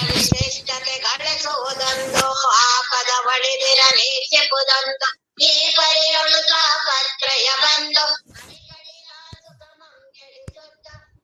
ವಿಶಿಷ್ಟತೆ ಗಳಿಸುವುದೊಂದು ಆಪದ ಒಳಿದಿರ ನೀಚಿಪುದೊಂದು ಈ ಪರಿಯೊಳುಕ ಪತ್ರಯ ಬಂದು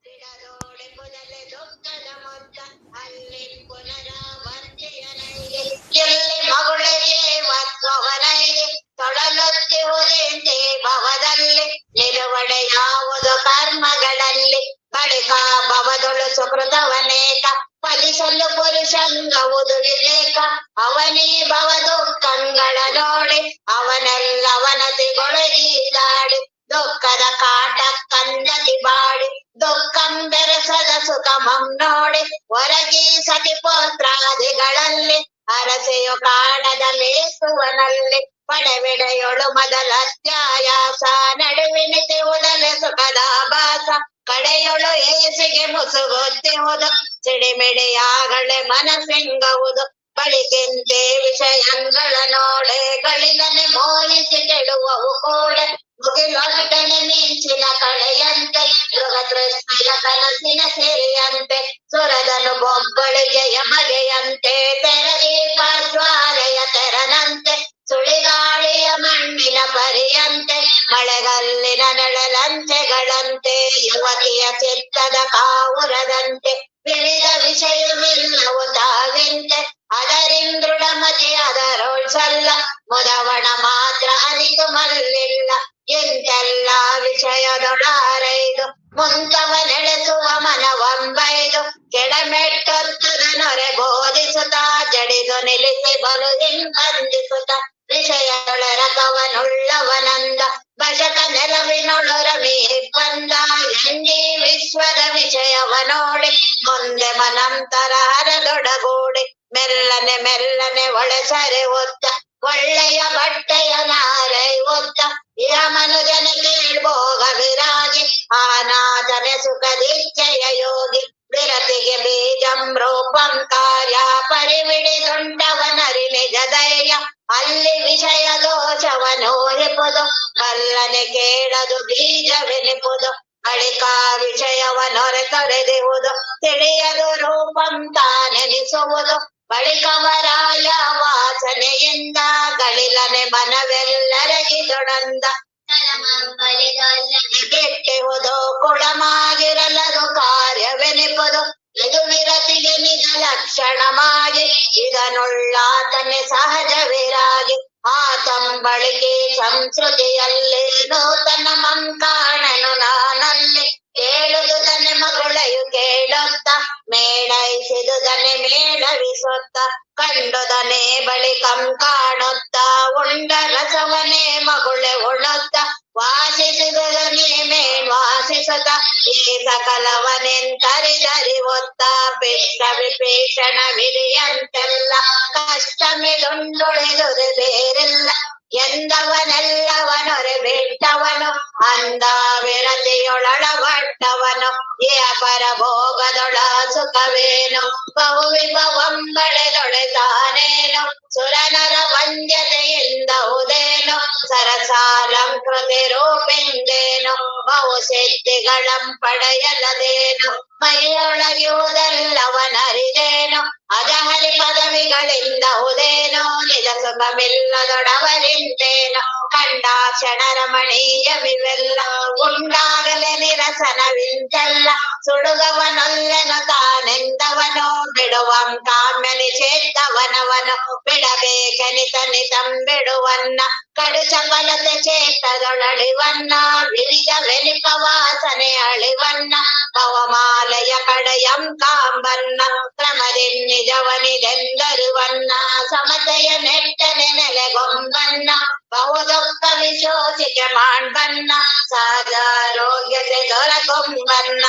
ಬಿಡದೋಡೆಪುದಲೆ ದುಃಖದ ಮೊತ್ತ ಅಲ್ಲಿ ಪುನರಾವರ್ತಿಯನೈಗೆ ಎಲ್ಲಿ ಮಗುಳಿಗೆ ವತ್ವವನೈಗೆ ತೊಡಲುತ್ತಿರುವುದೆಂದೇ ಭವದಲ್ಲಿ ನಿಲುವಡೆ ಯಾವುದು ಕರ್ಮಗಳಲ್ಲಿ ಬಳಿಕ ಭವದೊಳು ಸುಕೃತವನೇಕ ಫಲಿಸಲು ಪುರುಷಂಗವುದು ವಿವೇಕ ಅವನೀ ಭವ ದುಃಖಗಳ ನೋಡಿ ಅವನೆಲ್ಲವನತಿಗೊಳಗೀದಾಡಿ ದುಃಖದ ಕಾಟ ಕಂದತಿ ಬಾಡಿ ದುಃಖಂ ಬೆರೆಸದ ಸುಖಮಂ ನೋಡಿ ಹೊರಗಿ ಸತಿ ಪುತ್ರಾದಿಗಳಲ್ಲಿ ಅರಸೆಯು ಕಾಣದ ಲೇಸುವನಲ್ಲಿ ಪಡೆವಿಡೆಯೊಳು ಮೊದಲ ಅತ್ಯಾಯಾಸ ನಡುವಿನಿತಿವುದಲೆ ಸುಖದ ಭಾಸ ಕಡೆಯೊಳು ಏಸಿಗೆ ಮುಸುಗುತ್ತಿರುವುದು ಸಿಡಿಮಿಡಿಯಾಗಳೆ ಮನಸ್ಸೆಂಗವುದು ಬಳಿಕೆಂತೆ ವಿಷಯಗಳ ನೋಡೆ ಗಳಿಲನೆ ಮೋಹಿಸಿ ಕೆಡುವವು ಕೂಡ ಮುಗಿಲೊಟ್ಟನೆ ಮಿಂಚಿನ ಕಳೆಯಂತೆ ಮೃಗತೃಷ್ಟಿಯ ಕನಸಿನ ಸೆರೆಯಂತೆ ಸುರದನು ಬೊಬ್ಬಳಿಗೆಯ ಬಗೆಯಂತೆ ತೆರದೀಪ ಜ್ವಾಲೆಯ ತೆರನಂತೆ ಸುಳಿಗಾಳಿಯ ಮಣ್ಣಿನ ಪರಿಯಂತೆ ಮಳೆಗಲ್ಲಿನ ನೆಳಲಂಚೆಗಳಂತೆ ಯುವತಿಯ ಚಿತ್ತದ ಕಾವುರದಂತೆ ವಿವಿಧ ವಿಷಯವಿಲ್ಲವು ತಾವಿಂತೆ ಅದರಿಂದೃಢಮತಿ ಅದರೋಳ್ಸಲ್ಲ ಮುದವಣ ಮಾತ್ರ ಅನಿತು ಮಲ್ಲಿಲ್ಲ ಎಂತೆಲ್ಲ ವಿಷಯದೊಡಾರೈದು ಮುಂತವ ನಡೆಸುವ ಮನವಂಬೈದು ಕೆಡಮೆಟ್ಟೊತ್ತದ ನೊರೆ ಬೋಧಿಸುತ್ತಾ ಜಡಿದು ನಿಲ್ಲಿಸಿ ಬಲು ಹಿಂಬಂಧಿಸುತ್ತ ವಿಷಯದೊಳರಕವನುಳ್ಳವನಂದ ಭಜಕ ನೆಲವಿನೊಳು ರಮಿ ಬಂದ ಎಂಜಿ ವಿಶ್ವದ ವಿಷಯವ ನೋಡಿ ಮುಂದೆ ಮನಂತರ ಹರದೊಡಗೂಡಿ ಮೆಲ್ಲನೆ ಮೆಲ್ಲನೆ ಒಳಸರೆ ಒತ್ತ ಒಳ್ಳೆಯ ಬಟ್ಟೆಯ ನಾರೈ ಒತ್ತ ಇಹ ಮನುಜನ ಕೇಳ್ಬೋಗ ವಿರಾಗಿ ಆನಾಥನೆ ಸುಖದಿಚ್ಛೆಯ ಯೋಗಿ ವಿರತಿಗೆ ಬೀಜಂ ರೂಪಂ ಕಾರ್ಯ ಪರಿವಿಡಿದುಂಟವನರಿ ನಿಜ ಧೈರ್ಯ ಅಲ್ಲಿ ವಿಷಯ ದೋಷವನು ಹಿಪುದು ಬಲ್ಲನೆ ಕೇಳದು ಬೀಜವೆನಿಪುದು ಬಳಿಕ ವಿಷಯವನೊರೆ ತೊರೆದಿರುವುದು ತಿಳಿಯದು ರೂಪಂ ತಾನೆನಿಸುವುದು ಬಳಿಕವರಾಯ ವಾಸನೆಯಿಂದ ಗಳಿಲನೆ ಮನವೆಲ್ಲರಗಿದೊಡಂದ ಕೆಟ್ಟೆಹುದು ಕುಳಮಾಗಿರಲದು ಕಾರ್ಯವೆನಿಪುದು ಇದು ವಿರತಿಗೆ ನಿಜ ಲಕ್ಷಣವಾಗಿ ಇದನ್ನುಳ್ಳಾತನೆ ಸಹಜವಿರಾಗಿ ಆತಂಬಳಿಕೆ ಸಂಸ್ಕೃತಿಯಲ್ಲಿ ನೂತನ ಮಂಕಾಣನು ನಾನಲ್ಲಿ ಕೇಳುದುದನೆ ಮಗುಳೆಯು ಕೇಳುತ್ತ ಮೇಳೈಸಿದುದನೆ ಮೇಳವಿಸುತ್ತ ಕಂಡುದನೆ ಬಳಿಕಂ ಕಾಣುತ್ತ ಉಂಡ ರಸವನೇ ಮಗುಳೆ ಉಣುತ್ತ ವಾಸಿಸಿದುದನೆ ಮೇಣ್ವಾಸಿಸುತ್ತ ಈ ಸಕಲವನೆಂತರಿದರಿವೊತ್ತ ಪಿಷ್ಟ ವಿಪೀಷಣ ವಿರಿಯಂತೆಲ್ಲ ಕಷ್ಟಮಿದುಂಡುಳಿದುದು ಬೇರಿಲ್ಲ ಎಂದವನೆಲ್ಲವನೊರೆ ಬಿಟ್ಟವನು ಅಂದ ವಿರತಿಯೊಳಡಬಟ್ಟವನು ಇಹ ಪರಭೋಗದೊಳ ಸುಖವೇನು ಬಹುವಿಭವಂಬಳೆದೊಡೆತಾನೇನು ಸುರನರ ವಂದ್ಯತೆಯಿಂದ ಉದೇನು ಸರಸಾಲಂಕೃತಿ ರೂಪೆಂದೇನು ಬಹು ಸಿದ್ಧಿಗಳಂ ಪಡೆಯಲದೇನು ಮೈಯೊಳಗಿಯುವುದೆಲ್ಲವನರಿದೇನು ಅಜಹರಿ ಪದವಿಗಳಿಂದ ಉದೇನು ನಿಜ ಸುಖವಿಲ್ಲದೊಡವರಿಂದೇನು ಕಂಡಾಕ್ಷಣ ರಮಣೀಯವಿವೆಲ್ಲ ಉಂಡಾಗಲೇ ನಿರಸನವಿಂತೆಲ್ಲ ಸುಡುಗವನೊಲ್ಲೆನು ತಾನೆಂದವನು ಬಿಡುವಂ ಕಾಮ್ಯ ನಿಷೇಧವನವನು ಬಿಡಬೇಕೆನಿತನಿತಂ ಬಿಡುವನ್ನ ಕಡು ಚಪಲತೆ ಚೇತದೊಳಳಿವನ್ನ ವಿರಿದ ವೆನಿಪ ವಾಸನೆ ಅಳಿವನ್ನ ಪವಮಾಲಯ ಕಡೆಯಂ ಕಾಂಬನ್ನ ಕ್ರಮದಿನ್ ನಿಜವನಿದೆಂದರುವನ್ನ ಸಮತೆಯ ನೆಟ್ಟನೆ ನೆಲೆಗೊಂಬನ್ನ ಬಹು ದುಃಖ ವಿಶೋಚಿಕೆ ಮಾಡ್ಬನ್ನ ಸಹಜಾರೋಗ್ಯತೆ ದೊರಕೊಂಬನ್ನ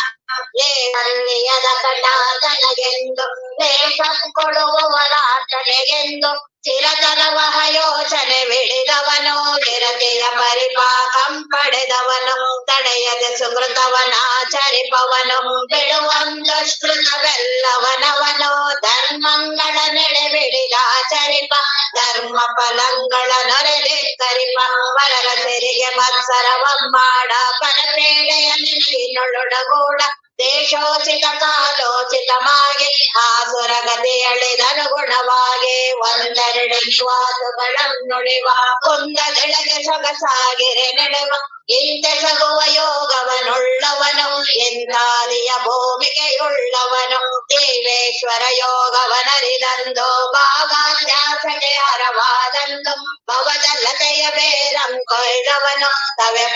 ಲೇವಲ್ಲಿಯದ ಕಟಾತನಗೆಂದು ಲೇಷಂ ಕೊಡುವವರಾಟನೆಗೆಂದು ಚಿರತರವಹ ಯೋಚನೆ ಬಿಡಿದವನು ವಿರತಿಯ ಪರಿಪಾಕಂ ಪಡೆದವನು ತಡೆಯದೆ ಸುಕೃತವನಾಚರಿಪವನು ಬಿಡುವಂ ದುಷ್ಕೃತವೆಲ್ಲವನವನು ಧರ್ಮಂಗಳ ನೆಡೆ ಬಿಡಿದಾಚರಿಪ ಧರ್ಮ ಧರ್ಮ ಫಲಂಗಳ ನೊರೆಲೆಕ್ಕರಿಪ ವರರ ತೆರಿಗೆ ಮತ್ಸರವಮ್ಮಾಡ ಪರಪೇಡೆಯ ನೆನಪಿನೊಳೊಡಗೂಡ ದೇಶೋಚಿತ ಕಾಲೋಚಿತಮಾಗಿ ಆಸುರಗತಿಯಳಿದನುಗುಣವಾಗಿ ಒಂದೆರಡು ನಿವಾಸುಗಳನ್ನುಳಿವ ಕುಂದದೆಳಗೆ ಸೊಗಸಾಗಿರೆ ನೆಡುವ ಇಂತೆ ಸಗುವ ಯೋಗವನುಳ್ಳವನು ಎಂದಾದಿಯ ಭೂಮಿಕೆಯುಳ್ಳವನು ದೇವೇಶ್ವರ ಯೋಗವನರಿದಂದು ಭಾವಾಧ್ಯಾಸಕ್ಕೆ ಹರವಾದಂದು ಭವದಲ್ಲತೆಯ ಬೇರಂ ಕೊಯ್ದವನು ತವೆ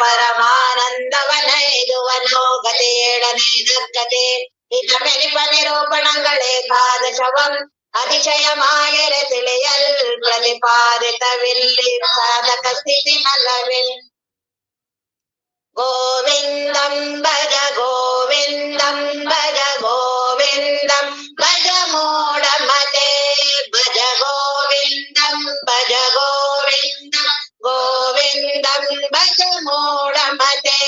ಪರಮಾನಂದವನೈದುವನು ಗತಿಯೇಳನೆ ಗತಿ ಇತಮೆನಿಪ ನಿರೂಪಣಗಳೇಕಾದಶವಂ ಅತಿಶಯಮಾಯರೆ ತಿಳಿಯಲ್ ಪ್ರತಿಪಾದಿತವಿಲ್ಲಿ ಸಾಧಕ ಸ್ಥಿತಿ ನಲ್ಲವಿಲ್ ಗೋವಿಂದಂ ಭಜ ಗೋವಿಂದಂ ಭಜ ಗೋವಿಂದಂ ಭಜ ಮೂಢಮತೆ ಭಜ ಗೋವಿಂದಂ ಭಜ ಗೋವಿಂದಂ ಗೋವಿಂದಂ ಭಜ ಮೂಢಮತೆ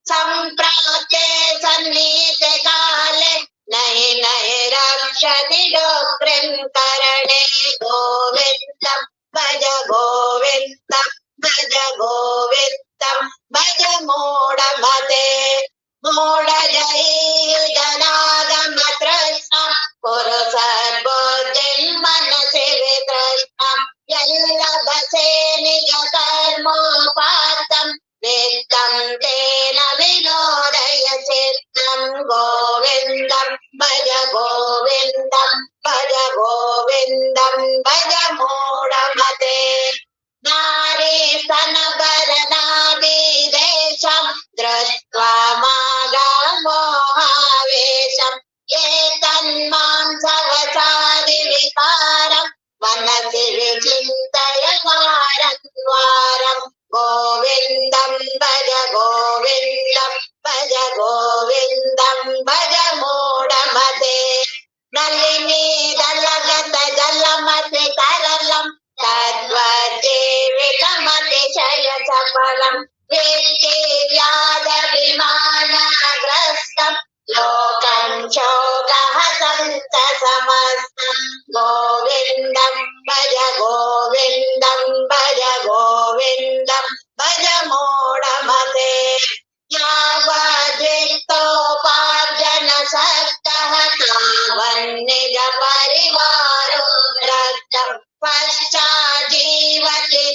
ಸಂಪ್ರಾಪ್ತೆ ಸನ್ನಿಹಿತೆ ಕಾಲೆ ನಹಿ ನಹಿ ರಕ್ಷತಿ ಡೋಕ್ರಂ ಕರಣೆ ಗೋವಿಂದಂ ಭಜ ಗೋವಿಂದಂ ಭಜ ಗೋವಿಂದಂ ಭಜ ಮೂಢಮತೆ ಮೂಢ ಜೈದನಾಗಮ ತೃಷ್ಣ ಕುರು ಸರ್ವೋದ್ಯಂ ಮನಸೆ ವಿತೃಷ್ಣ ಎಲ್ಲ ಬಸೆ ನಿಜ ಕರ್ಮೋಪಾತ್ತಂ ನಿತ್ಯಂ ತೇನ ವಿನೋದಯ ಚಿತ್ತಂ ಗೋವಿಂದಂ ಭಜ ಗೋವಿಂದಂ ಭಜ ಗೋವಿಂದಂ ಭಜ ಮೂಢಮತೆ ನಾರಿ ಸ್ತನಭರನಾಭಿದೇಶಂ ದೃಷ್ಟ್ವಾ ಮಾಘಮೋಹಾವೇಶಂ ಏತನ್ಮಾಂಸವಸಾದಿ ವಿಕಾರಂ ಮನಸಿ ವಿಚಿಂತಯ ವಾರಂ ವಾರಂ ಗೋವಿಂದಂ ಭಜ ಗೋವಿಂದಂ ಭಜ ಗೋವಿಂದಂ ಭಜ ಮೂಢಮತೆ ನಳಿನಿ ದಲಗತ ಜಲಮತಿ ತರಲಂ ತದ್ವಜ್ಜೀವಿತಮತಿಶಯ ಸಫಲಂ ವೇತ್ತಿ ವ್ಯಾಧ ವಿಮಾನಗ್ರಸ್ತಂ ಲೋಕಂ ಶೋಕಃ ಸಂತ ಸಮಸ್ತಂ ಗೋವಿಂದಂ ಭಜ ಗೋವಿಂದಂ ಭಜ ಗೋವಿಂದಂ ಭಜ ಮೂಢಮತೆ ಯಾವದ್ವಿತ್ತೋಪಾರ್ಜನ ಸಕ್ತಃ ತಾವನ್ನಿಜ ಪರಿವಾರೋ ರಕ್ತಂ ಪಶ್ಚಾಜ್ಜೀವತಿ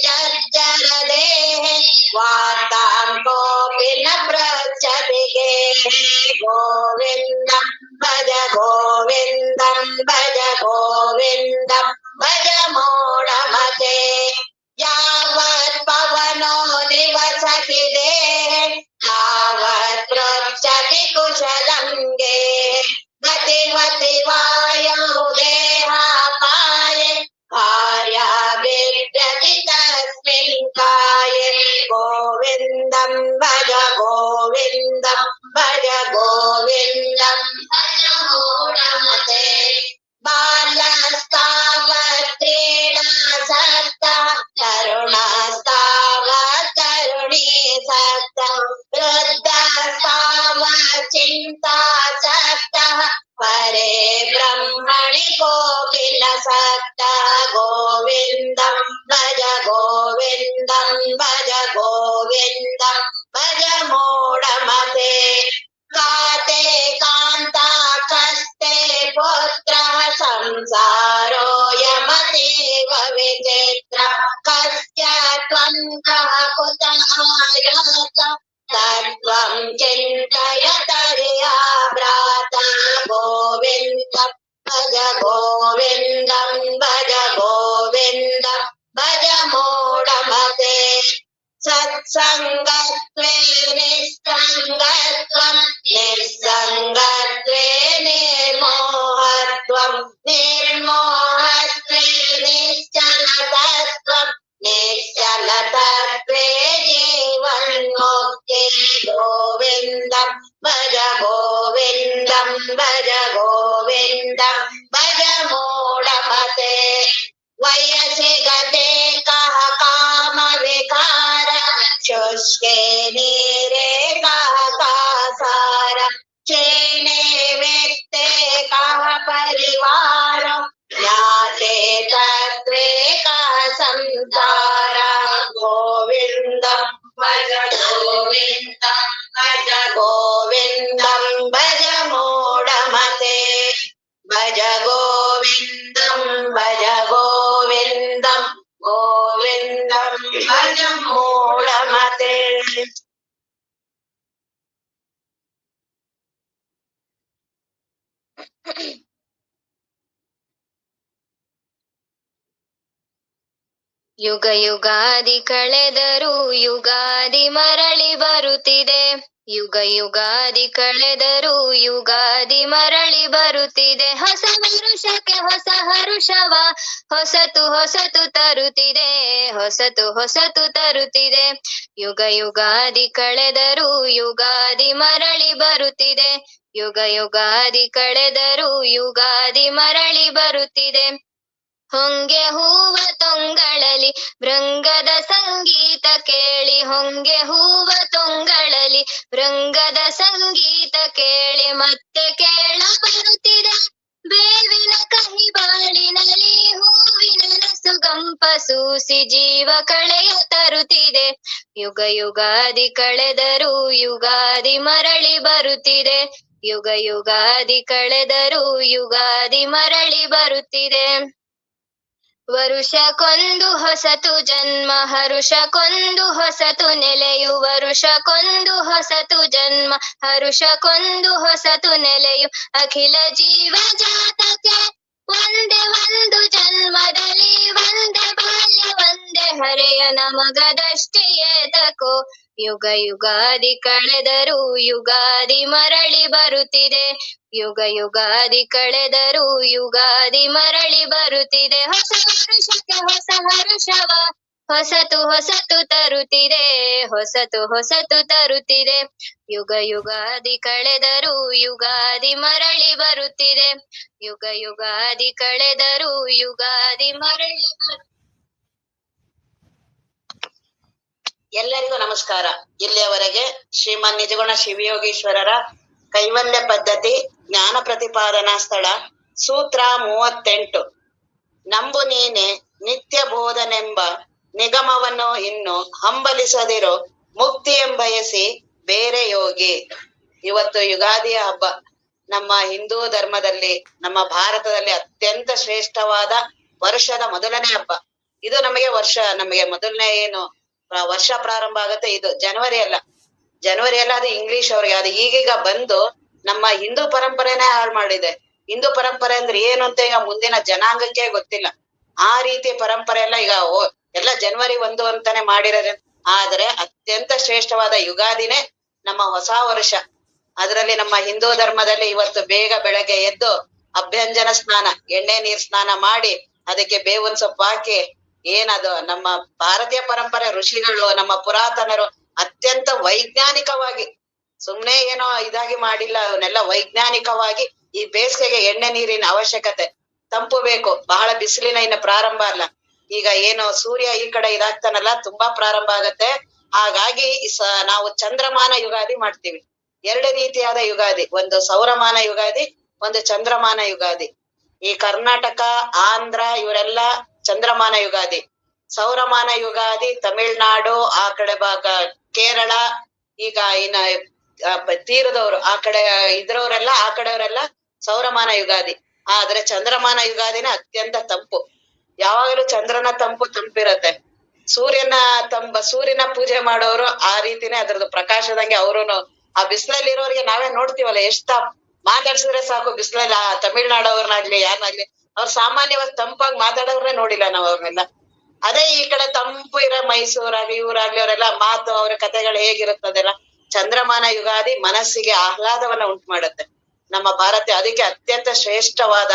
ಜರ್ಜರ ದೇಹೇ ವಾರ್ತಾಂ ಕೋಪಿ ನ ಪೃಚ್ಛತಿ ಗೇಹೇ ಗೋವಿಂದಂ ಭಜ ಗೋವಿಂದಂ ಭಜ ಗೋವಿಂದಂ ಭಜ ಮೂಢಮತೆ ಯಾವತ್ ಪವನೋ ನಿವಸತಿ ದೇಹೇ ತಾವತ್ ಪೃಚ್ಛತಿ ಕುಶಲಂ ಗೇಹೇ ಗತಿಮತಿ ವಾಯೌ ದೇಹಾಪಾಯೇ ಭಾರ್ಯಾ ಬಿಭ್ಯತಿ ತಸ್ಮಿನ್ ಕಾಯೇ ಗೋವಿಂದಂ ಭಜ ಗೋವಿಂದಂ ಭಜ ಗೋವಿಂದಂ ಭಜ ಮೂಢಮತೆ ಬಾಲಸ್ತಾವತ್ ಕ್ರೀಡಾಸಕ್ತಃ ತರುಣಸ್ತಾವತ್ ತರುಣೀಸಕ್ತಃ ವೃದ್ಧಸ್ತಾವತ್ ಚಿಂತಾಸಕ್ತಃ ಪರೇ ಬ್ರಹ್ಮಣಿ ಕೋಪಿ ನ ಸಕ್ತಃ ಗೋವಿಂದಂ ಭಜ ಗೋವಿಂದಂ ಭಜ ಗೋವಿಂದಂ ಭಜ ಮೂಢಮತೆ ಕಾತೆ ಕಾಂತಾ ಕಸ್ತೆ ಪುತ್ರಃ ಸಂಸಾರೋ ಯಮತೀವ ವಿಚಿತ್ರ ಕಸ್ಯ ತ್ವಂ ಕಃ ಕುತಃ ಆಯಾತ ತತ್ವಂ ಚಿಂತಯ ತರ್ಯಾ ಭ್ರಾತ ಗೋವಿಂದಂ ಭಜ ಗೋವಿಂದಂ ಭಜ ಗೋವಿಂದಂ ಭಜ ಮೂಢಮತೆ ಸತ್ಸಂಗತ್ವೇ ನಿಸ್ಸಂಗತ್ವಂ ನಿಸ್ಸಂಗತ್ವೇ ನಿರ್ಮೋಹತ್ವಂ ನಿರ್ಮೋಹತ್ವೇ ನಿಶ್ಚಲತತ್ವಂ ನಿಶ್ಚಲತತ್ವೇ ಜೀವನ್ಮುಕ್ತಿ ಗೋವಿಂದಂ ಭಜ ಗೋವಿಂದಂ ಭಜ ಗೋವಿಂದಂ ಭಜ ಮೂಢಮತೆ ವಯಸ್ಸಿ ಗತೆ ಕಹ ಕಾಮ ವಿಕಾರ ಶುಷ್ಕೆ ನೀರೆ ಕಹ ಕಾಸಾರ ಕ್ಷೀಣೆ ವ್ಯಕ್ತೆ ಕಹ ಪರಿವಾರ ಜ್ಞಾತೆ ತತ್ವೇ ಕಹ ಯುಗ ಯುಗಾದಿ ಕಳೆದರೂ ಯುಗಾದಿ ಮರಳಿ ಬರುತ್ತಿದೆ. ಯುಗ ಯುಗಾದಿ ಕಳೆದರೂ ಯುಗಾದಿ ಮರಳಿ ಬರುತ್ತಿದೆ. ಹೊಸ ವರುಷಕ್ಕೆ ಹೊಸ ಹರುಷವ ಹೊಸತು ಹೊಸತು ತರುತ್ತಿದೆ. ಹೊಸತು ಹೊಸತು ತರುತ್ತಿದೆ. ಯುಗ ಯುಗಾದಿ ಕಳೆದರೂ ಯುಗಾದಿ ಮರಳಿ ಬರುತ್ತಿದೆ. ಯುಗ ಯುಗಾದಿ ಕಳೆದರೂ ಯುಗಾದಿ ಮರಳಿ ಬರುತ್ತಿದೆ. ಹೊಂಗೆ ಹೂವ ತೊಂಗಳಲಿ ಭೃಂಗದ ಸಂಗೀತ ಕೇಳಿ. ಹೊಂಗೆ ಹೂವ ತೊಂಗಳಲಿ ಭೃಂಗದ ಸಂಗೀತ ಕೇಳಿ ಮತ್ತೆ ಕೇಳ ಬರುತ್ತಿದೆ. ಬೇವಿನ ಕಹಿ ಬಾಳಿನಲ್ಲಿ ಹೂವಿನ ನಸುಗಂಪ ಸೂಸಿ ಜೀವ ಕಳೆಯ ತರುತ್ತಿದೆ. ಯುಗ ಯುಗಾದಿ ಕಳೆದರೂ ಯುಗಾದಿ ಮರಳಿ ಬರುತ್ತಿದೆ. ಯುಗ ಯುಗಾದಿ ಕಳೆದರೂ ಯುಗಾದಿ ಮರಳಿ ಬರುತ್ತಿದೆ. ವರುಷಕ್ಕೊಂದು ಹೊಸತು ಜನ್ಮ ಹರುಷಕ್ಕೊಂದು ಹೊಸತು ನೆಲೆಯು. ವರುಷಕ್ಕೊಂದು ಹೊಸತು ಜನ್ಮ ಹರುಷಕ್ಕೊಂದು ಹೊಸತು ನೆಲೆಯು. ಅಖಿಲ ಜೀವ ಜಾತಕ್ಕೆ ಒಂದೇ ಒಂದು ಜನ್ಮದಲ್ಲಿ ಒಂದೇ ಬಾಲ್ಯ ಒಂದೇ ಹರೆಯ ನಮಗದಷ್ಟೇ ಏತಕೋ. ಯುಗ ಯುಗಾದಿ ಕಳೆದರೂ ಯುಗಾದಿ ಮರಳಿ ಬರುತ್ತಿದೆ. ಯುಗ ಯುಗಾದಿ ಕಳೆದರೂ ಯುಗಾದಿ ಮರಳಿ ಬರುತ್ತಿದೆ. ಹೊಸ ವರುಷಕ್ಕೆ ಹೊಸ ಹರುಷವ ಹೊಸತು ಹೊಸತು ತರುತ್ತಿದೆ. ಹೊಸತು ಹೊಸತು ತರುತ್ತಿದೆ. ಯುಗ ಯುಗಾದಿ ಕಳೆದರೂ ಯುಗಾದಿ ಮರಳಿ ಬರುತ್ತಿದೆ. ಯುಗ ಯುಗಾದಿ ಕಳೆದರೂ ಯುಗಾದಿ ಮರಳಿ ಎಲ್ಲರಿಗೂ ನಮಸ್ಕಾರ. ಇಲ್ಲಿಯವರೆಗೆ ಶ್ರೀಮನ್ ನಿಜಗುಣ ಶಿವಯೋಗೀಶ್ವರರ ಕೈವಲ್ಯ ಪದ್ಧತಿ ಜ್ಞಾನ ಪ್ರತಿಪಾದನಾ ಸ್ಥಳ ಸೂತ್ರ 38 ನಂಬು ನೀನೆ ನಿತ್ಯ ಬೋಧನೆಂಬ ನಿಗಮವನ್ನು ಇನ್ನು ಹಂಬಲಿಸದಿರೋ ಮುಕ್ತಿ ಎಂಬಯಸಿ ಬೇರೆ ಯೋಗಿ. ಇವತ್ತು ಯುಗಾದಿಯ ಹಬ್ಬ. ನಮ್ಮ ಹಿಂದೂ ಧರ್ಮದಲ್ಲಿ, ನಮ್ಮ ಭಾರತದಲ್ಲಿ ಅತ್ಯಂತ ಶ್ರೇಷ್ಠವಾದ ವರ್ಷದ ಮೊದಲನೇ ಹಬ್ಬ ಇದು. ನಮಗೆ ಮೊದಲನೇ ವರ್ಷ ಪ್ರಾರಂಭ ಆಗುತ್ತೆ ಇದು ಜನವರಿ ಅಲ್ಲ ಅದು ಇಂಗ್ಲಿಷ್ ಅವ್ರಿಗೆ. ಅದು ಈಗೀಗ ಬಂದು ನಮ್ಮ ಹಿಂದೂ ಪರಂಪರೆನೇ ಹಾಳು ಮಾಡಿದೆ. ಹಿಂದೂ ಪರಂಪರೆ ಅಂದ್ರೆ ಏನು ಅಂತ ಈಗ ಮುಂದಿನ ಜನಾಂಗಕ್ಕೆ ಗೊತ್ತಿಲ್ಲ. ಆ ರೀತಿ ಪರಂಪರೆ ಎಲ್ಲ ಈಗ ಎಲ್ಲ ಜನವರಿ 1 ಅಂತಾನೆ ಮಾಡಿರೋದು. ಆದ್ರೆ ಅತ್ಯಂತ ಶ್ರೇಷ್ಠವಾದ ಯುಗಾದಿನೇ ನಮ್ಮ ಹೊಸ ವರ್ಷ. ಅದರಲ್ಲಿ ನಮ್ಮ ಹಿಂದೂ ಧರ್ಮದಲ್ಲಿ ಇವತ್ತು ಬೇಗ ಬೆಳಗ್ಗೆ ಎದ್ದು ಅಭ್ಯಂಜನ ಸ್ನಾನ, ಎಣ್ಣೆ ನೀರ್ ಸ್ನಾನ ಮಾಡಿ ಅದಕ್ಕೆ ಬೇವಿನ ಸೊಪ್ಪು ಹಾಕಿ, ಏನದು ನಮ್ಮ ಭಾರತೀಯ ಪರಂಪರೆ ಋಷಿಗಳು, ನಮ್ಮ ಪುರಾತನರು ಅತ್ಯಂತ ವೈಜ್ಞಾನಿಕವಾಗಿ, ಸುಮ್ನೆ ಏನೋ ಇದಾಗಿ ಮಾಡಿಲ್ಲ, ಅವನ್ನೆಲ್ಲ ವೈಜ್ಞಾನಿಕವಾಗಿ ಈ ಬೇಸಿಗೆಗೆ ಎಣ್ಣೆ ನೀರಿನ ಅವಶ್ಯಕತೆ, ತಂಪು ಬೇಕು, ಬಹಳ ಬಿಸಿಲಿನ ಇನ್ನು ಪ್ರಾರಂಭ ಅಲ್ಲ. ಈಗ ಏನು ಸೂರ್ಯ ಈ ಕಡೆ ಇದಾಗ್ತಾನಲ್ಲ, ತುಂಬಾ ಪ್ರಾರಂಭ ಆಗತ್ತೆ. ಹಾಗಾಗಿ ನಾವು ಚಂದ್ರಮಾನ ಯುಗಾದಿ ಮಾಡ್ತೀವಿ. 2 ರೀತಿಯಾದ ಯುಗಾದಿ, ಒಂದು ಸೌರಮಾನ ಯುಗಾದಿ, ಒಂದು ಚಂದ್ರಮಾನ ಯುಗಾದಿ. ಈ ಕರ್ನಾಟಕ, ಆಂಧ್ರ ಇವರೆಲ್ಲ ಚಂದ್ರಮಾನ ಯುಗಾದಿ. ಸೌರಮಾನ ಯುಗಾದಿ ತಮಿಳ್ನಾಡು, ಆ ಕಡೆ ಭಾಗ ಕೇರಳ, ಈಗ ಇನ್ನ ತೀರದವರು ಆ ಕಡೆ ಇದ್ರವರೆಲ್ಲ, ಆ ಕಡೆಯವರೆಲ್ಲ ಸೌರಮಾನ ಯುಗಾದಿ. ಆದ್ರೆ ಚಂದ್ರಮಾನ ಯುಗಾದಿನ ಅತ್ಯಂತ ತಂಪು. ಯಾವಾಗಲೂ ಚಂದ್ರನ ತಂಪಿರತ್ತೆ. ಸೂರ್ಯನ ಪೂಜೆ ಮಾಡೋರು ಆ ರೀತಿನೇ ಅದ್ರದ್ದು ಪ್ರಕಾಶದಂಗೆ ಅವ್ರುನು. ಆ ಬಿಸಿಲಲ್ಲಿ ಇರೋರಿಗೆ ನಾವೇ ನೋಡ್ತೀವಲ್ಲ, ಮಾತಾಡ್ಸಿದ್ರೆ ಸಾಕು ಬಿಸಿಲಲ್ಲಿ. ಆ ತಮಿಳ್ನಾಡವ್ರನ್ನಾಗ್ಲಿ ಯಾರನ್ನಾಗ್ಲಿ ಅವ್ರು ಸಾಮಾನ್ಯವಾಗಿ ತಂಪಾಗಿ ಮಾತಾಡೋರ್ನೇ ನೋಡಿಲ್ಲ ನಾವ್ ಅವ್ರನ್ನೆಲ್ಲ. ಅದೇ ಈ ಕಡೆ ತಂಪು ಇರೋ ಮೈಸೂರಾಗ್ಲಿ ಇವ್ರಾಗ್ಲಿ ಅವರೆಲ್ಲ ಮಾತು, ಅವ್ರ ಕಥೆಗಳು ಹೇಗಿರುತ್ತದೆಲ್ಲ. ಚಂದ್ರಮಾನ ಯುಗಾದಿ ಮನಸ್ಸಿಗೆ ಆಹ್ಲಾದವನ್ನ ಉಂಟು ಮಾಡುತ್ತೆ ನಮ್ಮ ಭಾರತ. ಅದಕ್ಕೆ ಅತ್ಯಂತ ಶ್ರೇಷ್ಠವಾದ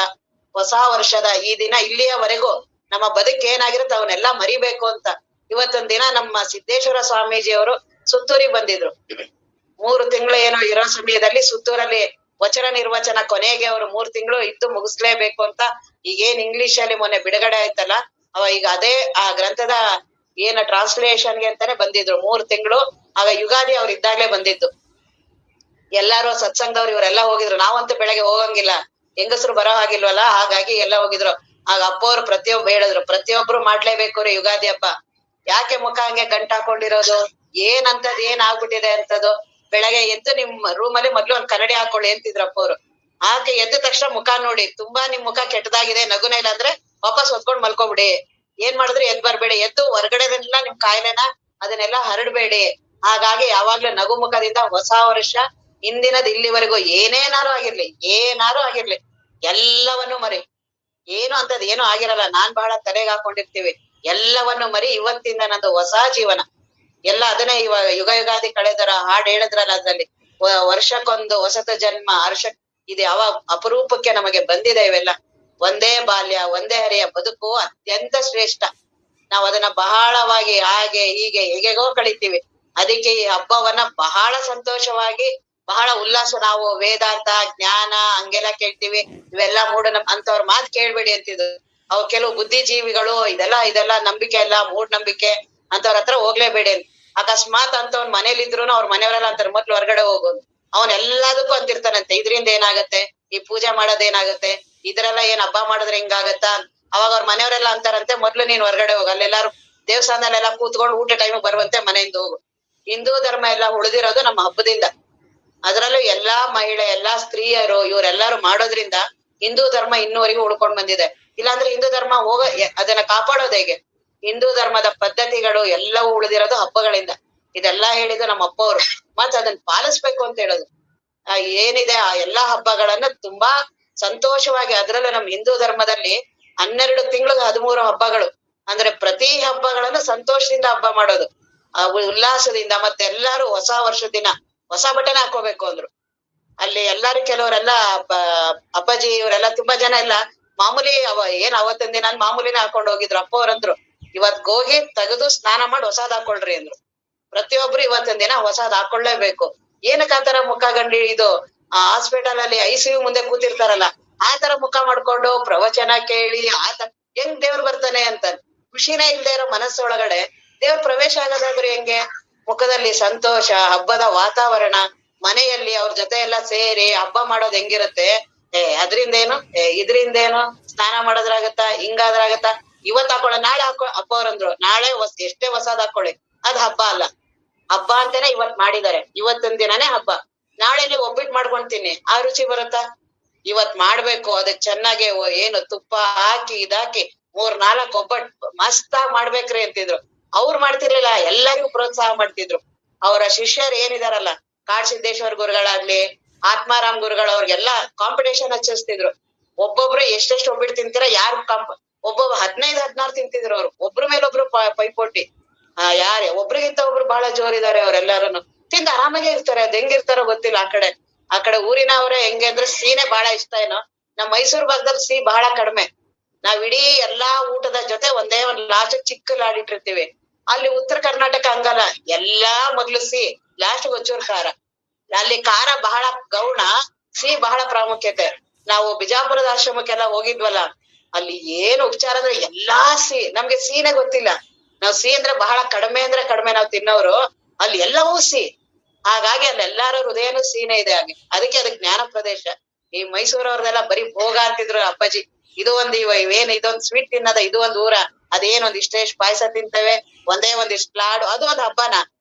ಹೊಸ ವರ್ಷದ ಈ ದಿನ. ಇಲ್ಲಿಯವರೆಗೂ ನಮ್ಮ ಬದುಕು ಏನಾಗಿರುತ್ತೆ ಅವನ್ನೆಲ್ಲ ಮರಿಬೇಕು ಅಂತ ಇವತ್ತೊಂದ್ ದಿನ ನಮ್ಮ ಸಿದ್ದೇಶ್ವರ ಸ್ವಾಮೀಜಿಯವರು ಸುತ್ತೂರಿಗೆ ಬಂದಿದ್ರು. 3 ತಿಂಗಳು ಏನೋ ಇರೋ ಸಮಯದಲ್ಲಿ ಸುತ್ತೂರಲ್ಲಿ ವಚನ ನಿರ್ವಚನ ಕೊನೆಗೆ ಅವರು 3 ತಿಂಗಳು ಇದ್ದು ಮುಗಿಸ್ಲೇಬೇಕು ಅಂತ ಈಗೇನ್ ಇಂಗ್ಲಿಷ್ ಅಲ್ಲಿ ಮೊನ್ನೆ ಬಿಡುಗಡೆ ಆಯ್ತಲ್ಲ, ಈಗ ಅದೇ ಆ ಗ್ರಂಥದ ಟ್ರಾನ್ಸ್ಲೇಷನ್ಗೆ ಅಂತಾನೆ ಬಂದಿದ್ರು 3 ತಿಂಗಳು. ಆಗ ಯುಗಾದಿ ಅವ್ರು ಇದ್ದಾಗ್ಲೇ ಬಂದಿದ್ದು. ಎಲ್ಲಾರು ಸತ್ಸಂಗದವ್ರು ಇವರೆಲ್ಲ ಹೋಗಿದ್ರು. ನಾವಂತೂ ಬೆಳಗ್ಗೆ ಹೋಗಂಗಿಲ್ಲ, ಹೆಂಗಸರು ಬರೋ ಹಾಗಿಲ್ವಲ್ಲ, ಹಾಗಾಗಿ ಎಲ್ಲ ಹೋಗಿದ್ರು. ಆಗ ಅಪ್ಪವ್ರು ಪ್ರತಿಯೊಬ್ರು ಮಾಡ್ಲೇಬೇಕು ರೀ ಯುಗಾದಿ ಹಬ್ಬ. ಯಾಕೆ ಮುಖ ಹಂಗೆ ಗಂಟ್ ಹಾಕೊಂಡಿರೋದು, ಏನ್ ಆಗ್ಬಿಟ್ಟಿದೆ ಅಂತದ್ದು. ಬೆಳಗ್ಗೆ ಎದ್ದು ನಿಮ್ ರೂಮಲ್ಲಿ ಮೊದ್ಲು ಒಂದ್ ಕನ್ನಡಿ ಹಾಕೊಳ್ಳಿ ಅಂತಿದ್ರು ಅಪ್ಪವ್ರು. ಆಕೆ ಎದ್ದ ತಕ್ಷಣ ಮುಖ ನೋಡಿ, ತುಂಬಾ ನಿಮ್ ಮುಖ ಕೆಟ್ಟದಾಗಿದೆ, ನಗುನ ಇಲ್ಲ ಅಂದ್ರೆ ವಾಪಸ್ ಹೊತ್ಕೊಂಡ್ ಮಲ್ಕೊಬಿಡಿ. ಏನ್ ಮಾಡಿದ್ರೆ ಎದ್ ಬರ್ಬೇಡಿ, ಎದ್ದು ಹೊರಗಡೆದೆಲ್ಲ ನಿಮ್ ಕಾಯಿಲೆನ ಅದನ್ನೆಲ್ಲ ಹರಡ್ಬೇಡಿ. ಹಾಗಾಗಿ ಯಾವಾಗ್ಲೂ ನಗು ಮುಖದಿಂದ ಹೊಸ ವರ್ಷ ಇಂದಿನದ್ ಇಲ್ಲಿವರೆಗೂ ಏನಾರು ಆಗಿರ್ಲಿ ಎಲ್ಲವನ್ನು ಮರಿ. ಏನು ಅಂತದ್ ಏನೂ ಆಗಿರಲ್ಲ. ನಾನ್ ಬಹಳ ತಲೆಗೆ ಹಾಕೊಂಡಿರ್ತೀವಿ, ಎಲ್ಲವನ್ನು ಮರಿ ಇವತ್ತಿಂದ ನಂದು ಹೊಸ ಜೀವನ. ಎಲ್ಲ ಅದನ್ನೇ ಇವಾಗ ಯುಗ ಯುಗಾದಿ ಕಳೆದರ ಹಾಡ್ ಹೇಳಿದ್ರಲ್ಲ ಅದ್ರಲ್ಲಿ ವರ್ಷಕ್ಕೊಂದು ಹೊಸತ ಜನ್ಮ ಇದು ಯಾವ ಅಪರೂಪಕ್ಕೆ ನಮಗೆ ಬಂದಿದೆ ಇವೆಲ್ಲ. ಒಂದೇ ಬಾಲ್ಯ ಒಂದೇ ಹರಿಯ ಬದುಕು ಅತ್ಯಂತ ಶ್ರೇಷ್ಠ. ನಾವ್ ಅದನ್ನ ಬಹಳವಾಗಿ ಹಾಗೆ ಹೀಗೆ ಹೇಗೆಗೋ ಕಳಿತೀವಿ. ಅದಕ್ಕೆ ಈ ಹಬ್ಬವನ್ನ ಬಹಳ ಸಂತೋಷವಾಗಿ ಬಹಳ ಉಲ್ಲಾಸ. ನಾವು ವೇದಾಂತ ಜ್ಞಾನ ಹಂಗೆಲ್ಲ ಕೇಳ್ತೀವಿ, ಇವೆಲ್ಲ ಅಂತವ್ರ ಮಾತ್ ಕೇಳ್ಬೇಡಿ ಅಂತಿದ್ರು. ಅವ್ ಕೆಲವು ಬುದ್ಧಿಜೀವಿಗಳು ಇದೆಲ್ಲ ನಂಬಿಕೆ ಅಲ್ಲ, ಮೂಢನಂಬಿಕೆ ಅಂತವ್ರ ಹತ್ರ ಹೋಗ್ಲೇಬೇಡಿ ಅಂತ. ಅಕಸ್ಮಾತ್ ಅಂತವ್ನ ಮನೇಲಿದ್ರು ಅವ್ರ ಮನೆಯವರೆಲ್ಲ ಅಂತಾರೆ ಮೊದ್ಲು ಹೊರಗಡೆ ಹೋಗೋದು. ಅವನ್ ಎಲ್ಲದಕ್ಕೂ ಅಂತಿರ್ತಾನಂತೆ, ಇದ್ರಿಂದ ಏನಾಗತ್ತೆ, ಈ ಪೂಜೆ ಮಾಡೋದೇನಾಗತ್ತೆ, ಇದ್ರೆಲ್ಲ ಏನ್ ಹಬ್ಬ ಮಾಡಿದ್ರೆ ಹಿಂಗಾಗತ್ತಾ. ಅವಾಗ ಅವ್ರ ಮನೆಯವರೆಲ್ಲ ಅಂತಾರಂತೆ ಮೊದ್ಲು ನೀನ್ ಹೊರಗಡೆ ಹೋಗ, ಅಲ್ಲೆಲ್ಲಾರು ದೇವಸ್ಥಾನದಲ್ಲೆಲ್ಲ ಕೂತ್ಕೊಂಡು ಊಟ ಟೈಮ್ ಬರುವಂತೆ ಮನೆಯಿಂದ ಹೋಗು. ಹಿಂದೂ ಧರ್ಮ ಎಲ್ಲ ಉಳಿದಿರೋದು ನಮ್ಮ ಹಬ್ಬದಿಂದ. ಅದ್ರಲ್ಲೂ ಎಲ್ಲಾ ಮಹಿಳೆ ಎಲ್ಲಾ ಸ್ತ್ರೀಯರು ಇವರೆಲ್ಲಾರು ಮಾಡೋದ್ರಿಂದ ಹಿಂದೂ ಧರ್ಮ ಇನ್ನೂವರೆಗೂ ಉಳ್ಕೊಂಡ್ ಬಂದಿದೆ. ಇಲ್ಲಾಂದ್ರೆ ಹಿಂದೂ ಧರ್ಮ ಅದನ್ನ ಕಾಪಾಡೋದು ಹೇಗೆ? ಹಿಂದೂ ಧರ್ಮದ ಪದ್ಧತಿಗಳು ಎಲ್ಲವೂ ಉಳಿದಿರೋದು ಹಬ್ಬಗಳಿಂದ. ಇದೆಲ್ಲಾ ಹೇಳಿದ್ದು ನಮ್ಮ ಅಪ್ಪವ್ರು. ಮತ್ ಅದನ್ನ ಪಾಲಿಸ್ಬೇಕು ಅಂತ ಹೇಳೋದು. ಏನಿದೆ ಆ ಎಲ್ಲಾ ಹಬ್ಬಗಳನ್ನ ತುಂಬಾ ಸಂತೋಷವಾಗಿ, ಅದ್ರಲ್ಲೂ ನಮ್ ಹಿಂದೂ ಧರ್ಮದಲ್ಲಿ 12 ತಿಂಗಳಿಗೆ 13 ಹಬ್ಬಗಳು. ಅಂದ್ರೆ ಪ್ರತಿ ಹಬ್ಬಗಳನ್ನು ಸಂತೋಷದಿಂದ ಹಬ್ಬ ಮಾಡೋದು, ಉಲ್ಲಾಸದಿಂದ. ಮತ್ತೆ ಎಲ್ಲಾರು ಹೊಸ ವರ್ಷದ ದಿನ ಹೊಸ ಬಟ್ಟೆನ ಹಾಕೋಬೇಕು ಅಂದ್ರು. ಅಲ್ಲಿ ಎಲ್ಲಾರು ಕೆಲವರೆಲ್ಲ ಅಪ್ಪಾಜಿ ಇವರೆಲ್ಲ ತುಂಬಾ ಜನ ಎಲ್ಲ ಮಾಮೂಲಿ ಅವತ್ತಿನ ದಿನ ಮಾಮೂಲಿನ ಹಾಕೊಂಡ್ ಹೋಗಿದ್ರು. ಅಪ್ಪ ಅವ್ರಂದ್ರು ಇವತ್ ಹೋಗಿ ತೆಗೆದು ಸ್ನಾನ ಮಾಡಿ ಹೊಸಾದ್ ಹಾಕೊಳ್ರಿ ಅಂದ್ರು. ಪ್ರತಿಯೊಬ್ರು ಇವತ್ತಿನ ದಿನ ಹೊಸಾದ್ ಹಾಕೊಳ್ಳೇಬೇಕು. ಏನಕ್ಕೆ ಆತರ ಮುಖ ಗಂಡಿ ಇದು ಹಾಸ್ಪಿಟಲ್ ಅಲ್ಲಿ ICU ಮುಂದೆ ಕೂತಿರ್ತಾರಲ್ಲ ಆ ತರ ಮುಖ ಮಾಡ್ಕೊಂಡು ಪ್ರವಚನ ಕೇಳಿ ಹೆಂಗ್ ದೇವ್ರು ಬರ್ತಾನೆ ಅಂತ ಖುಷಿನೇ ಇಲ್ದೇ ಇರೋ ಮನಸ್ಸೊಳಗಡೆ ದೇವ್ರ ಪ್ರವೇಶ ಆಗೋದಾದ್ರೆ ಹೆಂಗೆ? ಮುಖದಲ್ಲಿ ಸಂತೋಷ, ಹಬ್ಬದ ವಾತಾವರಣ, ಮನೆಯಲ್ಲಿ ಅವ್ರ ಜೊತೆ ಎಲ್ಲ ಸೇರಿ ಹಬ್ಬ ಮಾಡೋದ್ ಹೆಂಗಿರುತ್ತೆ. ಅದ್ರಿಂದೇನು ಇದ್ರಿಂದೇನು ಸ್ನಾನ ಮಾಡೋದ್ರಾಗತ್ತಾ, ಹಿಂಗಾದ್ರಾಗತ್ತಾ. ಇವತ್ ಹಾಕೊಳ್ಳ ನಾಳೆ ಅಪ್ಪ ಅವ್ರಂದ್ರು ನಾಳೆ ಎಷ್ಟೇ ಹೊಸಾದ್ ಹಾಕೊಳ್ಳಿ ಅದ್ ಹಬ್ಬ ಅಲ್ಲ. ಹಬ್ಬ ಅಂತಾನೆ ಇವತ್ ಮಾಡಿದಾರೆ, ಇವತ್ತಿನ ದಿನನೇ ಹಬ್ಬ. ನಾಳೆಲಿ ಒಬ್ಬಿಟ್ಟು ಮಾಡ್ಕೊಂತೀನಿ, ಆ ರುಚಿ ಬರುತ್ತಾ? ಇವತ್ ಮಾಡ್ಬೇಕು, ಅದಕ್ ಚೆನ್ನಾಗಿ ಏನು ತುಪ್ಪ ಹಾಕಿ ಇದಾಕಿ 3-4 ಒಬ್ಬಟ್ಟು ಮಸ್ತಾಗ್ ಮಾಡ್ಬೇಕ್ರಿ ಅಂತಿದ್ರು. ಅವ್ರು ಮಾಡ್ತಿರ್ಲಿಲ್ಲ, ಎಲ್ಲರಿಗೂ ಪ್ರೋತ್ಸಾಹ ಮಾಡ್ತಿದ್ರು. ಅವರ ಶಿಷ್ಯರು ಏನಿದಾರಲ್ಲ, ಕಾಡಸಿದ್ದೇಶ್ವರ ಗುರುಗಳಾಗ್ಲಿ, ಆತ್ಮಾರಾಮ್ ಗುರುಗಳು, ಅವ್ರಿಗೆಲ್ಲ ಕಾಂಪಿಟೇಷನ್ ಹಚ್ಚಿಸ್ತಿದ್ರು. ಒಬ್ಬೊಬ್ರು ಎಷ್ಟೆಷ್ಟು ಒಬ್ಬಿಟ್ಟು ತಿಂತೀರ, ಯಾರು ಒಬ್ಬೊಬ್ಬ 15-16 ತಿಂತಿದ್ರು ಅವ್ರು. ಒಬ್ರ ಮೇಲೊಬ್ರು ಪೈಪೋಟಿ. ಒಬ್ರಿಗಿಂತ ಒಬ್ರು ಬಹಳ ಜೋರಿದಾರೆ ಅವ್ರೆಲ್ಲಾರುನು. ತಿಂದು ಆರಾಮಾಗೆ ಇರ್ತಾರೆ. ಅದ್ ಹೆಂಗಿರ್ತಾರೋ ಗೊತ್ತಿಲ್ಲ. ಆ ಕಡೆ ಊರಿನವ್ರೆ ಹೆಂಗೆ ಅಂದ್ರೆ ಸಿಹಿನೇ ಬಹಳ ಇಷ್ಟ ಏನೋ. ನಮ್ ಮೈಸೂರ್ ಭಾಗದಲ್ಲಿ ಸಿಹಿ ಬಹಳ ಕಡಿಮೆ. ನಾವ್ ಇಡೀ ಎಲ್ಲಾ ಊಟದ ಜೊತೆ ಒಂದೇ ಒಂದ್ ಲಾಸ್ಟ್ ಚಿಕ್ಕ ಲಾಡಿಟ್ಟಿರ್ತೀವಿ. ಅಲ್ಲಿ ಉತ್ತರ ಕರ್ನಾಟಕ ಹಂಗಲ್ಲ, ಎಲ್ಲಾ ಮೊದ್ಲು ಸಿಹಿ, ಲಾಸ್ಟ್ ಒಂಚೂರು ಖಾರ. ಅಲ್ಲಿ ಖಾರ ಬಹಳ ಗೌಣ, ಸಿಹಿ ಬಹಳ ಪ್ರಾಮುಖ್ಯತೆ. ನಾವು ಬಿಜಾಪುರದ ಆಶ್ರಮಕ್ಕೆಲ್ಲ ಹೋಗಿದ್ವಲ್ಲ, ಅಲ್ಲಿ ಏನು ಉಪಚಾರ ಅಂದ್ರೆ ಎಲ್ಲಾ ಸಿಹಿ. ನಮ್ಗೆ ಸಿಹಿನೇ ಗೊತ್ತಿಲ್ಲ. ನಾವ್ ಸಿಹಿ ಅಂದ್ರೆ ಬಹಳ ಕಡಿಮೆ ಅಂದ್ರೆ ಕಡಿಮೆ ನಾವ್ ತಿನ್ನೋರು. ಅಲ್ಲಿ ಎಲ್ಲವೂ ಸಿಹಿ. ಹಾಗಾಗಿ ಅಲ್ಲಿ ಎಲ್ಲಾರ ಹೃದಯನೂ ಸಿಹಿನೇ ಇದೆ. ಅದಕ್ಕೆ ಅದಕ್ಕೆ ಜ್ಞಾನ ಪ್ರದೇಶ. ಈ ಮೈಸೂರವ್ರದೆಲ್ಲ ಬರೀ ಭೋಗ ಅಂತಿದ್ರು ಅಪ್ಪಾಜಿ. ಇದು ಒಂದ್ ಇವೇನ್ ಇದೊಂದ್ ಸ್ವೀಟ್ ತಿನ್ನದ, ಇದು ಒಂದ್ ಊರ, ಅದೇನೊಂದ್ ಇಷ್ಟೇಷ್ಟ್ ಪಾಯಸ ತಿಂತೇವೆ, ಒಂದಿಷ್ಟು ಲಾಡು, ಅದು ಒಂದ್ ಹಬ್ಬನ.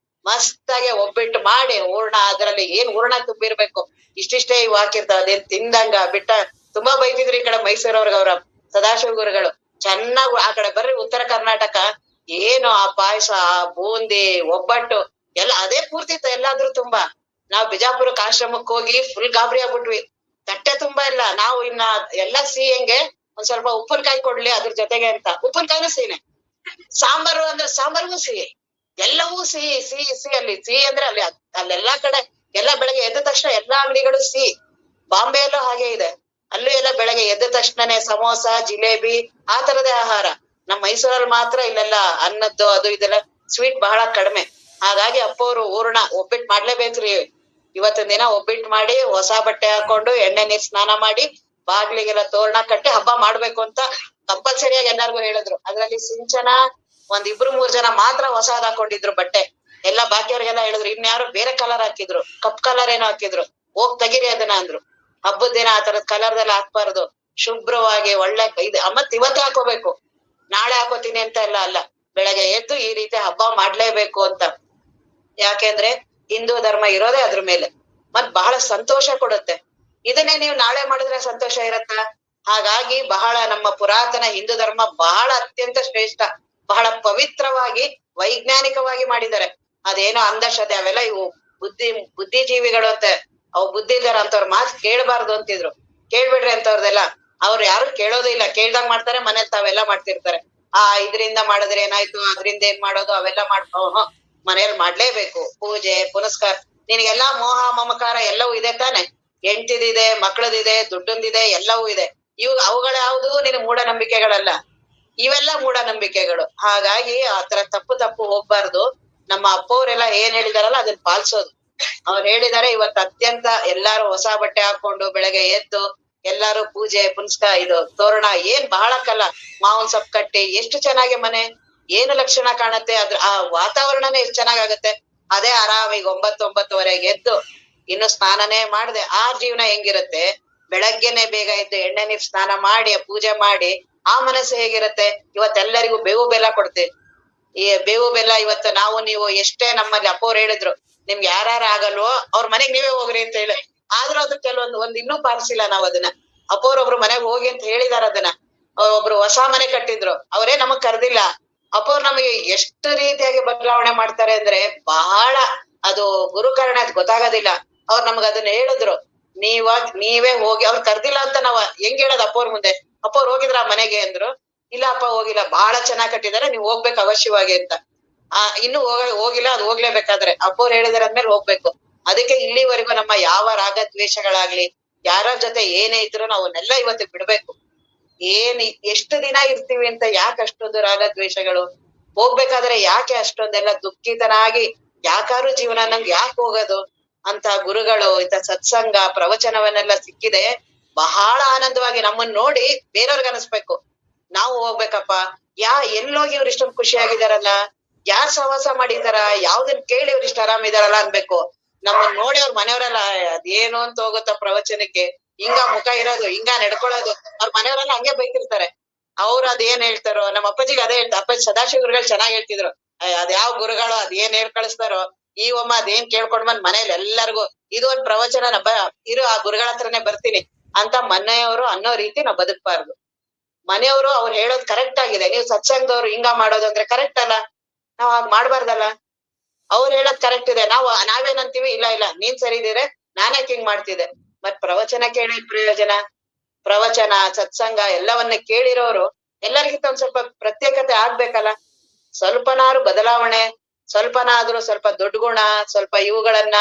ಮಸ್ತಾಗೆ ಒಬ್ಬಿಟ್ಟು ಮಾಡಿ ಹೂರ್ಣ, ಅದ್ರಲ್ಲಿ ಏನ್ ಹೂರ್ಣ ತುಂಬಿರ್ಬೇಕು, ಇಷ್ಟಿಷ್ಟೇ ಇವ್ ಹಾಕಿರ್ತಾವ. ಅದೇನ್ ತಿಂದಂಗ ಬಿಟ್ಟ. ತುಂಬಾ ಬೈತಿದ್ರು ಈ ಕಡೆ ಮೈಸೂರವ್ರಿಗೆ ಅವ್ರ ಸದಾಶಿವ ಗುರುಗಳು. ಚೆನ್ನಾಗ್ ಆ ಕಡೆ ಬರ್ರಿ ಉತ್ತರ ಕರ್ನಾಟಕ, ಏನು ಆ ಪಾಯಸ, ಆ ಬೂಂದಿ, ಒಬ್ಬಟ್ಟು ಎಲ್ಲ ಅದೇ ಪೂರ್ತಿ ಎಲ್ಲಾದ್ರೂ ತುಂಬಾ. ನಾವ್ ಬಿಜಾಪುರಕ್ಕೆ ಆಶ್ರಮಕ್ ಹೋಗಿ ಫುಲ್ ಗಾಬರಿ ಆಗ್ಬಿಟ್ವಿ. ತಟ್ಟೆ ತುಂಬಾ ಇಲ್ಲ. ನಾವು ಇನ್ನ ಎಲ್ಲಾ ಸಿಹಿ ಹೆಂಗೆ, ಒಂದ್ ಸ್ವಲ್ಪ ಉಪ್ಪಿನಕಾಯಿ ಕೊಡ್ಲಿ ಅದ್ರ ಜೊತೆಗೆ ಅಂತ. ಉಪ್ಪಿನಕಾಯಿನೂ ಸಿಹಿನೇ. ಸಾಂಬಾರು ಅಂದ್ರೆ ಸಾಂಬಾರ್ಗೂ ಸಿಹಿ. ಎಲ್ಲವೂ ಸಿಹಿ ಸಿಹಿ ಸಿಹಿ. ಅಲ್ಲಿ ಸಿಹಿ ಅಂದ್ರೆ ಅಲ್ಲೆಲ್ಲಾ ಕಡೆ ಎಲ್ಲಾ ಬೆಳಗ್ಗೆ ಎದ್ದ ತಕ್ಷಣ ಎಲ್ಲಾ ಅಂಗಡಿಗಳು ಸಿಹಿ. ಬಾಂಬೆಯಲ್ಲೂ ಹಾಗೆ ಇದೆ. ಅಲ್ಲೂ ಎಲ್ಲ ಬೆಳಗ್ಗೆ ಎದ್ದ ತಕ್ಷಣನೇ ಸಮೋಸ, ಜಿಲೇಬಿ ಆ ತರದೇ ಆಹಾರ. ನಮ್ ಮೈಸೂರಲ್ಲಿ ಮಾತ್ರ ಇಲ್ಲೆಲ್ಲ ಅನ್ನದ್ದು ಅದು ಇದೆಲ್ಲ ಸ್ವೀಟ್ ಬಹಳ ಕಡಿಮೆ. ಹಾಗಾಗಿ ಅಪ್ಪವ್ರು ಹೂರ್ಣ ಒಬ್ಬಿಟ್ಟು ಮಾಡ್ಲೇಬೇಕ್ರಿ. ಇವತ್ತಿನ ದಿನ ಒಬ್ಬಿಟ್ಟು ಮಾಡಿ ಹೊಸ ಬಟ್ಟೆ ಹಾಕೊಂಡು ಎಣ್ಣೆ ನೀರ್ ಸ್ನಾನ ಮಾಡಿ ಬಾಗ್ಲಿಗೆಲ್ಲ ತೋರಣ ಕಟ್ಟಿ ಹಬ್ಬ ಮಾಡ್ಬೇಕು ಅಂತ ಕಂಪಲ್ಸರಿಯಾಗಿ ಎಲ್ಲಾರ್ಗು ಹೇಳಿದ್ರು. ಅದ್ರಲ್ಲಿ ಸಿಂಚನ 1-2-3 ಜನ ಮಾತ್ರ ಹೊಸಾದ್ ಹಾಕೊಂಡಿದ್ರು ಬಟ್ಟೆ. ಎಲ್ಲಾ ಬಾಕಿಯವ್ರಿಗೆಲ್ಲ ಹೇಳಿದ್ರು ಇನ್ಯಾರು ಬೇರೆ ಕಲರ್ ಹಾಕಿದ್ರು, ಕಪ್ ಕಲರ್ ಏನೋ ಹಾಕಿದ್ರು. ಹೋಗ್ ತೆಗಿರಿ ಅದನ್ನ ಅಂದ್ರು. ಹಬ್ಬದ ದಿನ ಆ ತರದ್ ಕಲರ್ದೆಲ್ಲ ಹಾಕ್ಬಾರ್ದು, ಶುಭ್ರವಾಗಿ ಒಳ್ಳೆ ಮತ್ ಇವತ್ತೇ ಹಾಕೋಬೇಕು, ನಾಳೆ ಹಾಕೋತೀನಿ ಅಂತ ಅಲ್ಲ. ಬೆಳಗ್ಗೆ ಎದ್ದು ಈ ರೀತಿ ಹಬ್ಬ ಮಾಡ್ಲೇಬೇಕು ಅಂತ. ಯಾಕೆಂದ್ರೆ ಹಿಂದೂ ಧರ್ಮ ಇರೋದೇ ಅದ್ರ ಮೇಲೆ. ಮತ್ ಬಹಳ ಸಂತೋಷ ಕೊಡುತ್ತೆ. ಇದನ್ನೇ ನೀವು ನಾಳೆ ಮಾಡಿದ್ರೆ ಸಂತೋಷ ಇರತ್ತ? ಹಾಗಾಗಿ ಬಹಳ ನಮ್ಮ ಪುರಾತನ ಹಿಂದೂ ಧರ್ಮ ಬಹಳ ಅತ್ಯಂತ ಶ್ರೇಷ್ಠ, ಬಹಳ ಪವಿತ್ರವಾಗಿ ವೈಜ್ಞಾನಿಕವಾಗಿ ಮಾಡಿದ್ದಾರೆ. ಅದೇನೋ ಅಂಧಶ್ರದ್ಧೆ ಅವೆಲ್ಲ ಇವು ಬುದ್ಧಿಜೀವಿಗಳು ಅಂತೆ, ಅವು ಬುದ್ಧಿ ಇದಾರ ಅಂತವ್ರ ಮಾತ್ ಕೇಳ್ಬಾರ್ದು ಅಂತಿದ್ರು. ಕೇಳ್ಬಿಡ್ರಿ ಅಂತವ್ರದೆಲ್ಲ. ಅವ್ರು ಯಾರು ಕೇಳೋದು ಇಲ್ಲ, ಕೇಳ್ದಂಗ್ ಮಾಡ್ತಾರೆ, ಮನೇಲಿ ತಾವೆಲ್ಲ ಮಾಡ್ತಿರ್ತಾರೆ. ಇದರಿಂದ ಮಾಡಿದ್ರೆ ಏನಾಯ್ತು, ಅದ್ರಿಂದ ಏನ್ ಮಾಡೋದು, ಅವೆಲ್ಲ ಮನೇಲಿ ಮಾಡ್ಲೇಬೇಕು. ಪೂಜೆ ಪುನಸ್ಕಾರ, ನಿನಗೆಲ್ಲಾ ಮೋಹ ಮಮಕಾರ ಎಲ್ಲವೂ ಇದೆ ತಾನೆ. ಹೆಂಡ್ತಿದಿದೆ, ಮಕ್ಳದಿದೆ, ದುಡ್ಡಂದಿದೆ, ಎಲ್ಲವೂ ಇದೆ. ಅವುಗಳ ಯಾವುದು ನಿನ್ ಮೂಢನಂಬಿಕೆಗಳಲ್ಲ, ಇವೆಲ್ಲ ಮೂಢನಂಬಿಕೆಗಳು. ಹಾಗಾಗಿ ಆತರ ತಪ್ಪು ಹೋಗ್ಬಾರ್ದು. ನಮ್ಮ ಅಪ್ಪವ್ರೆಲ್ಲ ಏನ್ ಹೇಳಿದಾರಲ್ಲ ಅದನ್ನ ಪಾಲಿಸೋದು. ಅವ್ರು ಹೇಳಿದಾರೆ, ಇವತ್ತು ಅತ್ಯಂತ ಎಲ್ಲಾರು ಹೊಸ ಬಟ್ಟೆ ಹಾಕೊಂಡು ಬೆಳಗ್ಗೆ ಎದ್ದು ಎಲ್ಲಾರು ಪೂಜೆ ಪುನಸ್ಕಾರ, ಇದು ತೋರಣ ಏನ್ ಬಹಳಕ್ಕಲ್ಲ, ಮಾವಿನ ಸೊಪ್ಪು ಕಟ್ಟಿ ಎಷ್ಟು ಚೆನ್ನಾಗಿ ಮನೆ ಏನು ಲಕ್ಷಣ ಕಾಣತ್ತೆ. ಆ ವಾತಾವರಣನೇ ಎಷ್ಟು ಚೆನ್ನಾಗಾಗತ್ತೆ. ಅದೇ ಆರಾಮಿಗೆ 9-9:30 ಎದ್ದು ಇನ್ನು ಸ್ನಾನನೇ ಮಾಡ್ದೆ ಆ ಜೀವನ ಹೆಂಗಿರತ್ತೆ. ಬೆಳಗ್ಗೆನೆ ಬೇಗ ಎದ್ದು ಎಣ್ಣೆ ನೀರ್ ಸ್ನಾನ ಮಾಡಿ ಪೂಜೆ ಮಾಡಿ ಆ ಮನಸ್ಸು ಹೇಗಿರತ್ತೆ. ಇವತ್ತೆಲ್ಲರಿಗೂ ಬೇವು ಬೆಲ್ಲ ಕೊಡ್ತೇವೆ. ಈ ಬೇವು ಬೆಲ್ಲ ಇವತ್ತು ನಾವು ನೀವು ಎಷ್ಟೇ ನಮ್ಮಲ್ಲಿ ಅಪ್ಪವ್ರು ಹೇಳಿದ್ರು, ನಿಮ್ಗೆ ಯಾರು ಆಗಲ್ವೋ ಅವ್ರ ಮನೆಗ್ ನೀವೇ ಹೋಗ್ರಿ ಅಂತ ಹೇಳಿ. ಆದ್ರೂ ಅದು ಒಂದ್ ಇನ್ನೂ ಪಾಲಿಸಿಲ್ಲ ನಾವ್ ಅದನ್ನ. ಅಪ್ಪವ್ರೊಬ್ರು ಮನೆಗ್ ಹೋಗಿ ಅಂತ ಹೇಳಿದಾರ ಅದನ್ನ. ಒಬ್ರು ಹೊಸ ಮನೆ ಕಟ್ಟಿದ್ರು, ಅವರೇ ನಮಗ್ ಕರ್ದಿಲ್ಲ. ಅಪ್ಪವ್ರು ನಮಗೆ ಎಷ್ಟು ರೀತಿಯಾಗಿ ಬದಲಾವಣೆ ಮಾಡ್ತಾರೆ ಅಂದ್ರೆ ಬಹಳ ಅದು ಗುರುಕರಣ, ಅದ್ ಗೊತ್ತಾಗೋದಿಲ್ಲ. ಅವ್ರು ನಮಗ್ ಅದನ್ನ ಹೇಳಿದ್ರು, ನೀವೇ ಹೋಗಿ. ಅವ್ರು ಕರ್ದಿಲ್ಲ ಅಂತ ನಾವ್ ಹೆಂಗ್ ಹೇಳೋದ್ ಅಪ್ಪವ್ರ ಮುಂದೆ. ಅಪ್ಪವ್ರು ಹೋಗಿದ್ರ ಆ ಮನೆಗೆ ಅಂದ್ರು. ಇಲ್ಲ ಅಪ್ಪ ಹೋಗಿಲ್ಲ, ಬಹಳ ಚೆನ್ನಾಗ್ ಕಟ್ಟಿದಾರೆ, ನೀವ್ ಹೋಗ್ಬೇಕು ಅವಶ್ಯವಾಗಿ ಅಂತ. ಇನ್ನು ಹೋಗಿಲ್ಲ, ಅದು ಹೋಗ್ಲೇಬೇಕಾದ್ರೆ ಅಪ್ಪವ್ರು ಹೇಳಿದಾರೆ ಅಂದ್ಮೇಲೆ ಹೋಗ್ಬೇಕು. ಅದಕ್ಕೆ ಇಲ್ಲಿವರೆಗೂ ನಮ್ಮ ಯಾವ ರಾಗ ದ್ವೇಷಗಳಾಗ್ಲಿ, ಯಾರ ಜೊತೆ ಏನೇ ಇದ್ರು ಅವನ್ನೆಲ್ಲ ಇವತ್ತು ಬಿಡ್ಬೇಕು. ಎಷ್ಟು ದಿನ ಇರ್ತೀವಿ ಅಂತ ಯಾಕೆ ಅಷ್ಟೊಂದು ರಾಗ ದ್ವೇಷಗಳು? ಹೋಗ್ಬೇಕಾದ್ರೆ ಯಾಕೆ ಅಷ್ಟೊಂದೆಲ್ಲ ದುಃಖಿತನಾಗಿ ಯಾಕಾರು ಜೀವನ ನಮ್ಗೆ ಯಾಕೆ ಹೋಗೋದು ಅಂತ ಗುರುಗಳು ಇಂತ ಸತ್ಸಂಗ ಪ್ರವಚನವನ್ನೆಲ್ಲ ಸಿಕ್ಕಿದೆ. ಬಹಳ ಆನಂದವಾಗಿ ನಮ್ಮನ್ನ ನೋಡಿ ಬೇರೆಯವ್ರಿಗೆ ಅನಿಸ್ಬೇಕು, ನಾವು ಹೋಗ್ಬೇಕಪ್ಪ. ಎಲ್ಲೋಗಿ ಇವ್ರು ಇಷ್ಟೊಂದು ಖುಷಿಯಾಗಿದಾರಲ್ಲ, ಯಾರ್ ಸಹವಾಸ ಮಾಡಿದಾರ, ಯಾವ್ದನ್ ಕೇಳಿ ಇವ್ರು ಇಷ್ಟ ಆರಾಮಿದಾರಲ್ಲ ಅನ್ಬೇಕು. ನಮ್ಮನ್ ನೋಡಿ ಅವ್ರ ಮನೆಯವರೆಲ್ಲ ಅದೇನು ಅಂತ ಹೋಗುತ್ತ ಪ್ರವಚನಕ್ಕೆ, ಹಿಂಗ ಮುಖ ಇರೋದು, ಹಿಂಗ ನಡ್ಕೊಳ್ಳೋದು. ಅವ್ರ ಮನೆಯವರೆಲ್ಲ ಹಂಗೆ ಬೈತಿರ್ತಾರೆ. ಅವ್ರು ಅದೇನ್ ಹೇಳ್ತಾರೋ, ನಮ್ಮ ಅಪ್ಪಾಜಿಗೆ ಅದೇ ಅಪ್ಪಾಜಿ ಸದಾಶಿವ ಗುರುಗಳು ಚೆನ್ನಾಗ್ ಹೇಳ್ತಿದ್ರು. ಅದ್ಯಾವ್ ಗುರುಗಳು ಅದೇನ್ ಹೇಳ್ ಕಳಿಸ್ತಾರೋ, ಈ ಒಮ್ಮ ಅದೇನ್ ಕೇಳ್ಕೊಂಡ್ ಬಂದ್ ಮನೇಲಿ ಎಲ್ಲರಿಗೂ ಇದು ಒಂದ್ ಪ್ರವಚನ ಇರು ಆ ಗುರುಗಳ ಹತ್ರನೇ ಬರ್ತೀನಿ ಅಂತ ಮನೆಯವರು ಅನ್ನೋ ರೀತಿ ನಾವ್ ಬದುಕ್ಬಾರ್ದು. ಮನೆಯವರು ಅವ್ರು ಹೇಳೋದ್ ಕರೆಕ್ಟ್ ಆಗಿದೆ, ನೀವು ಸತ್ಸಂಗದವ್ರು ಹಿಂಗ ಮಾಡೋದು ಅಂದ್ರೆ ಕರೆಕ್ಟ್ ಅಲ್ಲ, ನಾವ್ ಹಾಗ್ ಮಾಡ್ಬಾರ್ದಲ್ಲ. ಅವ್ರು ಹೇಳೋದ್ ಕರೆಕ್ಟ್ ಇದೆ, ನಾವೇನಂತೀವಿ, ಇಲ್ಲ ನೀನ್ ಸರಿ ಇದೀರೆ, ನಾನ್ಯಾಕೆ ಹಿಂಗ್ ಮಾಡ್ತಿದ್ದೆ. ಮತ್ ಪ್ರವಚನ ಕೇಳಿ ಪ್ರಯೋಜನ. ಪ್ರವಚನ ಸತ್ಸಂಗ ಎಲ್ಲವನ್ನ ಕೇಳಿರೋರು ಎಲ್ಲರಿಗಿಂತ ಒಂದ್ ಸ್ವಲ್ಪ ಪ್ರತ್ಯೇಕತೆ ಆಗ್ಬೇಕಲ್ಲ. ಸ್ವಲ್ಪನಾರು ಬದಲಾವಣೆ, ಸ್ವಲ್ಪನಾದ್ರೂ ಸ್ವಲ್ಪ ದೊಡ್ಡ ಗುಣ, ಸ್ವಲ್ಪ ಇವುಗಳನ್ನ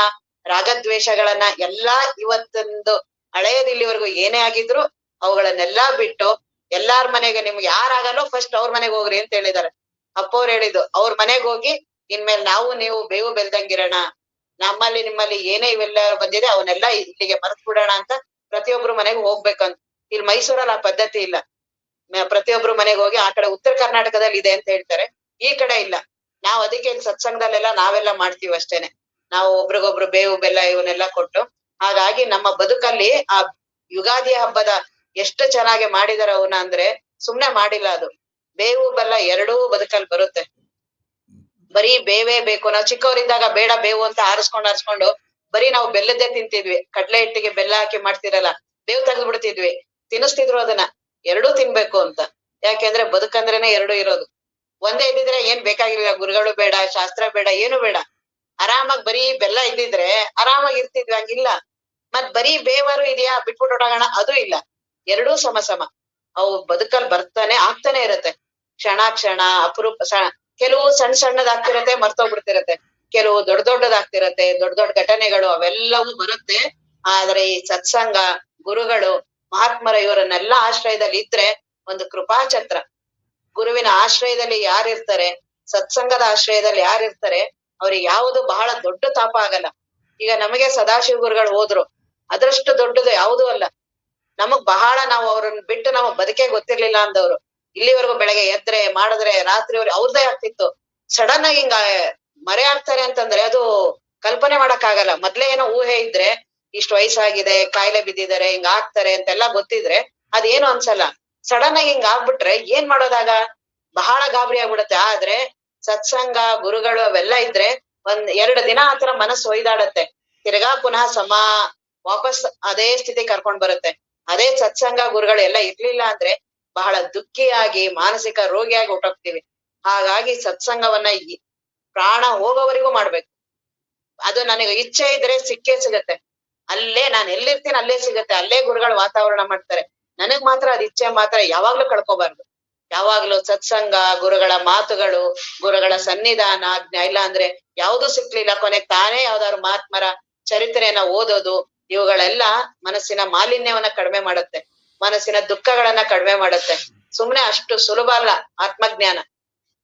ರಾಗದ್ವೇಷಗಳನ್ನ ಎಲ್ಲಾ ಇವತ್ತೊಂದು ಹಳೆಯದಿಲ್ಲಿವರೆಗೂ ಏನೇ ಆಗಿದ್ರು ಅವುಗಳನ್ನೆಲ್ಲಾ ಬಿಟ್ಟು ಎಲ್ಲಾರ್ ಮನೆಗೆ ನಿಮ್ಗೆ ಯಾರಾಗಲ್ಲೋ ಫಸ್ಟ್ ಅವ್ರ ಮನೆಗ್ ಹೋಗ್ರಿ ಅಂತ ಹೇಳಿದಾರೆ. ಅಪ್ಪವ್ರು ಹೇಳಿದ್ದು, ಅವ್ರ ಮನೆಗ್ ಹೋಗಿ ಇನ್ಮೇಲೆ ನೀವು ಬೇವು ಬೆಲ್ದಂಗಿರೋಣ, ನಮ್ಮಲ್ಲಿ ನಿಮ್ಮಲ್ಲಿ ಏನೇ ಇವೆಲ್ಲ ಬಂದಿದೆ ಅವನ್ನೆಲ್ಲ ಇಲ್ಲಿಗೆ ಮರೆತು ಬಿಡೋಣ ಅಂತ ಪ್ರತಿಯೊಬ್ರು ಮನೆಗ್ ಹೋಗ್ಬೇಕಂತ. ಇಲ್ಲಿ ಮೈಸೂರಲ್ಲಿ ಆ ಪದ್ಧತಿ ಇಲ್ಲ. ಪ್ರತಿಯೊಬ್ರು ಮನೆಗ್ ಹೋಗಿ, ಆ ಕಡೆ ಉತ್ತರ ಕರ್ನಾಟಕದಲ್ಲಿ ಇದೆ ಅಂತ ಹೇಳ್ತಾರೆ, ಈ ಕಡೆ ಇಲ್ಲ. ನಾವ್ ಅದಕ್ಕೆ ಇಲ್ಲಿ ಸತ್ಸಂಗದಲ್ಲೆಲ್ಲ ನಾವೆಲ್ಲ ಮಾಡ್ತೀವಿ ಅಷ್ಟೇನೆ. ನಾವು ಒಬ್ರಿಗೊಬ್ರು ಬೇವು ಬೆಲ್ಲ ಇವನ್ನೆಲ್ಲ ಕೊಟ್ಟು, ಹಾಗಾಗಿ ನಮ್ಮ ಬದುಕಲ್ಲಿ ಆ ಯುಗಾದಿ ಹಬ್ಬದ ಎಷ್ಟು ಚೆನ್ನಾಗಿ ಮಾಡಿದಾರ ಅವನ್ನ ಅಂದ್ರೆ ಸುಮ್ನೆ ಮಾಡಿಲ್ಲ. ಅದು ಬೇವು ಬೆಲ್ಲ ಎರಡೂ ಬದುಕಲ್ಲಿ ಬರುತ್ತೆ. ಬರೀ ಬೇವೇ ಬೇಕು. ನಾವ್ ಚಿಕ್ಕವರಿದ್ದಾಗ ಬೇಡ ಬೇವು ಅಂತ ಆರಿಸ್ಕೊಂಡು ಬರೀ ನಾವು ಬೆಲ್ಲದ್ದೇ ತಿಂತಿದ್ವಿ. ಕಡ್ಲೆ ಹಿಟ್ಟಿಗೆ ಬೆಲ್ಲ ಹಾಕಿ ಮಾಡ್ತಿರಲ್ಲ, ಬೇವು ತೆಗೆದು ಬಿಡ್ತಿದ್ವಿ. ತಿನ್ನಿಸ್ತಿದ್ರು ಅದನ್ನ, ಎರಡೂ ತಿನ್ಬೇಕು ಅಂತ. ಯಾಕೆಂದ್ರೆ ಬದುಕಂದ್ರೇನೆ ಎರಡೂ ಇರೋದು. ಒಂದೇ ಇದ್ದಿದ್ರೆ ಏನ್ ಬೇಕಾಗಿರ್ಲಿಲ್ಲ, ಗುರುಗಳು ಬೇಡ, ಶಾಸ್ತ್ರ ಬೇಡ, ಏನು ಬೇಡ. ಆರಾಮಾಗಿ ಬರೀ ಬೆಲ್ಲ ಇದ್ದಿದ್ರೆ ಆರಾಮಾಗಿ ಇರ್ತಿದ್ವಿ. ಹಂಗಿಲ್ಲ. ಮತ್ ಬರೀ ಬೇವರು ಇದೆಯಾ ಬಿಟ್ಬಿಟ್ಟು ಹೊರಡೋಣ, ಅದು ಇಲ್ಲ. ಎರಡೂ ಸಮ. ಅವು ಬದುಕಲ್ ಆಗ್ತಾನೆ ಇರತ್ತೆ. ಕ್ಷಣ ಅಪರೂಪ. ಕೆಲವು ಸಣ್ಣದಾಗ್ತಿರತ್ತೆ, ಮರ್ತೋಗ್ಬಿಡ್ತಿರತ್ತೆ. ಕೆಲವು ದೊಡ್ಡದಾಗ್ತಿರತ್ತೆ, ದೊಡ್ಡ ಘಟನೆಗಳು ಅವೆಲ್ಲವೂ ಬರುತ್ತೆ. ಆದ್ರೆ ಈ ಸತ್ಸಂಗ, ಗುರುಗಳು, ಮಹಾತ್ಮರ ಇವರನ್ನೆಲ್ಲ ಆಶ್ರಯದಲ್ಲಿ ಇದ್ರೆ ಒಂದು ಕೃಪಾಛತ್ರ. ಗುರುವಿನ ಆಶ್ರಯದಲ್ಲಿ ಯಾರಿರ್ತಾರೆ, ಸತ್ಸಂಗದ ಆಶ್ರಯದಲ್ಲಿ ಯಾರಿರ್ತಾರೆ, ಅವ್ರಿಗೆ ಯಾವುದು ಬಹಳ ದೊಡ್ಡ ತಾಪ ಆಗಲ್ಲ. ಈಗ ನಮಗೆ ಸದಾಶಿವ ಗುರುಗಳು ಹೋದ್ರು, ಅದರಷ್ಟು ದೊಡ್ಡದು ಯಾವುದೂ ಅಲ್ಲ. ನಮಗ್ ಬಹಳ, ನಾವು ಅವ್ರನ್ನ ಬಿಟ್ಟು ನಮಗ್ ಬದುಕೇ ಗೊತ್ತಿರ್ಲಿಲ್ಲ ಅಂದವ್ರು. ಇಲ್ಲಿವರೆಗೂ ಬೆಳಗ್ಗೆ ಎದ್ರೆ ಮಾಡಿದ್ರೆ ರಾತ್ರಿ ಅವ್ರದ್ದೇ ಆಗ್ತಿತ್ತು. ಸಡನ್ ಆಗಿ ಹಿಂಗ ಮರೆ ಆಗ್ತಾರೆ ಅಂತಂದ್ರೆ ಅದು ಕಲ್ಪನೆ ಮಾಡಕ್ ಆಗಲ್ಲ. ಮೊದ್ಲೇ ಏನೋ ಊಹೆ ಇದ್ರೆ, ಇಷ್ಟು ವಯಸ್ಸಾಗಿದೆ, ಕಾಯಿಲೆ ಬಿದ್ದಿದ್ದಾರೆ, ಹಿಂಗ ಆಗ್ತಾರೆ ಅಂತೆಲ್ಲಾ ಗೊತ್ತಿದ್ರೆ ಅದೇನು ಅನ್ಸಲ್ಲ. ಸಡನ್ ಆಗಿ ಹಿಂಗ ಆಗ್ಬಿಟ್ರೆ ಏನ್ ಮಾಡೋದಾಗ ಬಹಳ ಗಾಬರಿ ಆಗ್ಬಿಡತ್ತೆ. ಆದ್ರೆ ಸತ್ಸಂಗ, ಗುರುಗಳು ಅವೆಲ್ಲ ಇದ್ರೆ 1-2 ದಿನ ಆತರ ಮನಸ್ಸು ಒಯ್ದಾಡತ್ತೆ. ತಿರ್ಗಾ ಪುನಃ ವಾಪಸ್ ಅದೇ ಸ್ಥಿತಿ ಕರ್ಕೊಂಡ್ ಬರುತ್ತೆ. ಅದೇ ಸತ್ಸಂಗ ಗುರುಗಳು ಎಲ್ಲ ಇರ್ಲಿಲ್ಲ ಅಂದ್ರೆ ಬಹಳ ದುಃಖಿಯಾಗಿ ಮಾನಸಿಕ ರೋಗಿಯಾಗಿ ಹೊರಟೋಗ್ತೀವಿ. ಹಾಗಾಗಿ ಸತ್ಸಂಗವನ್ನ ಪ್ರಾಣ ಹೋಗೋವರೆಗೂ ಮಾಡ್ಬೇಕು. ಅದು ನನಗೆ ಇಚ್ಛೆ ಇದ್ರೆ ಸಿಕ್ಕೇ ಸಿಗತ್ತೆ. ಅಲ್ಲೇ ನಾನು ಎಲ್ಲಿರ್ತೀನಿ ಅಲ್ಲೇ ಸಿಗತ್ತೆ. ಅಲ್ಲೇ ಗುರುಗಳು ವಾತಾವರಣ ಮಾಡ್ತಾರೆ. ನನಗ್ ಮಾತ್ರ ಅದ್ ಇಚ್ಛೆ ಮಾತ್ರ ಯಾವಾಗ್ಲೂ ಕಳ್ಕೊಬಾರ್ದು. ಯಾವಾಗ್ಲೂ ಸತ್ಸಂಗ, ಗುರುಗಳ ಮಾತುಗಳು, ಗುರುಗಳ ಸನ್ನಿಧಾನ, ಇಲ್ಲ ಅಂದ್ರೆ ಯಾವ್ದು ಸಿಕ್ಲಿಲ್ಲ, ಕೊನೆಗ್ ತಾನೇ ಯಾವ್ದಾದ್ರು ಮಹಾತ್ಮರ ಚರಿತ್ರೆಯನ್ನ ಓದೋದು, ಇವುಗಳೆಲ್ಲ ಮನಸ್ಸಿನ ಮಾಲಿನ್ಯವನ್ನ ಕಡಿಮೆ ಮಾಡುತ್ತೆ, ಮನಸ್ಸಿನ ದುಃಖಗಳನ್ನ ಕಡಿಮೆ ಮಾಡುತ್ತೆ. ಸುಮ್ನೆ ಅಷ್ಟು ಸುಲಭ ಅಲ್ಲ ಆತ್ಮಜ್ಞಾನ.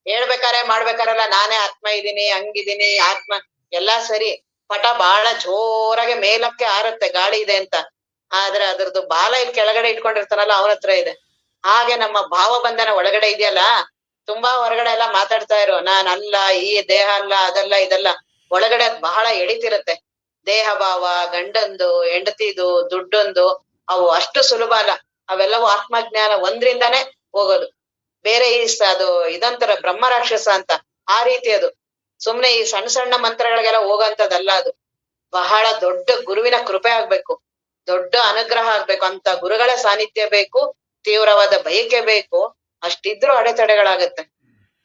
ಹೇಳ್ಬೇಕಾರೆ ಮಾಡ್ಬೇಕಾರಲ್ಲ ನಾನೇ ಆತ್ಮ ಇದೀನಿ, ಹಂಗಿದೀನಿ, ಆತ್ಮ ಎಲ್ಲಾ ಸರಿ, ಪಟ ಬಹಳ ಜೋರಾಗೆ ಮೇಲಕ್ಕೆ ಹಾರತ್ತೆ ಗಾಳಿ ಇದೆ ಅಂತ, ಆದ್ರೆ ಅದ್ರದ್ದು ಬಾಲ ಇಲ್ಲಿ ಕೆಳಗಡೆ ಇಟ್ಕೊಂಡಿರ್ತಾನಲ್ಲ ಅವನ ಹತ್ರ ಇದೆ. ಹಾಗೆ ನಮ್ಮ ಭಾವ ಬಂಧನ ಒಳಗಡೆ ಇದೆಯಲ್ಲ, ತುಂಬಾ ಹೊರಗಡೆ ಎಲ್ಲ ಮಾತಾಡ್ತಾ ಇರೋ ನಾನ್ ಅಲ್ಲ, ಈ ದೇಹ ಅಲ್ಲ, ಅದಲ್ಲ ಇದಲ್ಲ, ಒಳಗಡೆ ಅದ್ ಬಹಳ ಎಳಿತಿರತ್ತೆ. ದೇಹ ಭಾವ, ಗಂಡಂದು, ಹೆಂಡತಿದು, ದುಡ್ಡೊಂದು, ಅವು ಅಷ್ಟು ಸುಲಭ ಅಲ್ಲ. ಅವೆಲ್ಲವೂ ಆತ್ಮಜ್ಞಾನ ಒಂದ್ರಿಂದಾನೇ ಹೋಗೋದು. ಬೇರೆ ಅದು ಇದಂತರ ಬ್ರಹ್ಮ ರಾಕ್ಷಸ ಅಂತ, ಆ ರೀತಿ ಅದು. ಸುಮ್ನೆ ಈ ಸಣ್ಣ ಸಣ್ಣ ಮಂತ್ರಗಳಿಗೆಲ್ಲ ಹೋಗಂತದಲ್ಲ ಅದು. ಬಹಳ ದೊಡ್ಡ ಗುರುವಿನ ಕೃಪೆ ಆಗ್ಬೇಕು, ದೊಡ್ಡ ಅನುಗ್ರಹ ಆಗ್ಬೇಕು, ಅಂತ ಗುರುಗಳ ಸಾನ್ನಿಧ್ಯ ಬೇಕು, ತೀವ್ರವಾದ ಬಯಕೆ ಬೇಕು. ಅಷ್ಟಿದ್ರು ಅಡೆತಡೆಗಳಾಗತ್ತೆ.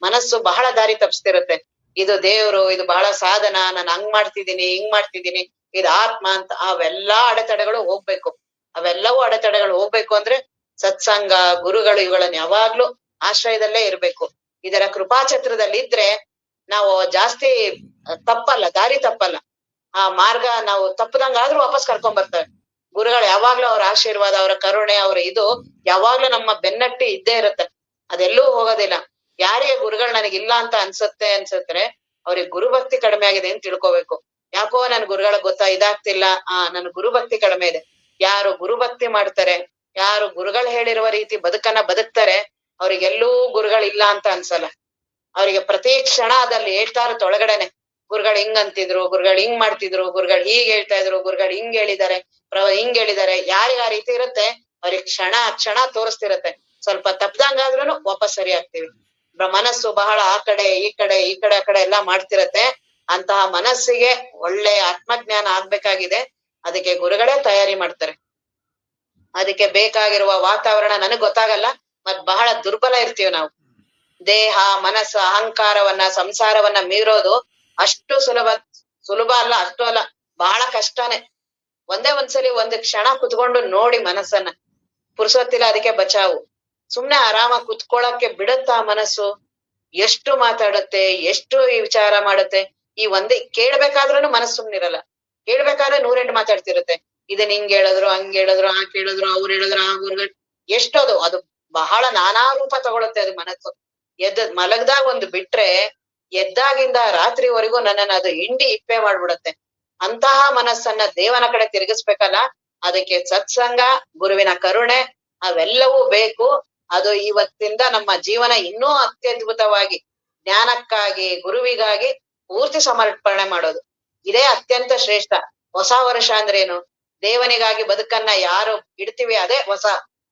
ಮನಸ್ಸು ಬಹಳ ದಾರಿ ತಪ್ಪಿಸ್ತಿರತ್ತೆ. ಇದು ದೇವ್ರು, ಇದು ಬಹಳ ಸಾಧನ, ನಾನು ಹಂಗ್ ಮಾಡ್ತಿದೀನಿ, ಹಿಂಗ್ ಮಾಡ್ತಿದೀನಿ, ಇದು ಆತ್ಮ ಅಂತ. ಅವೆಲ್ಲಾ ಅಡೆತಡೆಗಳು ಹೋಗ್ಬೇಕು. ಅವೆಲ್ಲವೂ ಅಡೆತಡೆಗಳು ಹೋಗ್ಬೇಕು ಅಂದ್ರೆ ಸತ್ಸಂಗ, ಗುರುಗಳು ಇವುಗಳನ್ನ ಯಾವಾಗ್ಲೂ ಆಶ್ರಯದಲ್ಲೇ ಇರ್ಬೇಕು. ಇದರ ಕೃಪಾಛತ್ರದಲ್ಲಿ ಇದ್ರೆ ನಾವು ಜಾಸ್ತಿ ತಪ್ಪಲ್ಲ, ದಾರಿ ತಪ್ಪಲ್ಲ. ಆ ಮಾರ್ಗ ನಾವು ತಪ್ಪದಂಗಾದ್ರೂ ವಾಪಸ್ ಕರ್ಕೊಂಡ್ ಬರ್ತಾರೆ ಗುರುಗಳು. ಯಾವಾಗ್ಲೂ ಅವ್ರ ಆಶೀರ್ವಾದ, ಅವರ ಕರುಣೆ, ಅವ್ರ ಇದು ಯಾವಾಗ್ಲೂ ನಮ್ಮ ಬೆನ್ನಟ್ಟಿ ಇದ್ದೇ ಇರುತ್ತೆ, ಅದೆಲ್ಲೂ ಹೋಗೋದಿಲ್ಲ. ಯಾರಿಗೆ ಗುರುಗಳು ನನಗಿಲ್ಲ ಅಂತ ಅನ್ಸುತ್ತೆ ಅವ್ರಿಗೆ ಗುರುಭಕ್ತಿ ಕಡಿಮೆ ಆಗಿದೆ ಅಂತ ತಿಳ್ಕೊಬೇಕು. ಯಾಕೋ ನನ್ ಗುರುಗಳ ಇದಾಗ್ತಿಲ್ಲ, ನನ್ ಗುರುಭಕ್ತಿ ಕಡಿಮೆ ಇದೆ. ಯಾರು ಗುರುಭಕ್ತಿ ಮಾಡ್ತಾರೆ, ಯಾರು ಗುರುಗಳು ಹೇಳಿರುವ ರೀತಿ ಬದುಕನ್ನ ಬದುಕ್ತಾರೆ, ಅವ್ರಿಗೆಲ್ಲೂ ಗುರುಗಳಿಲ್ಲ ಅಂತ ಅನ್ಸಲ್ಲ. ಅವ್ರಿಗೆ ಪ್ರತಿ ಕ್ಷಣ ಅದಲ್ಲಿ ಹೇಳ್ತಾ ಇರತ್ತೆ ಒಳಗಡೆನೆ, ಗುರುಗಳು ಹಿಂಗ್ ಅಂತಿದ್ರು, ಗುರುಗಳು ಹಿಂಗ್ ಮಾಡ್ತಿದ್ರು, ಗುರುಗಳು ಹೀಗ್ ಹೇಳ್ತಾ ಇದ್ರು, ಗುರುಗಳು ಹಿಂಗ್ ಹೇಳಿದ್ದಾರೆ, ಹಿಂಗ್ ಹೇಳಿದ್ದಾರೆ. ಯಾರಿಗ ಆ ರೀತಿ ಇರುತ್ತೆ ಅವ್ರಿಗೆ ಕ್ಷಣ ಕ್ಷಣ ತೋರಿಸ್ತಿರತ್ತೆ. ಸ್ವಲ್ಪ ತಪ್ದಂಗಾದ್ರೂ ವಾಪಸ್ ಸರಿ ಆಗ್ತೀವಿ. ಮನಸ್ಸು ಬಹಳ ಆ ಕಡೆ ಈ ಕಡೆ ಆ ಕಡೆ ಎಲ್ಲಾ ಮಾಡ್ತಿರತ್ತೆ. ಅಂತಹ ಮನಸ್ಸಿಗೆ ಒಳ್ಳೆ ಆತ್ಮಜ್ಞಾನ ಆಗ್ಬೇಕಾಗಿದೆ. ಅದಕ್ಕೆ ಗುರುಗಳೇ ತಯಾರಿ ಮಾಡ್ತಾರೆ. ಅದಕ್ಕೆ ಬೇಕಾಗಿರುವ ವಾತಾವರಣ ನನಗ್ ಗೊತ್ತಾಗಲ್ಲ, ಮತ್ ಬಹಳ ದುರ್ಬಲ ಇರ್ತೀವಿ ನಾವು. ದೇಹ, ಮನಸ್ಸು, ಅಹಂಕಾರವನ್ನ, ಸಂಸಾರವನ್ನ ಮೀರೋದು ಅಷ್ಟು ಸುಲಭ ಅಲ್ಲ, ಅಷ್ಟು ಅಲ್ಲ, ಬಹಳ ಕಷ್ಟನೇ. ಒಂದ್ಸಲಿ ಒಂದ್ ಕ್ಷಣ ಕುತ್ಕೊಂಡು ನೋಡಿ ಮನಸ್ಸನ್ನ, ಪುರ್ಸೊತ್ತಿಲ್ಲ ಅದಕ್ಕೆ ಬಚಾವು. ಸುಮ್ನೆ ಆರಾಮಾಗಿ ಕುತ್ಕೊಳಕ್ಕೆ ಬಿಡುತ್ತಾ ಮನಸ್ಸು? ಎಷ್ಟು ಮಾತಾಡುತ್ತೆ, ಎಷ್ಟು ವಿಚಾರ ಮಾಡುತ್ತೆ. ಈ ಒಂದೇ ಕೇಳ್ಬೇಕಾದ್ರೂ ಮನಸ್ಸು ಸುಮ್ನಿರಲ್ಲ. ಕೇಳ್ಬೇಕಾದ್ರೆ 108 ಮಾತಾಡ್ತಿರುತ್ತೆ. ಇದನ್ ಹಿಂಗ್ ಹೇಳಿದ್ರು, ಹಂಗ್ ಹೇಳಿದ್ರು, ಆ ಕೇಳಿದ್ರು, ಅವ್ರು ಹೇಳಿದ್ರು, ಆ ಗುರುಗಳು, ಎಷ್ಟದು ಅದು ಬಹಳ ನಾನಾ ರೂಪ ತಗೊಳುತ್ತೆ ಅದು ಮನಸ್ಸು. ಮಲಗ್ದಾಗ ಒಂದು ಬಿಟ್ರೆ ಎದ್ದಾಗಿಂದ ರಾತ್ರಿವರೆಗೂ ನನ್ನನ್ನ ಅದು ಹಿಂಡಿ ಇಪ್ಪೆ ಮಾಡ್ಬಿಡುತ್ತೆ. ಅಂತಹ ಮನಸ್ಸನ್ನ ದೇವನ ಕಡೆ ತಿರುಗಿಸ್ಬೇಕಲ್ಲ, ಅದಕ್ಕೆ ಸತ್ಸಂಗ, ಗುರುವಿನ ಕರುಣೆ ಅವೆಲ್ಲವೂ ಬೇಕು. ಅದು ಇವತ್ತಿಂದ ನಮ್ಮ ಜೀವನ ಇನ್ನೂ ಅತ್ಯದ್ಭುತವಾಗಿ ಜ್ಞಾನಕ್ಕಾಗಿ, ಗುರುವಿಗಾಗಿ ಪೂರ್ತಿ ಸಮರ್ಪಣೆ ಮಾಡೋದು, ಇದೇ ಅತ್ಯಂತ ಶ್ರೇಷ್ಠ. ಹೊಸ ವರ್ಷ ಅಂದ್ರೇನು? ದೇವನಿಗಾಗಿ ಬದುಕನ್ನ ಯಾರು ಇಡ್ತೀವಿ ಅದೇ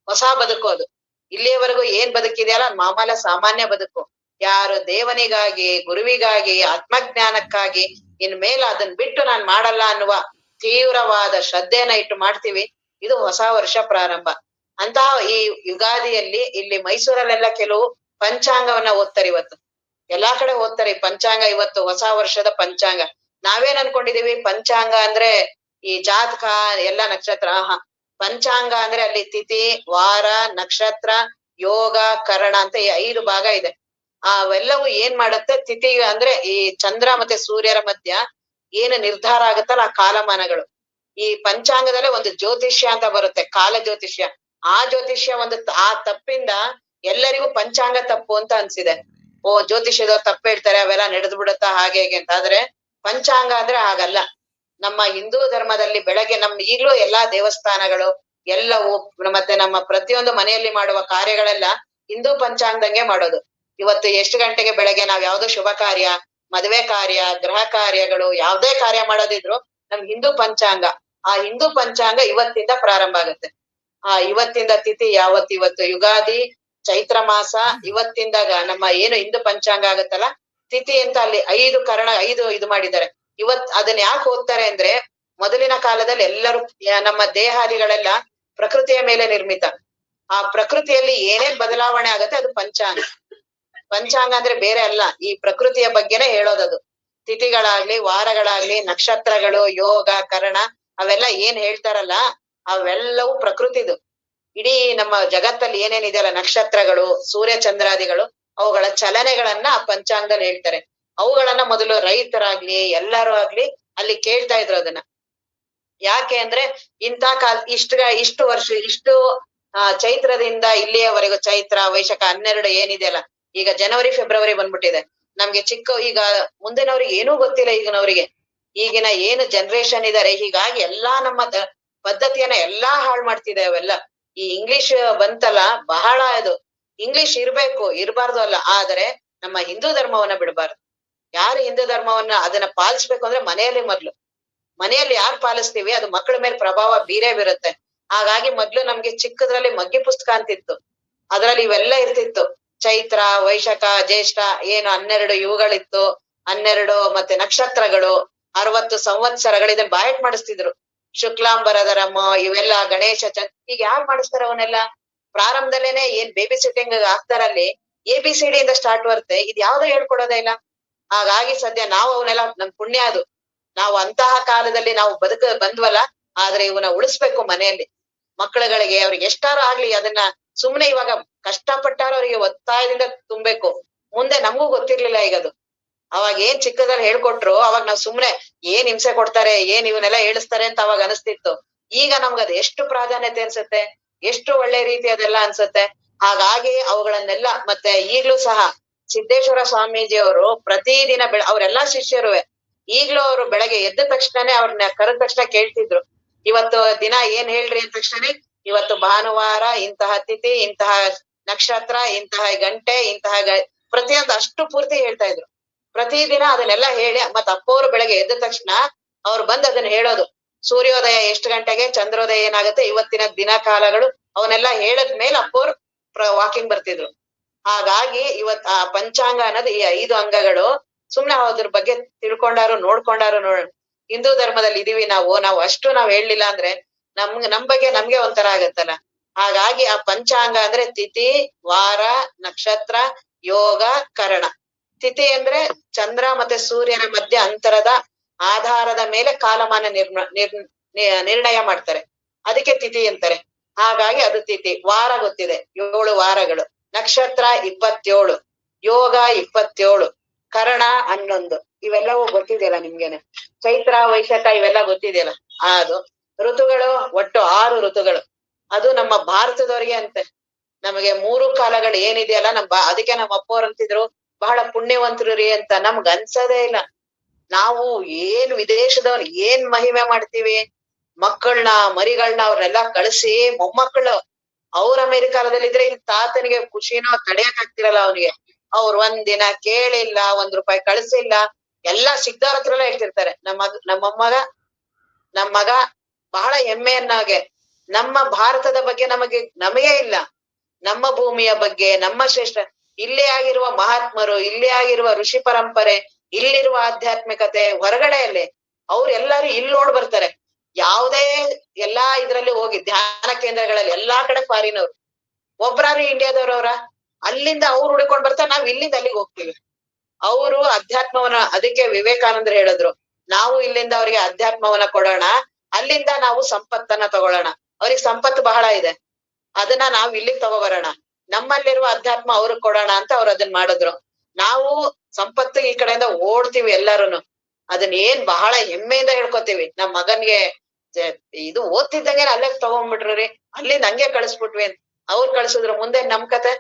ಹೊಸ ಬದುಕೋದು. ಇಲ್ಲಿಯವರೆಗೂ ಏನ್ ಬದುಕಿದೆಯಲ್ಲ ಮಾಮೂಲ ಸಾಮಾನ್ಯ ಬದುಕು. ಯಾರು ದೇವನಿಗಾಗಿ, ಗುರುವಿಗಾಗಿ, ಆತ್ಮಜ್ಞಾನಕ್ಕಾಗಿ ಇನ್ಮೇಲೆ ಅದನ್ ಬಿಟ್ಟು ನಾನ್ ಮಾಡಲ್ಲ ಅನ್ನುವ ತೀವ್ರವಾದ ಶ್ರದ್ಧೆಯನ್ನ ಇಟ್ಟು ಮಾಡ್ತೀವಿ, ಇದು ಹೊಸ ವರ್ಷ ಪ್ರಾರಂಭ. ಅಂತಹ ಈ ಯುಗಾದಿಯಲ್ಲಿ ಇಲ್ಲಿ ಮೈಸೂರಲ್ಲೆಲ್ಲ ಕೆಲವು ಪಂಚಾಂಗವನ್ನ ಓದ್ತಾರೆ. ಇವತ್ತು ಎಲ್ಲಾ ಕಡೆ ಓದ್ತಾರೆ ಈ ಪಂಚಾಂಗ. ಇವತ್ತು ಹೊಸ ವರ್ಷದ ಪಂಚಾಂಗ. ನಾವೇನ್ ಅನ್ಕೊಂಡಿದೀವಿ ಪಂಚಾಂಗ ಅಂದ್ರೆ ಈ ಜಾತಕ ಎಲ್ಲ ನಕ್ಷತ್ರ. ಪಂಚಾಂಗ ಅಂದ್ರೆ ಅಲ್ಲಿ ತಿಥಿ, ವಾರ, ನಕ್ಷತ್ರ, ಯೋಗ, ಕರಣ ಅಂತ ಈ 5 ಭಾಗ ಇದೆ. ಅವೆಲ್ಲವೂ ಏನ್ ಮಾಡುತ್ತೆ, ತಿಥಿ ಅಂದ್ರೆ ಈ ಚಂದ್ರ ಮತ್ತೆ ಸೂರ್ಯರ ಮಧ್ಯ ಏನು ನಿರ್ಧಾರ ಆಗುತ್ತಲ್ಲ ಆ ಕಾಲಮಾನಗಳು. ಈ ಪಂಚಾಂಗದಲ್ಲೇ ಒಂದು ಜ್ಯೋತಿಷ್ಯ ಅಂತ ಬರುತ್ತೆ, ಕಾಲ ಜ್ಯೋತಿಷ್ಯ. ಆ ಜ್ಯೋತಿಷ್ಯ ಆ ತಪ್ಪಿಂದ ಎಲ್ಲರಿಗೂ ಪಂಚಾಂಗ ತಪ್ಪು ಅಂತ ಅನ್ಸಿದೆ. ಜ್ಯೋತಿಷ್ಯದವ್ರು ತಪ್ಪು ಹೇಳ್ತಾರೆ, ಅವೆಲ್ಲ ನಡೆದು ಬಿಡುತ್ತಾ ಹಾಗೆ ಹೇಗೆ ಅಂತ. ಆದ್ರೆ ಪಂಚಾಂಗ ಅಂದ್ರೆ ಹಾಗಲ್ಲ. ನಮ್ಮ ಹಿಂದೂ ಧರ್ಮದಲ್ಲಿ ಬೆಳಗ್ಗೆ ಈಗ್ಲೂ ಎಲ್ಲಾ ದೇವಸ್ಥಾನಗಳು ಎಲ್ಲವೂ ಮತ್ತೆ ನಮ್ಮ ಪ್ರತಿಯೊಂದು ಮನೆಯಲ್ಲಿ ಮಾಡುವ ಕಾರ್ಯಗಳೆಲ್ಲ ಹಿಂದೂ ಪಂಚಾಂಗದಂಗೆ ಮಾಡೋದು. ಇವತ್ತು ಎಷ್ಟು ಗಂಟೆಗೆ ಬೆಳಗ್ಗೆ ನಾವ್ ಯಾವ್ದೋ ಶುಭ ಕಾರ್ಯ, ಮದುವೆ ಕಾರ್ಯ, ಗೃಹ ಕಾರ್ಯಗಳು, ಯಾವ್ದೇ ಕಾರ್ಯ ಮಾಡೋದಿದ್ರು ನಮ್ ಹಿಂದೂ ಪಂಚಾಂಗ. ಆ ಹಿಂದೂ ಪಂಚಾಂಗ ಇವತ್ತಿಂದ ಪ್ರಾರಂಭ ಆಗುತ್ತೆ. ಇವತ್ತಿಂದ ತಿಥಿ ಇವತ್ತು ಯುಗಾದಿ, ಚೈತ್ರ ಮಾಸ. ಇವತ್ತಿಂದಾಗ ನಮ್ಮ ಏನು ಹಿಂದೂ ಪಂಚಾಂಗ ಆಗುತ್ತಲ್ಲ, ತಿಥಿ ಅಂತ ಅಲ್ಲಿ 5 ಕರಣ 5 ಇದು ಮಾಡಿದ್ದಾರೆ. ಅದನ್ನ ಯಾಕೆ ಓದ್ತಾರೆ ಅಂದ್ರೆ, ಮೊದಲಿನ ಕಾಲದಲ್ಲಿ ಎಲ್ಲರೂ ನಮ್ಮ ದೇಹಾದಿಗಳೆಲ್ಲ ಪ್ರಕೃತಿಯ ಮೇಲೆ ನಿರ್ಮಿತ. ಆ ಪ್ರಕೃತಿಯಲ್ಲಿ ಏನೇನ್ ಬದಲಾವಣೆ ಆಗತ್ತೆ ಅದು ಪಂಚಾಂಗ. ಪಂಚಾಂಗ ಅಂದ್ರೆ ಬೇರೆ ಅಲ್ಲ, ಈ ಪ್ರಕೃತಿಯ ಬಗ್ಗೆನೇ ಹೇಳೋದದು. ತಿಥಿಗಳಾಗ್ಲಿ, ವಾರಗಳಾಗ್ಲಿ, ನಕ್ಷತ್ರಗಳು, ಯೋಗ, ಕರಣ ಅವೆಲ್ಲ ಏನ್ ಹೇಳ್ತಾರಲ್ಲ ಅವೆಲ್ಲವೂ ಪ್ರಕೃತಿದು. ಇಡೀ ನಮ್ಮ ಜಗತ್ತಲ್ಲಿ ಏನೇನಿದೆಯಲ್ಲ ನಕ್ಷತ್ರಗಳು, ಸೂರ್ಯ ಚಂದ್ರಾದಿಗಳು, ಅವುಗಳ ಚಲನೆಗಳನ್ನ ಆ ಪಂಚಾಂಗದಲ್ಲಿ ಹೇಳ್ತಾರೆ. ಅವುಗಳನ್ನ ಮೊದಲು ರೈತರಾಗ್ಲಿ ಎಲ್ಲರೂ ಆಗ್ಲಿ ಅಲ್ಲಿ ಕೇಳ್ತಾ ಇದ್ರು ಅದನ್ನ. ಯಾಕೆ ಅಂದ್ರೆ ಇಂಥ ಇಷ್ಟು ವರ್ಷ ಇಷ್ಟು ಚೈತ್ರದಿಂದ ಇಲ್ಲಿಯವರೆಗೂ ಚೈತ್ರ ವೈಶಾಖ 12 ಏನಿದೆಯಲ್ಲ, ಈಗ ಜನವರಿ ಫೆಬ್ರವರಿ ಬಂದ್ಬಿಟ್ಟಿದೆ. ನಮ್ಗೆ ಈಗ ಮುಂದಿನವ್ರಿಗೆ ಏನೂ ಗೊತ್ತಿಲ್ಲ ಈಗಿನವ್ರಿಗೆ. ಈಗಿನ ಏನು ಜನರೇಷನ್ ಇದಾರೆ, ಹೀಗಾಗಿ ಎಲ್ಲಾ ನಮ್ಮ ಪದ್ಧತಿಯನ್ನ ಎಲ್ಲಾ ಹಾಳು ಮಾಡ್ತಿದೆ ಅವೆಲ್ಲ. ಈ ಇಂಗ್ಲಿಷ್ ಬಂತಲ್ಲ, ಬಹಳ ಇದು. ಇಂಗ್ಲಿಷ್ ಇರ್ಬೇಕು, ಇರ್ಬಾರ್ದು ಅಲ್ಲ, ಆದರೆ ನಮ್ಮ ಹಿಂದೂ ಧರ್ಮವನ್ನ ಬಿಡಬಾರ್ದು. ಯಾರು ಹಿಂದೂ ಧರ್ಮವನ್ನ ಅದನ್ನ ಪಾಲಿಸ್ಬೇಕು ಅಂದ್ರೆ ಮನೆಯಲ್ಲಿ ಯಾರು ಪಾಲಿಸ್ತೀವಿ ಅದು ಮಕ್ಕಳ ಮೇಲೆ ಪ್ರಭಾವ ಬೀರುತ್ತೆ. ಹಾಗಾಗಿ ಮೊದ್ಲು ನಮ್ಗೆ ಚಿಕ್ಕದ್ರಲ್ಲಿ ಮಗ್ಗಿ ಪುಸ್ತಕ ಅಂತಿತ್ತು, ಅದ್ರಲ್ಲಿ ಇವೆಲ್ಲ ಇರ್ತಿತ್ತು. ಚೈತ್ರ ವೈಶಾಖ ಜ್ಯೇಷ್ಠ ಏನು 12 ಇವುಗಳಿತ್ತು, 12 ಮತ್ತೆ ನಕ್ಷತ್ರಗಳು, 60 ಸಂವತ್ಸರಗಳು, ಇದನ್ನ ಬಾಯಟ್ ಮಾಡಿಸ್ತಿದ್ರು. ಶುಕ್ಲಾಂಬರಧರಮ್ಮ ಇವೆಲ್ಲ, ಗಣೇಶ ಈಗ ಯಾರು ಮಾಡಿಸ್ತಾರ ಅವನ್ನೆಲ್ಲ? ಪ್ರಾರಂಭದಲ್ಲೇನೆ ಏನ್ ಬೇಬಿ ಸಿಟ್ಟಿಂಗ್ ಆಗ್ತಾರಲ್ಲಿ ABCD ಇಂದ ಸ್ಟಾರ್ಟ್ ಬರುತ್ತೆ, ಇದು ಯಾವ್ದು ಹೇಳ್ಕೊಡೋದೇ ಇಲ್ಲ. ಹಾಗಾಗಿ ಸದ್ಯ ನಾವು ಅವನ್ನೆಲ್ಲ ನಮ್ ಪುಣ್ಯ ಅದು, ನಾವು ಅಂತಹ ಕಾಲದಲ್ಲಿ ನಾವು ಬಂದ್ವಲ್ಲ. ಆದ್ರೆ ಇವನ್ನ ಉಳಿಸ್ಬೇಕು ಮನೆಯಲ್ಲಿ. ಮಕ್ಕಳುಗಳಿಗೆ ಅವ್ರಿಗೆ ಎಷ್ಟಾರು ಆಗ್ಲಿ ಅದನ್ನ ಸುಮ್ನೆ ಇವಾಗ ಕಷ್ಟಪಟ್ಟಾರು ಅವರಿಗೆ ಒತ್ತಾಯದಿಂದ ತುಂಬೇಕು. ಮುಂದೆ ನಮಗೂ ಗೊತ್ತಿರ್ಲಿಲ್ಲ ಈಗದು. ಅವಾಗ ಏನ್ ಚಿಕ್ಕದಲ್ಲಿ ಹೇಳ್ಕೊಟ್ರು, ಅವಾಗ ನಾವ್ ಸುಮ್ನೆ ಏನ್ ಹಿಂಸೆ ಕೊಡ್ತಾರೆ, ಏನ್ ಇವನ್ನೆಲ್ಲ ಹೇಳಿಸ್ತಾರೆ ಅಂತ ಅವಾಗ ಅನಿಸ್ತಿತ್ತು. ಈಗ ನಮ್ಗದು ಎಷ್ಟು ಪ್ರಾಧಾನ್ಯತೆ ಅನ್ಸುತ್ತೆ, ಎಷ್ಟು ಒಳ್ಳೆ ರೀತಿ ಅದೆಲ್ಲ ಅನ್ಸುತ್ತೆ. ಹಾಗಾಗಿ ಅವುಗಳನ್ನೆಲ್ಲ ಮತ್ತೆ ಈಗ್ಲೂ ಸಹ ಸಿದ್ದೇಶ್ವರ ಸ್ವಾಮೀಜಿ ಅವರು ಪ್ರತಿದಿನ ಅವರೆಲ್ಲಾ ಶಿಷ್ಯರುವೆ ಈಗ್ಲೂ ಅವರು ಬೆಳಗ್ಗೆ ಎದ್ದ ತಕ್ಷಣನೇ ಅವ್ರನ್ನ ಕರೆದ ತಕ್ಷಣ ಕೇಳ್ತಿದ್ರು, ಇವತ್ತು ದಿನ ಏನ್ ಹೇಳ್ರಿ ಅಂದ ತಕ್ಷಣ, ಇವತ್ತು ಭಾನುವಾರ, ಇಂತಹ ತಿಥಿ, ಇಂತಹ ನಕ್ಷತ್ರ, ಇಂತಹ ಗಂಟೆ, ಪ್ರತಿಯೊಂದು ಅಷ್ಟು ಪೂರ್ತಿ ಹೇಳ್ತಾ ಇದ್ರು. ಪ್ರತಿದಿನ ಅದನ್ನೆಲ್ಲ ಹೇಳಿ ಮತ್ ಅಪ್ಪವ್ರು ಬೆಳಗ್ಗೆ ಎದ್ದ ತಕ್ಷಣ ಅವ್ರು ಬಂದ್ ಅದನ್ನ ಹೇಳೋದು. ಸೂರ್ಯೋದಯ ಎಷ್ಟು ಗಂಟೆಗೆ, ಚಂದ್ರೋದಯ ಏನಾಗುತ್ತೆ, ಇವತ್ತಿನ ದಿನ ಕಾಲಗಳು, ಅವನ್ನೆಲ್ಲ ಹೇಳದ್ಮೇಲೆ ಅಪ್ಪವ್ರು ವಾಕಿಂಗ್ ಬರ್ತಿದ್ರು. ಹಾಗಾಗಿ ಆ ಪಂಚಾಂಗ ಅನ್ನೋದು ಈ 5 ಅಂಗಗಳು ಸುಮ್ನೆ ಅದ್ರ ಬಗ್ಗೆ ತಿಳ್ಕೊಂಡಾರು ನೋಡ್ಕೊಂಡಾರು ಹಿಂದೂ ಧರ್ಮದಲ್ಲಿ ಇದೀವಿ ನಾವು ಅಷ್ಟು ನಾವ್ ಹೇಳಲಿಲ್ಲ ಅಂದ್ರೆ ನಮ್ ಬಗ್ಗೆ ನಮ್ಗೆ ಒಂಥರ ಆಗತ್ತಲ್ಲ. ಹಾಗಾಗಿ ಆ ಪಂಚಾಂಗ ಅಂದ್ರೆ ತಿಥಿ, ವಾರ, ನಕ್ಷತ್ರ, ಯೋಗ, ಕರಣ. ತಿಥಿ ಅಂದ್ರೆ ಚಂದ್ರ ಮತ್ತೆ ಸೂರ್ಯನ ಮಧ್ಯ ಅಂತರದ ಆಧಾರದ ಮೇಲೆ ಕಾಲಮಾನ ನಿರ್ಣಯ ಮಾಡ್ತಾರೆ, ಅದಕ್ಕೆ ತಿಥಿ ಅಂತಾರೆ. ಹಾಗಾಗಿ ಅದು ತಿಥಿ. ವಾರ ಗೊತ್ತಿದೆ, 7 ವಾರಗಳು. ನಕ್ಷತ್ರ 27, ಯೋಗ 27, ಕರಣ 11. ಇವೆಲ್ಲವೂ ಗೊತ್ತಿದೆಯಲ್ಲ ನಿಮ್ಗೆನೆ. ಚೈತ್ರ ವೈಶಾಖ ಇವೆಲ್ಲ ಗೊತ್ತಿದೆಯಲ್ಲ. ಅದು ಋತುಗಳು ಒಟ್ಟು 6 ಋತುಗಳು. ಅದು ನಮ್ಮ ಭಾರತದವರಿಗೆ ಅಂತೆ. ನಮಗೆ 3 ಕಾಲಗಳು ಏನಿದೆಯಲ್ಲ ಅದಕ್ಕೆ ನಮ್ಮ ಅಪ್ಪವ್ರು ಅಂತಿದ್ರು, ಬಹಳ ಪುಣ್ಯವಂತರು ರೀ ಅಂತ. ನಮ್ಗ್ ಅನ್ಸದೇ ಇಲ್ಲ. ನಾವು ಏನ್ ವಿದೇಶದವ್ರು ಏನ್ ಮಹಿಮೆ ಮಾಡ್ತೀವಿ, ಮಕ್ಕಳನ್ನ ಮರಿಗಳನ್ನ ಅವ್ರನ್ನೆಲ್ಲ ಕಳಿಸಿ ಮೊಮ್ಮಕ್ಕಳು ಅವ್ರ ಅಮೆರಿಕಾದಲ್ಲಿದ್ರೆ ಇಲ್ಲಿ ತಾತನಿಗೆ ಖುಷಿನೋ ತಡೆಯಕ್ ಆಗ್ತಿರಲ್ಲ ಅವನಿಗೆ. ಅವ್ರು ಒಂದಿನ ಕೇಳಿಲ್ಲ, 1 ರೂಪಾಯಿ ಕಳ್ಸಿಲ್ಲ, ಎಲ್ಲಾ ಸಿಗ್ದವ್ರ ಹತ್ರ ಎಲ್ಲ ಹೇಳ್ತಿರ್ತಾರೆ. ನಮ್ ಮಗ ಬಹಳ ಹೆಮ್ಮೆಯನ್ನಾಗೆ ನಮ್ಮ ಭಾರತದ ಬಗ್ಗೆ ನಮಗೆ ಇಲ್ಲ, ನಮ್ಮ ಭೂಮಿಯ ಬಗ್ಗೆ, ನಮ್ಮ ಶ್ರೇಷ್ಠ ಇಲ್ಲೇ ಆಗಿರುವ ಮಹಾತ್ಮರು, ಇಲ್ಲೇ ಆಗಿರುವ ಋಷಿ ಪರಂಪರೆ, ಇಲ್ಲಿರುವ ಆಧ್ಯಾತ್ಮಿಕತೆ ಹೊರಗಡೆಯಲ್ಲಿ ಅವ್ರೆಲ್ಲಾರು ಇಲ್ಲಿ ನೋಡ್ ಬರ್ತಾರೆ. ಯಾವುದೇ ಎಲ್ಲಾ ಇದ್ರಲ್ಲಿ ಹೋಗಿ ಧ್ಯಾನ ಕೇಂದ್ರಗಳಲ್ಲಿ ಎಲ್ಲಾ ಕಡೆ ಫಾರಿನ್ ಅವ್ರು, ಒಬ್ರಾರು ಇಂಡಿಯಾದವ್ರವ್ರ ಅಲ್ಲಿಂದ ಅವ್ರು ಹುಡ್ಕೊಂಡ್ ಬರ್ತಾರೆ, ನಾವ್ ಇಲ್ಲಿಂದ ಅಲ್ಲಿಗೆ ಹೋಗ್ತೀವಿ. ಅವರು ಅಧ್ಯಾತ್ಮವನ್ನ, ಅದಕ್ಕೆ ವಿವೇಕಾನಂದರು ಹೇಳಿದ್ರು, ನಾವು ಇಲ್ಲಿಂದ ಅವ್ರಿಗೆ ಅಧ್ಯಾತ್ಮವನ್ನ ಕೊಡೋಣ, ಅಲ್ಲಿಂದ ನಾವು ಸಂಪತ್ತನ್ನ ತಗೊಳ್ಳೋಣ. ಅವ್ರಿಗೆ ಸಂಪತ್ತು ಬಹಳ ಇದೆ, ಅದನ್ನ ನಾವ್ ಇಲ್ಲಿಗೆ ತಗೋಬರೋಣ, ನಮ್ಮಲ್ಲಿರುವ ಅಧ್ಯಾತ್ಮ ಅವ್ರಿಗೆ ಕೊಡೋಣ ಅಂತ ಅವ್ರು ಅದನ್ನ ಮಾಡಿದ್ರು. ನಾವು ಸಂಪತ್ತು ಈ ಕಡೆಯಿಂದ ಓಡ್ತೀವಿ ಎಲ್ಲಾರುನು. ಅದನ್ನ ಏನ್ ಬಹಳ ಹೆಮ್ಮೆಯಿಂದ ಹೇಳ್ಕೊತೀವಿ. ನಮ್ ಮಗನ್ಗೆ ಇದು ಓದ್ತಿದ್ದಂಗೆ ಅಲ್ಲೇ ತಗೊಂಡ್ಬಿಟ್ರಿ, ಅಲ್ಲಿಂದ ಹಂಗೆ ಕಳಿಸ್ಬಿಟ್ವಿ ಅಂತ ಅವ್ರು ಕಳ್ಸಿದ್ರು. ಮುಂದೆ ನಮ್ ಕತೆ.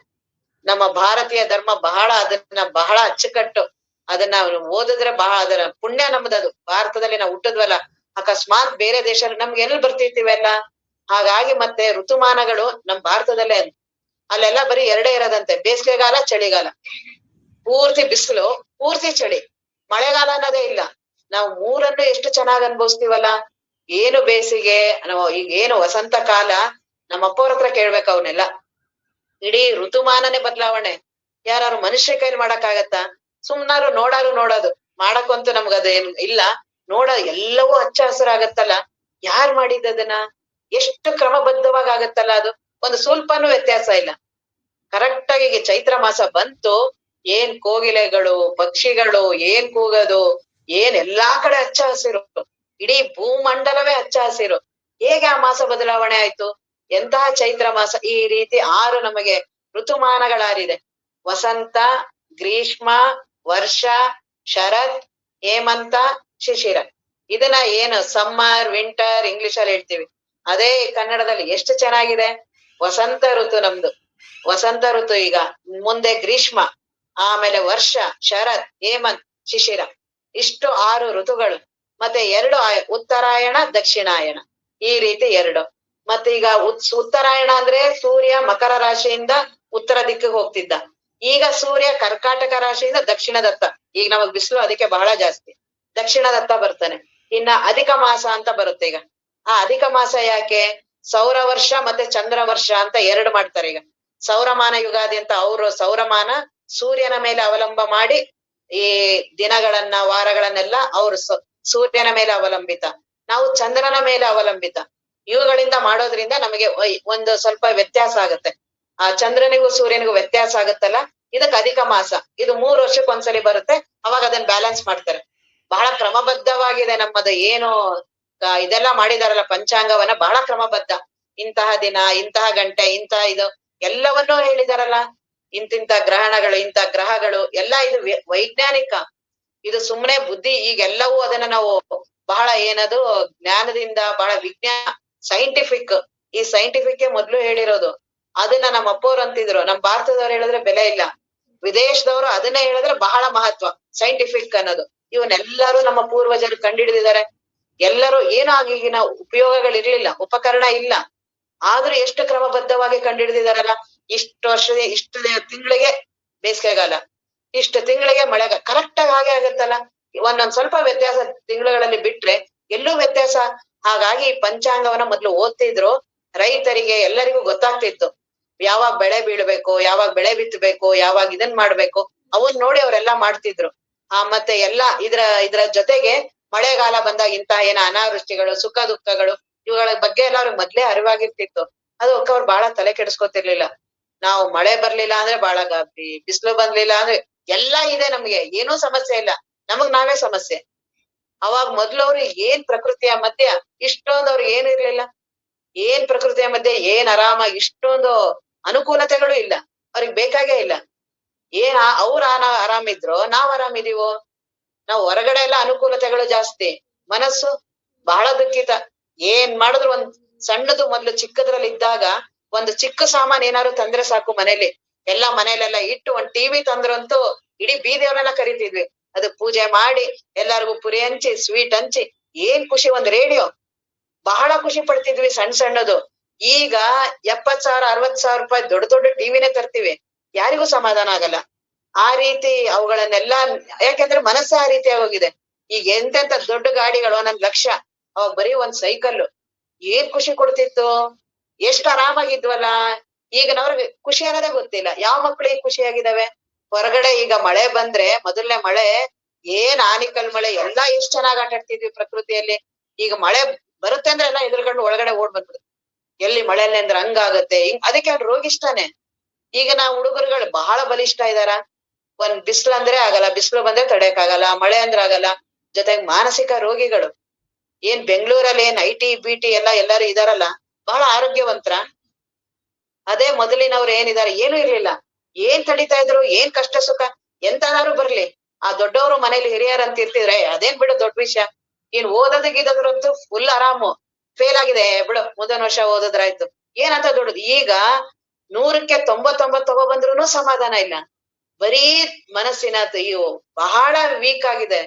ನಮ್ಮ ಭಾರತೀಯ ಧರ್ಮ ಅದನ್ನ ಬಹಳ ಅಚ್ಚುಕಟ್ಟು. ಅದನ್ನ ಓದಿದ್ರೆ ಅದರ ಪುಣ್ಯ ನಮ್ದದು. ಭಾರತದಲ್ಲಿ ನಾವು ಹುಟ್ಟಿದ್ವಲ್ಲ, ಅಕಸ್ಮಾತ್ ಬೇರೆ ದೇಶ ನಮ್ಗೆ ಎಲ್ಲಿ ಬರ್ತಿರ್ತೀವೆಲ್ಲ. ಹಾಗಾಗಿ ಮತ್ತೆ ಋತುಮಾನಗಳು ನಮ್ ಭಾರತದಲ್ಲೇ ಅಲ್ಲೆಲ್ಲ ಬರೀ 2 ಇರೋದಂತೆ, ಬೇಸಿಗೆಗಾಲ, ಚಳಿಗಾಲ. ಪೂರ್ತಿ ಬಿಸಿಲು, ಪೂರ್ತಿ ಚಳಿ, ಮಳೆಗಾಲ ಅನ್ನೋದೇ ಇಲ್ಲ. ನಾವು 3 ಎಷ್ಟು ಚೆನ್ನಾಗ್ ಅನ್ಭವಿಸ್ತೀವಲ್ಲ. ಏನು ಬೇಸಿಗೆ, ಈಗ ಏನು ವಸಂತ ಕಾಲ, ನಮ್ಮ ಅಪ್ಪವ್ರ ಹತ್ರ ಕೇಳ್ಬೇಕು ಅವನ್ನೆಲ್ಲ. ಇಡೀ ಋತುಮಾನನೇ ಬದಲಾವಣೆ. ಯಾರು ಮನುಷ್ಯ ಕೈಲಿ ಮಾಡಕ್ಕಾಗತ್ತಾ? ಸುಮ್ನಾರು ನೋಡೋದು ಮಾಡಕ್ಕಂತೂ ನಮ್ಗದೇನು ಇಲ್ಲ. ಎಲ್ಲವೂ ಹಚ್ಚ ಹಸಿರಾಗತ್ತಲ್ಲ. ಯಾರ್ ಮಾಡಿದ್ದದನ್ನ? ಎಷ್ಟು ಕ್ರಮಬದ್ಧವಾಗಿ ಆಗತ್ತಲ್ಲ ಅದು. ಒಂದು ಸ್ವಲ್ಪನೂ ವ್ಯತ್ಯಾಸ ಇಲ್ಲ. ಕರೆಕ್ಟ್ ಆಗಿ ಈಗ ಚೈತ್ರ ಮಾಸ ಬಂತು, ಏನ್ ಕೋಗಿಲೆಗಳು, ಪಕ್ಷಿಗಳು ಏನ್ ಕೂಗೋದು, ಏನ್ ಎಲ್ಲಾ ಕಡೆ ಹಚ್ಚ ಹಸಿರು, ಇಡೀ ಭೂಮಂಡಲವೇ ಹಚ್ಚ ಹಸಿರು. ಹೇಗೆ ಆ ಮಾಸ ಬದಲಾವಣೆ ಆಯ್ತು? ಎಂತಹ ಚೈತ್ರ ಮಾಸ. ಈ ರೀತಿ 6 ನಮಗೆ ಋತುಮಾನಗಳಾರಿದೆ. ವಸಂತ, ಗ್ರೀಷ್ಮ, ವರ್ಷ, ಶರತ್, ಹೇಮಂತ, ಶಿಶಿರ. ಇದನ್ನ ಏನು ಸಮ್ಮರ್, ವಿಂಟರ್ ಇಂಗ್ಲಿಷ್ ಅಲ್ಲಿ ಹೇಳ್ತೀವಿ, ಅದೇ ಕನ್ನಡದಲ್ಲಿ ಎಷ್ಟು ಚೆನ್ನಾಗಿದೆ. ವಸಂತ ಋತು ನಮ್ದು, ವಸಂತ ಋತು. ಈಗ ಮುಂದೆ ಗ್ರೀಷ್ಮ, ಆಮೇಲೆ ವರ್ಷ, ಶರತ್, ಹೇಮಂತ್, ಶಿಶಿರ. ಇಷ್ಟು 6 ಋತುಗಳು. ಮತ್ತೆ 2 ಉತ್ತರಾಯಣ, ದಕ್ಷಿಣಾಯಣ, ಈ ರೀತಿ 2. ಮತ್ತೆ ಈಗ ಉತ್ತರಾಯಣ ಅಂದ್ರೆ ಸೂರ್ಯ ಮಕರ ರಾಶಿಯಿಂದ ಉತ್ತರ ದಿಕ್ಕಿಗೆ ಹೋಗ್ತಿದ್ದ. ಈಗ ಸೂರ್ಯ ಕರ್ಕಾಟಕ ರಾಶಿಯಿಂದ ದಕ್ಷಿಣದತ್ತ. ಈಗ ನಮಗ್ ಬಿಸಿಲು ಅದಕ್ಕೆ ಬಹಳ ಜಾಸ್ತಿ, ದಕ್ಷಿಣದತ್ತ ಬರ್ತಾನೆ. ಇನ್ನ ಅಧಿಕ ಮಾಸ ಅಂತ ಬರುತ್ತೆ ಈಗ. ಆ ಅಧಿಕ ಮಾಸ ಯಾಕೆ? ಸೌರ ವರ್ಷ ಮತ್ತೆ ಚಂದ್ರ ವರ್ಷ ಅಂತ 2 ಮಾಡ್ತಾರೆ ಈಗ. ಸೌರಮಾನ ಯುಗಾದಿ ಅಂತ ಅವರು ಸೌರಮಾನ ಸೂರ್ಯನ ಮೇಲೆ ಅವಲಂಬ ಮಾಡಿ ಈ ದಿನಗಳನ್ನ ವಾರಗಳನ್ನೆಲ್ಲ ಅವರು ಸೂರ್ಯನ ಮೇಲೆ ಅವಲಂಬಿತ, ನಾವು ಚಂದ್ರನ ಮೇಲೆ ಅವಲಂಬಿತ. ಇವುಗಳಿಂದ ಮಾಡೋದ್ರಿಂದ ನಮಗೆ ಒಂದು ಸ್ವಲ್ಪ ವ್ಯತ್ಯಾಸ ಆಗುತ್ತೆ. ಆ ಚಂದ್ರನಿಗೂ ಸೂರ್ಯನಿಗೂ ವ್ಯತ್ಯಾಸ ಆಗುತ್ತಲ್ಲ, ಇದಕ್ಕೆ ಅಧಿಕ ಮಾಸ. ಇದು 3 ವರ್ಷಕ್ಕೊಂದ್ಸಲಿ ಬರುತ್ತೆ. ಅವಾಗ ಅದನ್ನ ಬ್ಯಾಲೆನ್ಸ್ ಮಾಡ್ತಾರೆ. ಬಹಳ ಕ್ರಮಬದ್ಧವಾಗಿದೆ ನಮ್ಮದು. ಏನು ಇದೆಲ್ಲ ಮಾಡಿದಾರಲ್ಲ ಪಂಚಾಂಗವನ್ನ, ಬಹಳ ಕ್ರಮಬದ್ಧ. ಇಂತಹ ದಿನ, ಇಂತಹ ಗಂಟೆ, ಇಂತಹ ಇದು ಎಲ್ಲವನ್ನೂ ಹೇಳಿದಾರಲ್ಲ. ಇಂತಿಂತ ಗ್ರಹಣಗಳು, ಇಂಥ ಗ್ರಹಗಳು ಎಲ್ಲ ಇದು ವೈಜ್ಞಾನಿಕ. ಇದು ಸುಮ್ಮನೆ ಬುದ್ಧಿ. ಈಗೆಲ್ಲವೂ ಅದನ್ನ ನಾವು ಬಹಳ ಏನದು ಜ್ಞಾನದಿಂದ, ಬಹಳ ವಿಜ್ಞಾನ, ಸೈಂಟಿಫಿಕ್. ಈ ಸೈಂಟಿಫಿಕ್ ಮೊದ್ಲು ಹೇಳಿರೋದು. ಅದನ್ನ ನಮ್ಮ ಅಪ್ಪವ್ರು ಅಂತಿದ್ರು. ನಮ್ ಭಾರತದವ್ರು ಹೇಳಿದ್ರೆ ಬೆಲೆ ಇಲ್ಲ, ವಿದೇಶದವರು ಅದನ್ನೇ ಹೇಳಿದ್ರೆ ಬಹಳ ಮಹತ್ವ, ಸೈಂಟಿಫಿಕ್ ಅನ್ನೋದು. ಇವನ್ನೆಲ್ಲರೂ ನಮ್ಮ ಪೂರ್ವಜರು ಕಂಡುಹಿಡಿದಿದ್ದಾರೆ. ಎಲ್ಲರೂ ಏನೋ ಈಗಿನ ಉಪಯೋಗಗಳಿರ್ಲಿಲ್ಲ, ಉಪಕರಣ ಇಲ್ಲ, ಆದ್ರೂ ಎಷ್ಟು ಕ್ರಮಬದ್ಧವಾಗಿ ಕಂಡುಹಿಡಿದಿದಾರಲ್ಲ. ಇಷ್ಟು ವರ್ಷದ ಇಷ್ಟು ತಿಂಗಳಿಗೆ ಬೇಸಿಗೆಗಾಲ, ಇಷ್ಟು ತಿಂಗಳಿಗೆ ಮಳೆಗಾಲ, ಕರೆಕ್ಟ್ ಆಗಿ ಹಾಗೆ ಆಗತ್ತಲ್ಲ. ಒಂದೊಂದ್ ಸ್ವಲ್ಪ ವ್ಯತ್ಯಾಸ ತಿಂಗಳುಗಳಲ್ಲಿ ಬಿಟ್ರೆ ಎಲ್ಲೂ ವ್ಯತ್ಯಾಸ. ಹಾಗಾಗಿ ಈ ಪಂಚಾಂಗವನ್ನ ಮೊದ್ಲು ಓದ್ತಿದ್ರು. ರೈತರಿಗೆ ಎಲ್ಲರಿಗೂ ಗೊತ್ತಾಗ್ತಿತ್ತು ಯಾವಾಗ ಬೆಳೆ ಬೀಳ್ಬೇಕು, ಯಾವಾಗ ಬೆಳೆ ಬಿತ್ತಬೇಕು, ಯಾವಾಗ ಇದನ್ ಮಾಡ್ಬೇಕು, ಅವನ್ ನೋಡಿ ಅವರೆಲ್ಲಾ ಮಾಡ್ತಿದ್ರು. ಮತ್ತೆ ಇದ್ರ ಜೊತೆಗೆ ಮಳೆಗಾಲ ಬಂದಾಗ ಇಂತಹ ಏನ ಅನಾವೃಷ್ಟಿಗಳು, ಸುಖ ದುಃಖಗಳು, ಇವುಗಳ ಬಗ್ಗೆ ಎಲ್ಲ ಅವ್ರಿಗೆ ಮೊದ್ಲೇ ಅರಿವಾಗಿರ್ತಿತ್ತು. ಅದಕ್ಕೆ ಅವ್ರು ಬಹಳ ತಲೆ ಕೆಡಿಸ್ಕೊತಿರ್ಲಿಲ್ಲ. ನಾವು ಮಳೆ ಬರ್ಲಿಲ್ಲ ಅಂದ್ರೆ ಬಹಳ ಗಾಬರಿ, ಬಿಸಿಲು ಬಂದ್ಲಿಲ್ಲ ಅಂದ್ರೆ ಎಲ್ಲಾ ಇದೆ ನಮ್ಗೆ, ಏನೂ ಸಮಸ್ಯೆ ಇಲ್ಲ, ನಮಗ್ ನಾವೇ ಸಮಸ್ಯೆ. ಅವಾಗ ಮೊದ್ಲವ್ರು ಏನ್ ಪ್ರಕೃತಿಯ ಮಧ್ಯ ಇಷ್ಟೊಂದು ಅವ್ರಿಗೆ ಏನ್ ಇರ್ಲಿಲ್ಲ. ಏನ್ ಪ್ರಕೃತಿಯ ಮಧ್ಯೆ ಏನ್ ಆರಾಮಾಗಿ ಇಷ್ಟೊಂದು ಅನುಕೂಲತೆಗಳು ಇಲ್ಲ, ಅವ್ರಿಗೆ ಬೇಕಾಗೇ ಇಲ್ಲ. ಅವ್ರ ಆರಾಮಿದ್ರು, ನಾವ್ ಆರಾಮಿದೀವೋ? ನಾವ್ ಹೊರಗಡೆ ಎಲ್ಲ ಅನುಕೂಲತೆಗಳು ಜಾಸ್ತಿ, ಮನಸ್ಸು ಬಹಳ ದುಃಖಿತ. ಏನ್ ಮಾಡಿದ್ರು ಒಂದ್ ಸಣ್ಣದು, ಮೊದ್ಲು ಚಿಕ್ಕದ್ರಲ್ಲಿ ಇದ್ದಾಗ ಒಂದು ಚಿಕ್ಕ ಸಾಮಾನ್ ಏನಾದ್ರು ತಂದ್ರೆ ಸಾಕು ಮನೇಲಿ, ಎಲ್ಲಾ ಮನೇಲೆಲ್ಲ ಇಟ್ಟು ಒಂದ್ ಟಿವಿ ತಂದ್ರಂತೂ ಇಡೀ ಬೀದಿಯವ್ರನ್ನೆಲ್ಲ ಕರಿತಿದ್ವಿ. ಅದು ಪೂಜೆ ಮಾಡಿ ಎಲ್ಲಾರ್ಗು ಪುರಿ ಹಂಚಿ, ಸ್ವೀಟ್ ಹಂಚಿ, ಏನ್ ಖುಷಿ. ಒಂದ್ ರೇಡಿಯೋ, ಬಹಳ ಖುಷಿ ಪಡ್ತಿದ್ವಿ ಸಣ್ಣ ಸಣ್ಣದು. ಈಗ 70,000 60,000 ರೂಪಾಯಿ ದೊಡ್ಡ ದೊಡ್ಡ ಟಿವಿನೇ ತರ್ತೀವಿ, ಯಾರಿಗೂ ಸಮಾಧಾನ ಆಗಲ್ಲ. ಆ ರೀತಿ ಅವುಗಳನ್ನೆಲ್ಲ, ಯಾಕೆಂದ್ರೆ ಮನಸ್ಸೇ ಆ ರೀತಿ ಆಗೋಗಿದೆ. ಈಗ ಎಂತೆಂತ ದೊಡ್ಡ ಗಾಡಿಗಳು, 1 ಲಕ್ಷ. ಅವಾಗ ಬರೀ ಒಂದ್ ಸೈಕಲ್ ಏನ್ ಖುಷಿ ಕೊಡ್ತಿತ್ತು, ಎಷ್ಟ್ ಆರಾಮಾಗಿದ್ವಲ್ಲ. ಈಗಿನವ್ರಿಗೆ ಖುಷಿ ಅನ್ನೋದೇ ಗೊತ್ತಿಲ್ಲ. ಯಾವ ಮಕ್ಳು ಈಗ ಖುಷಿಯಾಗಿದ್ದಾವೆ? ಹೊರಗಡೆ ಈಗ ಮಳೆ ಬಂದ್ರೆ, ಮೊದಲನೇ ಮಳೆ ಏನ್ ಆನಿಕಲ್ ಮಳೆ, ಎಲ್ಲಾ ಎಷ್ಟ್ ಚೆನ್ನಾಗ್ ಆಟ ಆಡ್ತಿದ್ವಿ ಪ್ರಕೃತಿಯಲ್ಲಿ. ಈಗ ಮಳೆ ಬರುತ್ತೆ ಅಂದ್ರೆ ಎಲ್ಲ ಎದುರುಗಂಡು ಒಳಗಡೆ ಓಡ್ ಬಂದ್ಬಿಡುತ್ತೆ. ಎಲ್ಲಿ ಮಳೆ ಅಂದ್ರೆ ಹಂಗಾಗತ್ತೆ, ಅದಕ್ಕೆ ಅವ್ರು ರೋಗಿಷ್ಟಾನೆ. ಈಗ ನಾವು ಹುಡುಗರುಗಳು ಬಹಳ ಬಲಿಷ್ಠ ಇದಾರ. ಒಂದ್ ಬಿಸಿಲು ಅಂದ್ರೆ ಆಗಲ್ಲ, ಬಿಸಿಲು ಬಂದ್ರೆ ತಡೆಯಕ್ ಆಗಲ್ಲ, ಮಳೆ ಅಂದ್ರೆ ಆಗಲ್ಲ. ಜೊತೆಗೆ ಮಾನಸಿಕ ರೋಗಿಗಳು. ಏನ್ ಬೆಂಗಳೂರಲ್ಲಿ ಏನ್ IT BT ಎಲ್ಲರೂ ಇದಾರಲ್ಲ, ಬಹಳ ಆರೋಗ್ಯವಂತರ. ಅದೇ ಮೊದಲಿನವ್ರು ಏನಿದಾರೆ, ಏನೂ ಇರ್ಲಿಲ್ಲ. ಏನ್ ತಡಿತಾ ಇದ್ರು, ಏನ್ ಕಷ್ಟ ಸುಖ ಎಂತನಾದ್ರು ಬರ್ಲಿ, ಆ ದೊಡ್ಡವರು ಮನೇಲಿ ಹಿರಿಯರ್ ಅಂತ ಇರ್ತಿದ್ರೆ ಅದೇನ್ ಬಿಡು ದೊಡ್ಡ ವಿಷಯ. ಇನ್ ಓದೋದಕ್ಕಿದಂತೂ ಫುಲ್ ಆರಾಮು. ಫೇಲ್ ಆಗಿದೆ ಬಿಡು, ಮುಂದಿನ ವರ್ಷ ಓದಿದ್ರಾಯ್ತು, ಏನಂತ ದೊಡ್ಡದು. ಈಗ 100ಕ್ಕೆ 99 ತಗೊಬಂದ್ರುನು ಸಮಾಧಾನ ಇಲ್ಲ. ಬರೀ ಮನಸ್ಸಿನ ಇವು ಬಹಳ ವೀಕ್ ಆಗಿದೆ,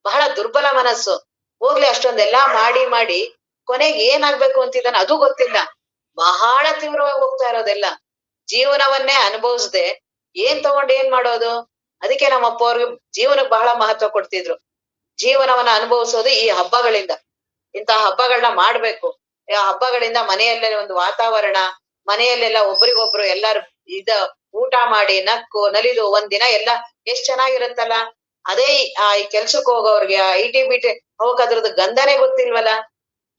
ಬಹಳ ದುರ್ಬಲ ಮನಸ್ಸು. ಹೋಗ್ಲಿ, ಅಷ್ಟೊಂದೆಲ್ಲಾ ಮಾಡಿ ಮಾಡಿ ಕೊನೆಗೆ ಏನಾಗ್ಬೇಕು ಅಂತಿದ್ದಾನೆ ಅದು ಗೊತ್ತಿಲ್ಲ. ಬಹಳ ತೀವ್ರವಾಗಿ ಹೋಗ್ತಾ ಇರೋದೆಲ್ಲ. ಜೀವನವನ್ನೇ ಅನುಭವಿಸ್ದೆ ಏನ್ ತಗೊಂಡ್ ಏನ್ ಮಾಡೋದು? ಅದಕ್ಕೆ ನಮ್ಮ ಅಪ್ಪ ಅವ್ರಿಗೆ ಜೀವನಕ್ಕೆ ಬಹಳ ಮಹತ್ವ ಕೊಡ್ತಿದ್ರು. ಜೀವನವನ್ನ ಅನುಭವಿಸೋದು ಈ ಹಬ್ಬಗಳಿಂದ. ಇಂತಹ ಹಬ್ಬಗಳನ್ನ ಮಾಡ್ಬೇಕು. ಆ ಹಬ್ಬಗಳಿಂದ ಮನೆಯಲ್ಲೇ ಒಂದು ವಾತಾವರಣ, ಮನೆಯಲ್ಲೆಲ್ಲ ಒಬ್ರಿಗೊಬ್ರು ಎಲ್ಲಾರು ಊಟ ಮಾಡಿ ನಕ್ಕು ನಲಿದು ಒಂದಿನ ಎಲ್ಲ ಎಷ್ಟ್ ಚೆನ್ನಾಗಿರುತ್ತಲ್ಲ. ಅದೇ ಈ ಕೆಲ್ಸಕ್ ಹೋಗೋರ್ಗೆ IT BT ಅವಕ್ ಅದ್ರದ್ದು ಗಂಧನೇ ಗೊತ್ತಿಲ್ವಲ್ಲ.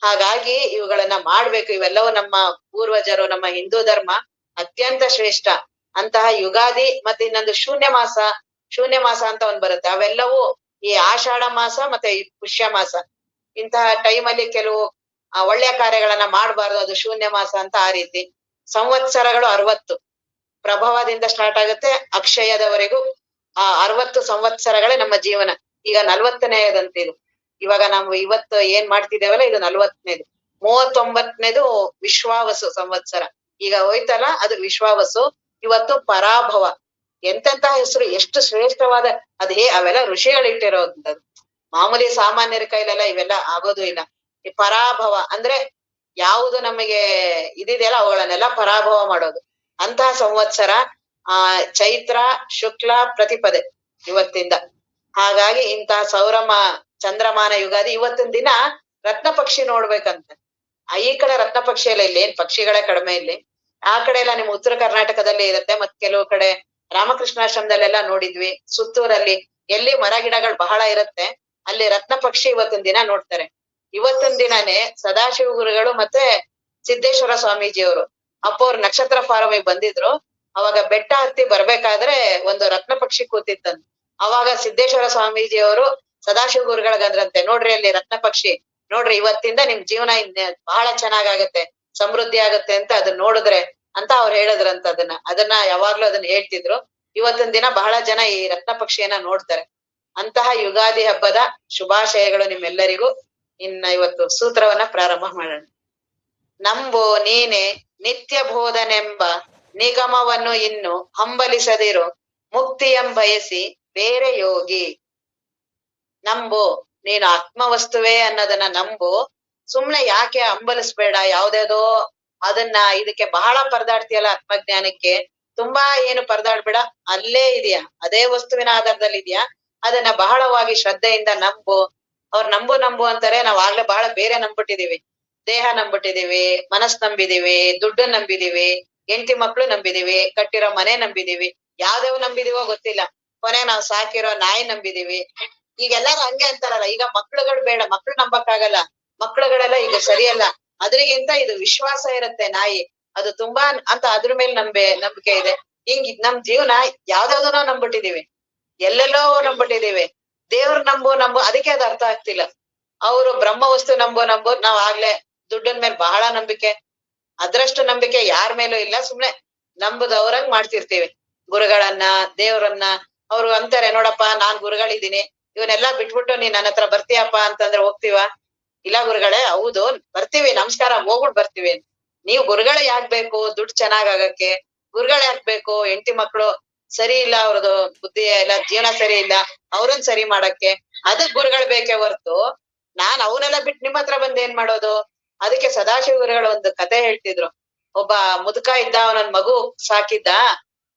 ಹಾಗಾಗಿ ಇವುಗಳನ್ನ ಮಾಡ್ಬೇಕು. ಇವೆಲ್ಲವೂ ನಮ್ಮ ಪೂರ್ವಜರು, ನಮ್ಮ ಹಿಂದೂ ಧರ್ಮ ಅತ್ಯಂತ ಶ್ರೇಷ್ಠ. ಅಂತಹ ಯುಗಾದಿ ಮತ್ತೆ ಇನ್ನೊಂದು ಶೂನ್ಯ ಮಾಸ ಅಂತ ಒಂದ್ ಬರುತ್ತೆ. ಅವೆಲ್ಲವೂ ಈ ಆಷಾಢ ಮಾಸ ಮತ್ತೆ ಈ ಪುಷ್ಯ ಮಾಸ, ಇಂತಹ ಟೈಮಲ್ಲಿ ಕೆಲವು ಒಳ್ಳೆಯ ಕಾರ್ಯಗಳನ್ನ ಮಾಡ್ಬಾರ್ದು, ಅದು ಶೂನ್ಯ ಮಾಸ ಅಂತ ಆ ರೀತಿ. ಸಂವತ್ಸರಗಳು 60 ಪ್ರಭವದಿಂದ ಸ್ಟಾರ್ಟ್ ಆಗುತ್ತೆ ಅಕ್ಷಯದವರೆಗೂ. 60 ಸಂವತ್ಸರಗಳೇ ನಮ್ಮ ಜೀವನ. ಈಗ 40ನೇದಂತಿದು. ಇವಾಗ ನಾವು ಇವತ್ತು ಏನ್ ಮಾಡ್ತಿದ್ದೇವಲ್ಲ ಇದು 40ನೇದು. 39ನೇದು ವಿಶ್ವಾವಸು ಸಂವತ್ಸರ. ಈಗ ಹೋಯ್ತಲ್ಲ ಅದು ವಿಶ್ವಾವಸು. ಇವತ್ತು ಪರಾಭವ. ಎಂತೆಂತ ಹೆಸರು, ಎಷ್ಟು ಶ್ರೇಷ್ಠವಾದ ಅವೆಲ್ಲ ಋಷಿಗಳು ಇಟ್ಟಿರೋದು. ಮಾಮೂಲಿ ಸಾಮಾನ್ಯರ ಕೈಲೆಲ್ಲ ಇವೆಲ್ಲ ಆಗೋದು ಇಲ್ಲ. ಈ ಪರಾಭವ ಅಂದ್ರೆ ಯಾವುದು ನಮಗೆ ಇದಿದೆಯಲ್ಲ ಅವುಗಳನ್ನೆಲ್ಲ ಪರಾಭವ ಮಾಡೋದು. ಅಂತಹ ಸಂವತ್ಸರ ಚೈತ್ರ ಶುಕ್ಲ ಪ್ರತಿಪದೆ ಇವತ್ತಿಂದ. ಹಾಗಾಗಿ ಇಂತಹ ಸೌರಮ ಚಂದ್ರಮಾನ ಯುಗಾದಿ ಇವತ್ತಿನ ದಿನ ರತ್ನ ಪಕ್ಷಿ ನೋಡ್ಬೇಕಂತೆ. ಈ ಕಡೆ ರತ್ನ ಪಕ್ಷಿ ಎಲ್ಲ ಇಲ್ಲಿ ಏನ್ ಪಕ್ಷಿಗಳೇ ಕಡಿಮೆ ಇಲ್ಲಿ. ಆ ಕಡೆ ಎಲ್ಲ ನಿಮ್ ಉತ್ತರ ಕರ್ನಾಟಕದಲ್ಲಿ ಇರುತ್ತೆ, ಮತ್ ಕೆಲವು ಕಡೆ ರಾಮಕೃಷ್ಣಾಶ್ರಮದಲ್ಲೆಲ್ಲ ನೋಡಿದ್ವಿ. ಸುತ್ತೂರಲ್ಲಿ ಎಲ್ಲಿ ಮರ ಗಿಡಗಳು ಬಹಳ ಇರುತ್ತೆ ಅಲ್ಲಿ ರತ್ನ ಪಕ್ಷಿ ಇವತ್ತಿನ ದಿನ ನೋಡ್ತಾರೆ. ಇವತ್ತಿನ ದಿನಾನೇ ಸದಾಶಿವ ಗುರುಗಳು ಮತ್ತೆ ಸಿದ್ದೇಶ್ವರ ಸ್ವಾಮೀಜಿಯವರು ಅವ್ರ ನಕ್ಷತ್ರ ಫಾರಮಿಗೆ ಬಂದಿದ್ರು. ಅವಾಗ ಬೆಟ್ಟ ಹತ್ತಿ ಬರ್ಬೇಕಾದ್ರೆ ಒಂದು ರತ್ನ ಪಕ್ಷಿ ಕೂತಿತ್ತಂತೆ. ಅವಾಗ ಸಿದ್ದೇಶ್ವರ ಸ್ವಾಮೀಜಿಯವರು ಸದಾಶಿವ ಗುರುಗಳಿಗಂದ್ರಂತೆ, ನೋಡ್ರಿ ಅಲ್ಲಿ ರತ್ನ ಪಕ್ಷಿ ನೋಡ್ರಿ, ಇವತ್ತಿಂದ ನಿಮ್ ಜೀವನ ಬಹಳ ಚೆನ್ನಾಗಾಗತ್ತೆ, ಸಮೃದ್ಧಿ ಆಗತ್ತೆ ಅಂತ ಅದನ್ನ ನೋಡಿದ್ರೆ ಅಂತ ಅವ್ರು ಹೇಳಿದ್ರಂತ. ಅದನ್ನ ಯಾವಾಗ್ಲೂ ಅದನ್ನ ಹೇಳ್ತಿದ್ರು. ಇವತ್ತಿನ ದಿನ ಬಹಳ ಜನ ಈ ರತ್ನ ಪಕ್ಷಿಯನ್ನ ನೋಡ್ತಾರೆ. ಅಂತಹ ಯುಗಾದಿ ಹಬ್ಬದ ಶುಭಾಶಯಗಳು ನಿಮ್ಮೆಲ್ಲರಿಗೂ. ಇನ್ನ ಇವತ್ತು ಸೂತ್ರವನ್ನ ಪ್ರಾರಂಭ ಮಾಡೋಣ. ನಂಬೋ ನೀನೆ ನಿತ್ಯ ಬೋಧನೆಂಬ ನಿಗಮವನ್ನು ಇನ್ನು ಹಂಬಲಿಸದಿರು, ಮುಕ್ತಿಯಂಬಯಸಿ ಬೇರೆ ಯೋಗಿ. ನಂಬು, ನೀನು ಆತ್ಮವಸ್ತುವೇ ಅನ್ನೋದನ್ನ ನಂಬು. ಸುಮ್ನೆ ಯಾಕೆ ಹಂಬಲಿಸ್ಬೇಡ ಯಾವ್ದೇದೋ ಅದನ್ನ. ಇದಕ್ಕೆ ಬಹಳ ಪರದಾಡ್ತೀಯಲ್ಲ ಆತ್ಮಜ್ಞಾನಕ್ಕೆ, ತುಂಬಾ ಏನು ಪರದಾಡ್ಬೇಡ. ಅಲ್ಲೇ ಇದೆಯಾ, ಅದೇ ವಸ್ತುವಿನ ಆಧಾರದಲ್ಲಿ ಇದೆಯಾ, ಅದನ್ನ ಬಹಳವಾಗಿ ಶ್ರದ್ಧೆಯಿಂದ ನಂಬು. ಅವ್ರು ನಂಬು ಅಂತಾರೆ. ನಾವ್ ಆಗ್ಲೇ ಬಹಳ ಬೇರೆ ನಂಬಿಟ್ಟಿದೀವಿ. ದೇಹ ನಂಬಿಟ್ಟಿದೀವಿ, ಮನಸ್ ನಂಬಿದೀವಿ, ದುಡ್ಡು ನಂಬಿದೀವಿ, ಹೆಂಡತಿ ಮಕ್ಳು ನಂಬಿದೀವಿ, ಕಟ್ಟಿರೋ ಮನೆ ನಂಬಿದೀವಿ, ಯಾವ್ದೇವ್ ನಂಬಿದೀವೋ ಗೊತ್ತಿಲ್ಲ. ಕೊನೆ ನಾವ್ ಸಾಕಿರೋ ನಾಯಿ ನಂಬಿದೀವಿ. ಈಗೆಲ್ಲಾರು ಹಂಗೆ ಅಂತಾರಲ್ಲ, ಈಗ ಮಕ್ಳುಗಳು ಬೇಡ, ಮಕ್ಳು ನಂಬಕ್ಕಾಗಲ್ಲ, ಮಕ್ಳುಗಳೆಲ್ಲ ಈಗ ಸರಿಯಲ್ಲ. ಅದ್ರಿಗಿಂತ ಇದು ವಿಶ್ವಾಸ ಇರುತ್ತೆ ನಾಯಿ, ಅದು ತುಂಬಾ ಅಂತ ಅದ್ರ ಮೇಲೆ ನಂಬಿಕೆ ಇದೆ. ಹಿಂಗ್ ನಮ್ ಜೀವನ ಯಾವ್ದಾವ್ದನೋ ನಂಬಿಟ್ಟಿದೀವಿ, ಎಲ್ಲೆಲ್ಲೋ ನಂಬಿಟ್ಟಿದೀವಿ. ದೇವ್ರ ನಂಬು ಅದಕ್ಕೆ ಅದು ಅರ್ಥ ಆಗ್ತಿಲ್ಲ. ಅವ್ರು ಬ್ರಹ್ಮ ವಸ್ತು ನಂಬು ನಾವ್ ಆಗ್ಲೇ ದುಡ್ಡನ್ ಮೇಲೆ ಬಹಳ ನಂಬಿಕೆ. ಅದ್ರಷ್ಟು ನಂಬಿಕೆ ಯಾರ ಮೇಲೂ ಇಲ್ಲ. ಸುಮ್ನೆ ನಂಬುದವ್ರಂಗ್ ಮಾಡ್ತಿರ್ತೀವಿ ಗುರುಗಳನ್ನ, ದೇವ್ರನ್ನ. ಅವ್ರು ಅಂತಾರೆ, ನೋಡಪ್ಪ ನಾನ್ ಗುರುಗಳಿದ್ದೀನಿ, ಇವನ್ನೆಲ್ಲಾ ಬಿಟ್ಬಿಟ್ಟು ನೀನ್ ನನ್ನ ಹತ್ರ ಬರ್ತೀಯಪ್ಪ ಅಂತಂದ್ರೆ ಹೋಗ್ತೀವ? ಇಲ್ಲ ಗುರುಗಳೇ, ಹೌದು ಬರ್ತೀವಿ, ನಮಸ್ಕಾರ ಹೋಗ್ಬಿಟ್ ಬರ್ತೀವಿ. ನೀವ್ ಗುರುಗಳೇ ಯಾಕ್ ಬೇಕು? ದುಡ್ಡು ಚೆನ್ನಾಗಕ್ಕೆ ಗುರುಗಳೇ ಯಾಕ್ ಬೇಕು? ಹೆಂಡತಿ ಮಕ್ಳು ಸರಿ ಇಲ್ಲ, ಅವ್ರದ್ದು ಬುದ್ಧಿ ಇಲ್ಲ, ಜೀವನ ಸರಿ ಇಲ್ಲ, ಅವ್ರನ್ ಸರಿ ಮಾಡಕ್ಕೆ ಅದಕ್ ಗುರುಗಳು ಬೇಕೇ ಹೊರ್ತು ನಾನ್ ಅವನ್ನೆಲ್ಲ ಬಿಟ್ಟು ನಿಮ್ ಹತ್ರ ಬಂದ್ ಏನ್ ಮಾಡೋದು? ಅದಕ್ಕೆ ಸದಾಶಿವ ಗುರುಗಳು ಒಂದು ಕತೆ ಹೇಳ್ತಿದ್ರು. ಒಬ್ಬ ಮುದುಕ ಇದ್ದ, ಅವನನ್ ಮಗು ಸಾಕಿದ್ದ.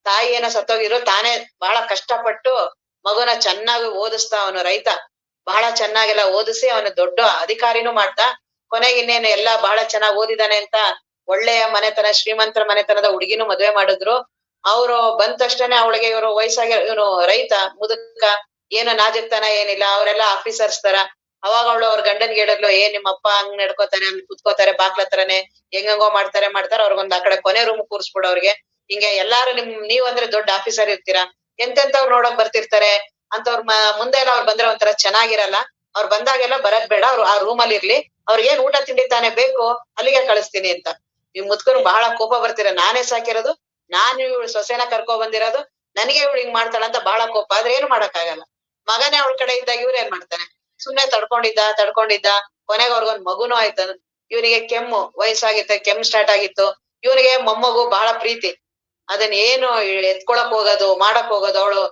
ತಾಯಿ ಏನೋ ಸತ್ತೋಗಿದ್ರು, ತಾನೇ ಬಹಳ ಕಷ್ಟಪಟ್ಟು ಮಗುನ ಚೆನ್ನಾಗಿ ಓದಿಸ್ತಾ. ಅವನು ರೈತ, ಬಹಳ ಚೆನ್ನಾಗೆಲ್ಲ ಓದಿಸಿ ಅವನು ದೊಡ್ಡ ಅಧಿಕಾರಿನೂ ಮಾಡ್ದ. ಕೊನೆಗೆ ಇನ್ನೇನು ಎಲ್ಲಾ ಬಹಳ ಚೆನ್ನಾಗ್ ಓದಿದಾನೆ ಅಂತ ಒಳ್ಳೆಯ ಮನೆತನ, ಶ್ರೀಮಂತರ ಮನೆತನದ ಹುಡುಗಿನೂ ಮದ್ವೆ ಮಾಡಿದ್ರು. ಅವ್ರು ಬಂದ ತಕ್ಷಣ ಅವಳಿಗೆ ಇವ್ರು ವಯಸ್ಸಾಗಿ, ಇವನು ರೈತ ಮುದುಕ, ಏನು ನಾಜುಕ್ತನ ಏನಿಲ್ಲ, ಅವರೆಲ್ಲ ಆಫೀಸರ್ಸ್ ತರ. ಅವಾಗ ಅವಳು ಅವ್ರ ಗಂಡನ್ಗೆ ಹೇಳಿದ್ಲು, ನಿಮ್ಮಪ್ಪ ಹಂಗ್ ನಡ್ಕೋತಾರೆ, ಅಲ್ಲಿ ಕುತ್ಕೋತಾರೆ ಬಾಕ್ಲತ್ರನೆ, ಹೆಂಗಂಗೋ ಮಾಡ್ತಾರೆ. ಅವ್ರಿಗೊಂದ್ ಆ ಕಡೆ ಕೊನೆ ರೂಮ್ ಕೂರ್ಸ್ಬಿಡು ಅವ್ರಿಗೆ. ಹಿಂಗೆ ಎಲ್ಲಾರು ನೀವ್ ಅಂದ್ರೆ ದೊಡ್ಡ ಆಫೀಸರ್ ಇರ್ತೀರಾ, ಎಂತೆಂತವ್ರು ನೋಡಕ್ ಬರ್ತಿರ್ತಾರೆ ಅಂತವ್ರ ಮುಂದೆ ಎಲ್ಲ ಅವ್ರು ಬಂದ್ರೆ ಒಂಥರ ಚೆನ್ನಾಗಿರಲ್ಲ. ಅವ್ರು ಬಂದಾಗೆಲ್ಲ ಬರದ್ ಬೇಡ, ಅವ್ರು ಆ ರೂಮ್ ಅಲ್ಲಿ ಇರ್ಲಿ, ಅವ್ರಿಗೆ ಏನ್ ಊಟ ತಿಂಡಿ ತಾನೇ ಬೇಕು ಅಲ್ಲಿಗೆ ಕಳಿಸ್ತೀನಿ ಅಂತ. ಇವ್ ಮುದ್ಕರು ಬಹಳ ಕೋಪ ಬರ್ತೀರ, ನಾನೇ ಸಾಕಿರೋದು, ನಾನು ಇವಳು ಸೊಸೆನ ಕರ್ಕೊ ಬಂದಿರೋದು, ನನಗೆ ಇವಳು ಹಿಂಗ್ ಮಾಡ್ತಾಳಂತ ಬಹಳ ಕೋಪ. ಆದ್ರೆ ಏನು ಮಾಡಕ್ ಆಗಲ್ಲ. ಮಗನೇ ಅವಳ ಕಡೆ ಇದ್ದಾಗ ಇವ್ರ ಏನ್ ಮಾಡ್ತಾನೆ? ಸುಮ್ನೆ ತಡ್ಕೊಂಡಿದ್ದ. ಕೊನೆಗೆ ಅವ್ರಿಗೊಂದ್ ಮಗುನೂ ಆಯ್ತು. ಇವನಿಗೆ ಕೆಮ್ಮು ವಯಸ್ಸಾಗಿತ್ತು, ಕೆಮ್ಮು ಸ್ಟಾರ್ಟ್ ಆಗಿತ್ತು. ಇವನಿಗೆ ಮೊಮ್ಮಗು ಬಹಳ ಪ್ರೀತಿ. ಅದನ್ನ ಏನು ಎತ್ಕೊಳಕ್ ಹೋಗೋದು, ಮಾಡಕ್ ಹೋಗೋದು. ಅವಳು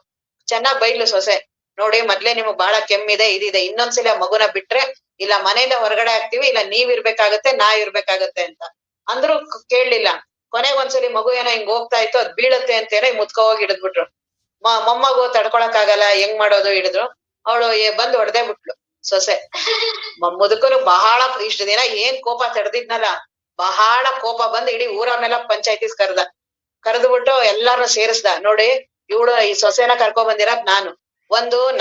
ಚೆನ್ನಾಗ್ ಬೈದ್ಲು ಸೊಸೆ, ನೋಡಿ ಮೊದ್ಲೇ ನಿಮಗ್ ಬಹಳ ಕೆಮ್ಮಿದೆ, ಇದಿದೆ, ಇನ್ನೊಂದ್ಸಲ ಮಗುನ ಬಿಟ್ರೆ ಇಲ್ಲ ಮನೆಯಿಂದ ಹೊರಗಡೆ ಹಾಕ್ತಿವಿ, ಇಲ್ಲ ನೀವ್ ಇರ್ಬೇಕಾಗತ್ತೆ, ನಾವ್ ಇರ್ಬೇಕಾಗತ್ತೆ ಅಂತ ಅಂದ್ರು. ಕೇಳಲಿಲ್ಲ. ಕೊನೆಗ್ ಒಂದ್ಸಲಿ ಮಗು ಏನೋ ಹಿಂಗ್ ಹೋಗ್ತಾ ಇತ್ತು, ಅದ್ ಬೀಳತ್ತೆ ಅಂತೇನೋ ಮುದ್ಕ ಹೋಗಿ ಹಿಡಿದ್ಬಿಟ್ರು. ಮೊಮ್ಮಗು ತಡ್ಕೊಳಕ್ ಆಗಲ್ಲ, ಹೆಂಗ್ ಮಾಡೋದು? ಹಿಡಿದ್ರು. ಅವಳು ಬಂದು ಹೊಡೆದೇ ಬಿಟ್ಲು ಸೊಸೆ. ಮುದುಕನು ಬಹಳ ಇಷ್ಟು ದಿನ ಏನ್ ಕೋಪ ತಡೆದಿದ್ನಲ್ಲ, ಬಹಳ ಕೋಪ ಬಂದು ಇಡೀ ಊರನ್ನೆಲ್ಲ ಪಂಚಾಯತಿಸ್ ಕರೆದ್ಬಿಟ್ಟು ಎಲ್ಲಾರು ಸೇರಿಸ್ದ. ನೋಡಿ, ಇವಳು ಈ ಸೊಸೆನ ಕರ್ಕೊ ಬಂದಿರೋದ್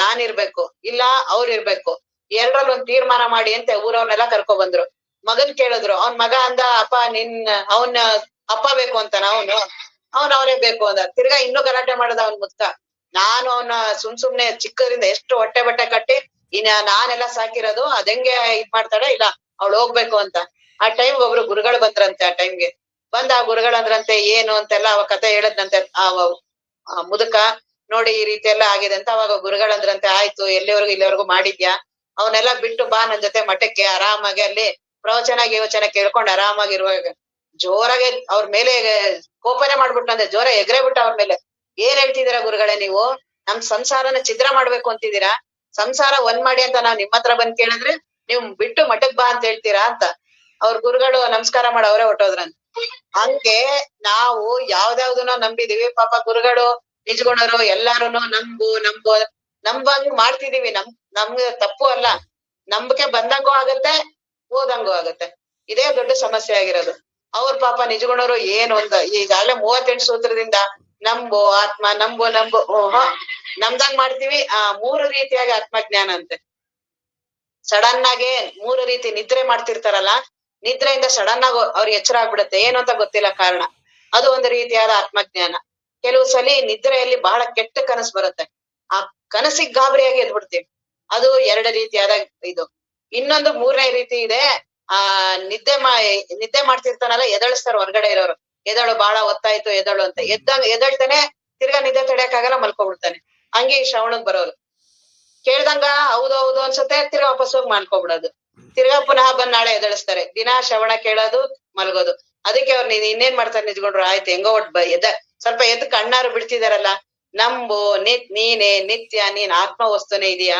ನಾನ್ ಇರ್ಬೇಕು, ಇಲ್ಲ ಅವ್ರ ಇರ್ಬೇಕು, ಎರಡ್ರಲ್ಲಿ ಒಂದ್ ತೀರ್ಮಾನ ಮಾಡಿ ಅಂತ ಊರವ್ರನ್ನೆಲ್ಲ ಕರ್ಕೊ ಬಂದ್ರು. ಮಗನ್ ಕೇಳಿದ್ರು. ಅವ್ನ್ ಮಗ ಅಂದ, ಅಪ್ಪ ಅವನ್ ಅಪ್ಪ ಬೇಕು ಅಂತಾನ ಅವನ್ ಅವರೇ ಬೇಕು ಅಂದ. ತಿರ್ಗಾ ಇನ್ನೂ ಗಲಾಟೆ ಮಾಡದ ಅವ್ನ್ ಮುದ್ಕ. ನಾನು ಅವನ ಸುಮ್ನೆ ಚಿಕ್ಕದ್ರಿಂದ ಎಷ್ಟು ಹೊಟ್ಟೆ ಬಟ್ಟೆ ಕಟ್ಟಿ ನಾನೆಲ್ಲ ಸಾಕಿರೋದು, ಅದೆಂಗೆ ಇದ್ ಮಾಡ್ತಾಳೆ, ಇಲ್ಲ ಅವಳು ಹೋಗ್ಬೇಕು ಅಂತ. ಆ ಟೈಮ್ ಒಬ್ರು ಗುರುಗಳು ಬಂದ್ರಂತೆ. ಆ ಟೈಮ್ಗೆ ಬಂದ್ ಆ ಗುರುಗಳಂದ್ರಂತೆ ಏನು ಅಂತೆಲ್ಲ ಅವ ಕತೆ ಹೇಳದ್ನಂತೆ. ಆ ಮುದುಕ ನೋಡಿ ಈ ರೀತಿ ಎಲ್ಲ ಆಗಿದೆ ಅಂತ. ಅವಾಗ ಗುರುಗಳಂದ್ರಂತೆ ಆಯ್ತು, ಎಲ್ಲಿವರೆಗೂ ಇಲ್ಲಿವರೆಗೂ ಮಾಡಿದ್ಯಾ, ಅವನ್ನೆಲ್ಲ ಬಿಟ್ಟು ಬಾ ನನ್ ಜೊತೆ ಮಠಕ್ಕೆ, ಆರಾಮಾಗಿ ಅಲ್ಲಿ ಪ್ರವಚನ ಗಿವಚನ ಕೇಳ್ಕೊಂಡು ಆರಾಮಾಗಿರುವಾಗ ಜೋರಾಗೆ ಅವ್ರ ಮೇಲೆ ಕೋಪನೆ ಮಾಡ್ಬಿಟ್ಟಂತೆ, ಜೋರ ಎಗರೇ ಬಿಟ್ಟ ಅವ್ರ ಮೇಲೆ. ಏನ್ ಹೇಳ್ತಿದ್ದೀರಾ ಗುರುಗಳೇ ನೀವು, ನಮ್ ಸಂಸಾರನ ಛಿದ್ರ ಮಾಡ್ಬೇಕು ಅಂತಿದ್ದೀರಾ, ಸಂಸಾರ ಒಂದ್ ಮಾಡಿ ಅಂತ ನಾವ್ ನಿಮ್ ಹತ್ರ ಬಂದ್ ಕೇಳಿದ್ರೆ ನೀವ್ ಬಿಟ್ಟು ಮಠಕ್ ಬಾ ಅಂತ ಹೇಳ್ತೀರಾ ಅಂತ. ಅವ್ರ ಗುರುಗಳು ನಮಸ್ಕಾರ ಮಾಡಿ ಅವರೇ ಹೊಟ್ಟೋದ್ರಂತ. ಹಂಗೆ ನಾವು ಯಾವ್ದಾವ್ದನ್ನ ನಂಬಿದೀವಿ. ಪಾಪ ಗುರುಗಳು ನಿಜಗುಣರು ಎಲ್ಲಾರುನು ನಂಬಂಗ್ ಮಾಡ್ತಿದೀವಿ. ನಮ್ಗೆ ತಪ್ಪು ಅಲ್ಲ, ನಂಬಿಕೆ ಬಂದಂಗೂ ಆಗತ್ತೆ, ಹೋದಂಗೂ ಆಗತ್ತೆ. ಇದೇ ದೊಡ್ಡ ಸಮಸ್ಯೆ ಆಗಿರೋದು. ಅವ್ರ ಪಾಪ ನಿಜಗುಣರು ಏನು ಅಂತ ಈಗಾಗಲೇ 38 ಸೂತ್ರದಿಂದ ನಂಬು ಆತ್ಮ, ನಂಬು ನಮ್ದಂಗ್ ಮಾಡ್ತೀವಿ. 3 ರೀತಿಯಾಗಿ ಆತ್ಮಜ್ಞಾನ ಅಂತೆ. ಸಡನ್ ಆಗಿ 3 ರೀತಿ ನಿದ್ರೆ ಮಾಡ್ತಿರ್ತಾರಲ್ಲ, ನಿದ್ರೆಯಿಂದ ಸಡನ್ ಆಗಿ ಅವ್ರಿಗೆ ಎಚ್ಚರ ಆಗ್ಬಿಡುತ್ತೆ, ಏನು ಅಂತ ಗೊತ್ತಿಲ್ಲ ಕಾರಣ. ಅದು ಒಂದು ರೀತಿಯಾದ ಆತ್ಮಜ್ಞಾನ. ಕೆಲವು ಸಲಿ ನಿದ್ರೆಯಲ್ಲಿ ಬಹಳ ಕೆಟ್ಟ ಕನಸು ಬರುತ್ತೆ, ಆ ಕನಸಿಗೆ ಗಾಬರಿಯಾಗಿ ಎದ್ಬಿಡ್ತೀವಿ. ಅದು 2 ರೀತಿಯಾದ ಇದು. ಇನ್ನೊಂದು 3ನೇ ರೀತಿ ಇದೆ. ನಿದ್ದೆ ಮಾಡ್ತಿರ್ತಾನಲ್ಲ, ಎದಳಿಸ್ತಾರ ಹೊರಗಡೆ ಇರೋರು, ಎದಳು ಬಹಳ ಹೊತ್ತಾಯ್ತು ಎದಳು ಅಂತ. ಎದಳ್ತಾನೆ, ತಿರ್ಗಾ ನಿದ್ದೆ ತಡೆಯಕ್ಕಾಗಲ್ಲ, ಮಲ್ಕೊಬಿಡ್ತಾನೆ. ಹಂಗೆ ಈ ಶ್ರವಣಕ್ ಬರೋರು ಕೇಳ್ದಂಗ ಹೌದು ಅನ್ಸುತ್ತೆ, ತಿರ್ಗಾ ವಾಪಸ್ ಹೋಗಿ ಮಾಡ್ಕೊಬಿಡೋದು, ತಿರ್ಗಾ ಪುನಃ ಬಂದ್ ನಾಳೆ ಎದಳಿಸ್ತಾರೆ. ದಿನಾ ಶ್ರವಣ ಕೇಳೋದು, ಮಲ್ಗೋದು. ಅದಕ್ಕೆ ಅವ್ರು ಇನ್ನೇನ್ ಮಾಡ್ತಾರೆ ನಿಜ್ಕೊಂಡ್ರು, ಆಯ್ತು ಹೆಂಗೋ ಸ್ವಲ್ಪ ಎದ್ದು ಕಣ್ಣಾರು ಬಿಡ್ತಿದಾರಲ್ಲ. ನಂಬು ನೀನೇ ನಿತ್ಯ, ನೀನ್ ಆತ್ಮ ವಸ್ತುನೇ ಇದೆಯಾ,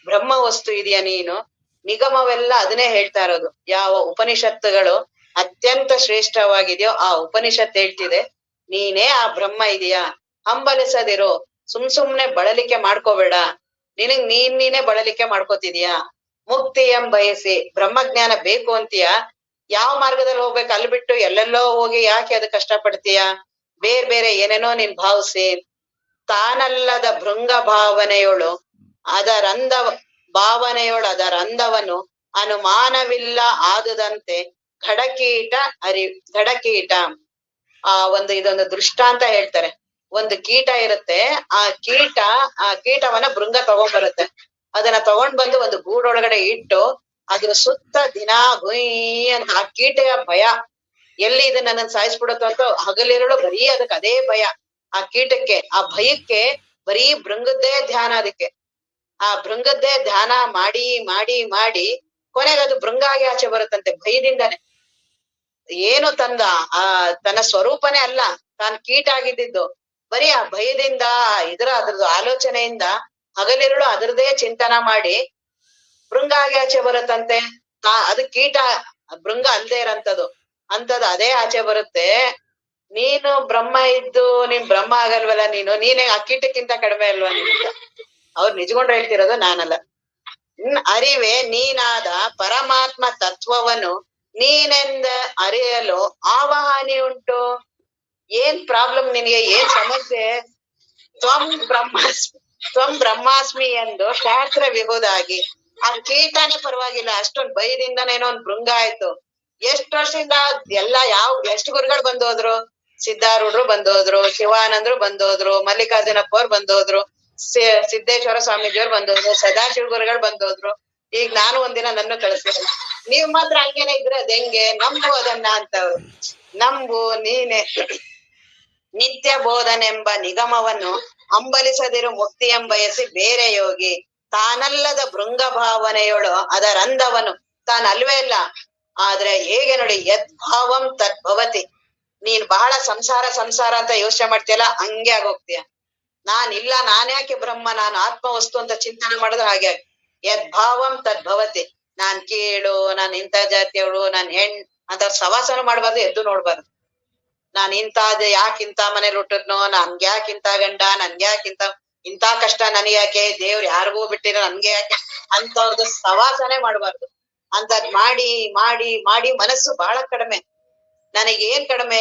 ಬ್ರಹ್ಮ ವಸ್ತು ಇದೆಯಾ ನೀನು. ನಿಗಮವೆಲ್ಲ ಅದನ್ನೇ ಹೇಳ್ತಾ ಇರೋದು. ಯಾವ ಉಪನಿಷತ್ತುಗಳು ಅತ್ಯಂತ ಶ್ರೇಷ್ಠವಾಗಿದೆಯೋ ಆ ಉಪನಿಷತ್ ಹೇಳ್ತಿದೆ, ನೀನೇ ಆ ಬ್ರಹ್ಮ ಇದೆಯಾ, ಹಂಬಲಿಸದಿರು, ಸುಮ್ನೆ ಬಳಲಿಕೆ ಮಾಡ್ಕೋಬೇಡ, ನೀನೇ ಬಳಲಿಕೆ ಮಾಡ್ಕೋತಿದ್ಯಾ. ಮುಕ್ತಿ ಬಯಸಿ ಬ್ರಹ್ಮಜ್ಞಾನ ಬೇಕು ಅಂತೀಯ, ಯಾವ ಮಾರ್ಗದಲ್ಲಿ ಹೋಗ್ಬೇಕು ಅಲ್ಲಿ ಬಿಟ್ಟು ಎಲ್ಲೆಲ್ಲೋ ಹೋಗಿ ಯಾಕೆ ಅದು ಕಷ್ಟ ಪಡ್ತೀಯ. ಬೇರೆ ಏನೇನೋ ನೀನ್ ಭಾವಿಸಿ ತಾನಲ್ಲದ ಭೃಂಗ ಭಾವನೆಯೋಳು ಅದರಂದವನು ಅನುಮಾನವಿಲ್ಲ ಆದುದಂತೆ ಘಡಕೀಟ ಇದೊಂದು ದೃಷ್ಟಾಂತ ಹೇಳ್ತಾರೆ. ಒಂದು ಕೀಟ ಇರುತ್ತೆ, ಆ ಕೀಟವನ್ನ ಭೃಂಗ ತಗೊಂಡ್ಬರುತ್ತೆ. ಅದನ್ನ ತಗೊಂಡ್ ಬಂದು ಒಂದು ಗೂಡೊಳಗಡೆ ಇಟ್ಟು ಅದ್ರ ಸುತ್ತ ದಿನಾ ಗುಯ್ ಅಂತ ಆ ಕೀಟೆಯ ಭಯ, ಎಲ್ಲಿ ಇದನ್ನ ನನ್ನ ಸಾಯಿಸ್ಬಿಡುತ್ತೋ ಅಂತ ಹಗಲಿರುಳು ಬರೀ ಅದಕ್ಕೆ ಅದೇ ಭಯ. ಆ ಕೀಟಕ್ಕೆ, ಆ ಭಯಕ್ಕೆ ಬರೀ ಭೃಂಗದ್ದೇ ಧ್ಯಾನ. ಅದಕ್ಕೆ ಆ ಭೃಂಗದ್ದೇ ಧ್ಯಾನ ಮಾಡಿ ಮಾಡಿ ಮಾಡಿ ಕೊನೆಗೆ ಅದು ಭೃಂಗ ಆಗಿ ಆಚೆ ಬರುತ್ತಂತೆ, ಭಯದಿಂದಾನೆ. ಏನು ತನ್ನ ಸ್ವರೂಪನೇ ಅಲ್ಲ, ತಾನ್ ಕೀಟ ಆಗಿದ್ದು, ಬರೀ ಆ ಭಯದಿಂದ ಅದ್ರದ್ದು ಆಲೋಚನೆಯಿಂದ ಹಗಲಿರುಳು ಅದ್ರದೇ ಚಿಂತನ ಮಾಡಿ ಭೃಂಗ ಆಗಿ ಆಚೆ ಬರುತ್ತಂತೆ. ಅದು ಕೀಟ, ಭೃಂಗ ಅಲ್ದೇ ಇರಂತದ್ದು ಅದೇ ಆಚೆ ಬರುತ್ತೆ. ನೀನು ಬ್ರಹ್ಮ ಇದ್ದು ನೀನ್ ಬ್ರಹ್ಮ ಆಗಲ್ವಲ್ಲ, ನೀನೇ ಆ ಕೀಟಕ್ಕಿಂತ ಕಡಿಮೆ ಅಲ್ವಾ ನೀನು. ಅವ್ರು ನಿಜಗೊಂಡ್ರು ಹೇಳ್ತಿರೋದು, ನಾನಲ್ಲ. ಅರಿವೆ ನೀನಾದ ಪರಮಾತ್ಮ ತತ್ವವನ್ನು ನೀನೆಂದ ಅರಿಯಲು ಆವಾಹನೆ ಉಂಟು. ಏನ್ ಪ್ರಾಬ್ಲಮ್ ನಿನಗೆ, ಏನ್ ಸಮಸ್ಯೆ? ತ್ವಂ ಬ್ರಹ್ಮಾಸ್ಮಿ ಎಂದು ಶಾಸ್ತ್ರ ವಿಹುದಾಗಿ. ಆ ಕೀಟನೇ ಪರವಾಗಿಲ್ಲ, ಅಷ್ಟೊಂದ್ ಭಯದಿಂದನೇನೋ ಒಂದ್ ಭೃಂಗ ಆಯ್ತು. ಎಷ್ಟ್ ವರ್ಷದಿಂದ ಎಷ್ಟು ಗುರುಗಳು ಬಂದೋದ್ರು, ಸಿದ್ಧಾರೂಢರು ಬಂದೋದ್ರು, ಶಿವಾನಂದ್ರು ಬಂದೋದ್ರು, ಮಲ್ಲಿಕಾರ್ಜುನಪ್ಪ ಅವ್ರು ಬಂದೋದ್ರು, ಸಿದ್ದೇಶ್ವರ ಸ್ವಾಮೀಜಿಯವ್ರು ಬಂದೋದ್ರು, ಸದಾಶಿವ ಗುರುಗಳು ಬಂದೋದ್ರು. ಈಗ ನಾನು ಒಂದಿನ ನನ್ನ ಕಳಿಸ್ತೀನಿ, ನೀವ್ ಮಾತ್ರ ಹಂಗೇನೆ ಇದ್ರೆ ಅದ್ ಹೆಂಗೆ? ನಂಬು ಅದನ್ನ ಅಂತವ್ರು. ನಂಬು ನೀನೆ ನಿತ್ಯ ಬೋಧನೆಂಬ ನಿಗಮವನ್ನು ಹಂಬಲಿಸದಿರು, ಮುಕ್ತಿ ಎಂಬಯಸಿ ಬೇರೆ ಯೋಗಿ. ತಾನಲ್ಲದ ಭೃಂಗ ಭಾವನೆಯೋಳು ಅದರಂದವನು, ತಾನಲ್ವೇ ಇಲ್ಲ. ಆದ್ರೆ ಹೇಗೆ ನೋಡಿ, ಯದ್ಭಾವಂ ತದ್ಭವತಿ. ನೀನ್ ಬಹಳ ಸಂಸಾರ ಅಂತ ಯೋಚನೆ ಮಾಡ್ತೀಯಲ್ಲ, ಹಂಗೆ ಆಗೋಗ್ತೀಯ. ನಾನಿಲ್ಲ, ನಾನ್ಯಾಕೆ ಬ್ರಹ್ಮ, ನಾನು ಆತ್ಮ ವಸ್ತು ಅಂತ ಚಿಂತನೆ ಮಾಡಿದ್ರೆ ಹಾಗೆ ಯದ್ಭಾವಂ ತದ್ಭವತಿ. ನಾನ್ ಕೀಳು, ನಾನ್ ಇಂಥ ಜಾತಿಯವಳು, ನಾನ್ ಅಂತ ಸವಾಸನ ಮಾಡ್ಬಾರ್ದು, ಎದ್ದು ನೋಡ್ಬಾರ್ದು. ನಾನ್ ಯಾಕಿಂತ ಮನೇಲಿ ಹುಟ್ಟಿದ್ನೋ, ನನ್ಗ್ಯಾಕಿಂತ ಗಂಡ, ನನ್ಗ್ಯಾಕಿಂತ ಇಂಥ ಕಷ್ಟ, ನನಗ್ಯಾಕೆ ದೇವ್ರು ಯಾರಿಗೂ ಬಿಟ್ಟಿರೋ ನನ್ಗೆ ಯಾಕೆ ಅಂತವ್ರದ್ದು ಸವಾಸನೆ ಮಾಡ್ಬಾರ್ದು. ಅಂತದ್ ಮಾಡಿ ಮಾಡಿ ಮಾಡಿ ಮನಸ್ಸು ಬಹಳ ಕಡಿಮೆ. ನನಗೇನ್ ಕಡಿಮೆ,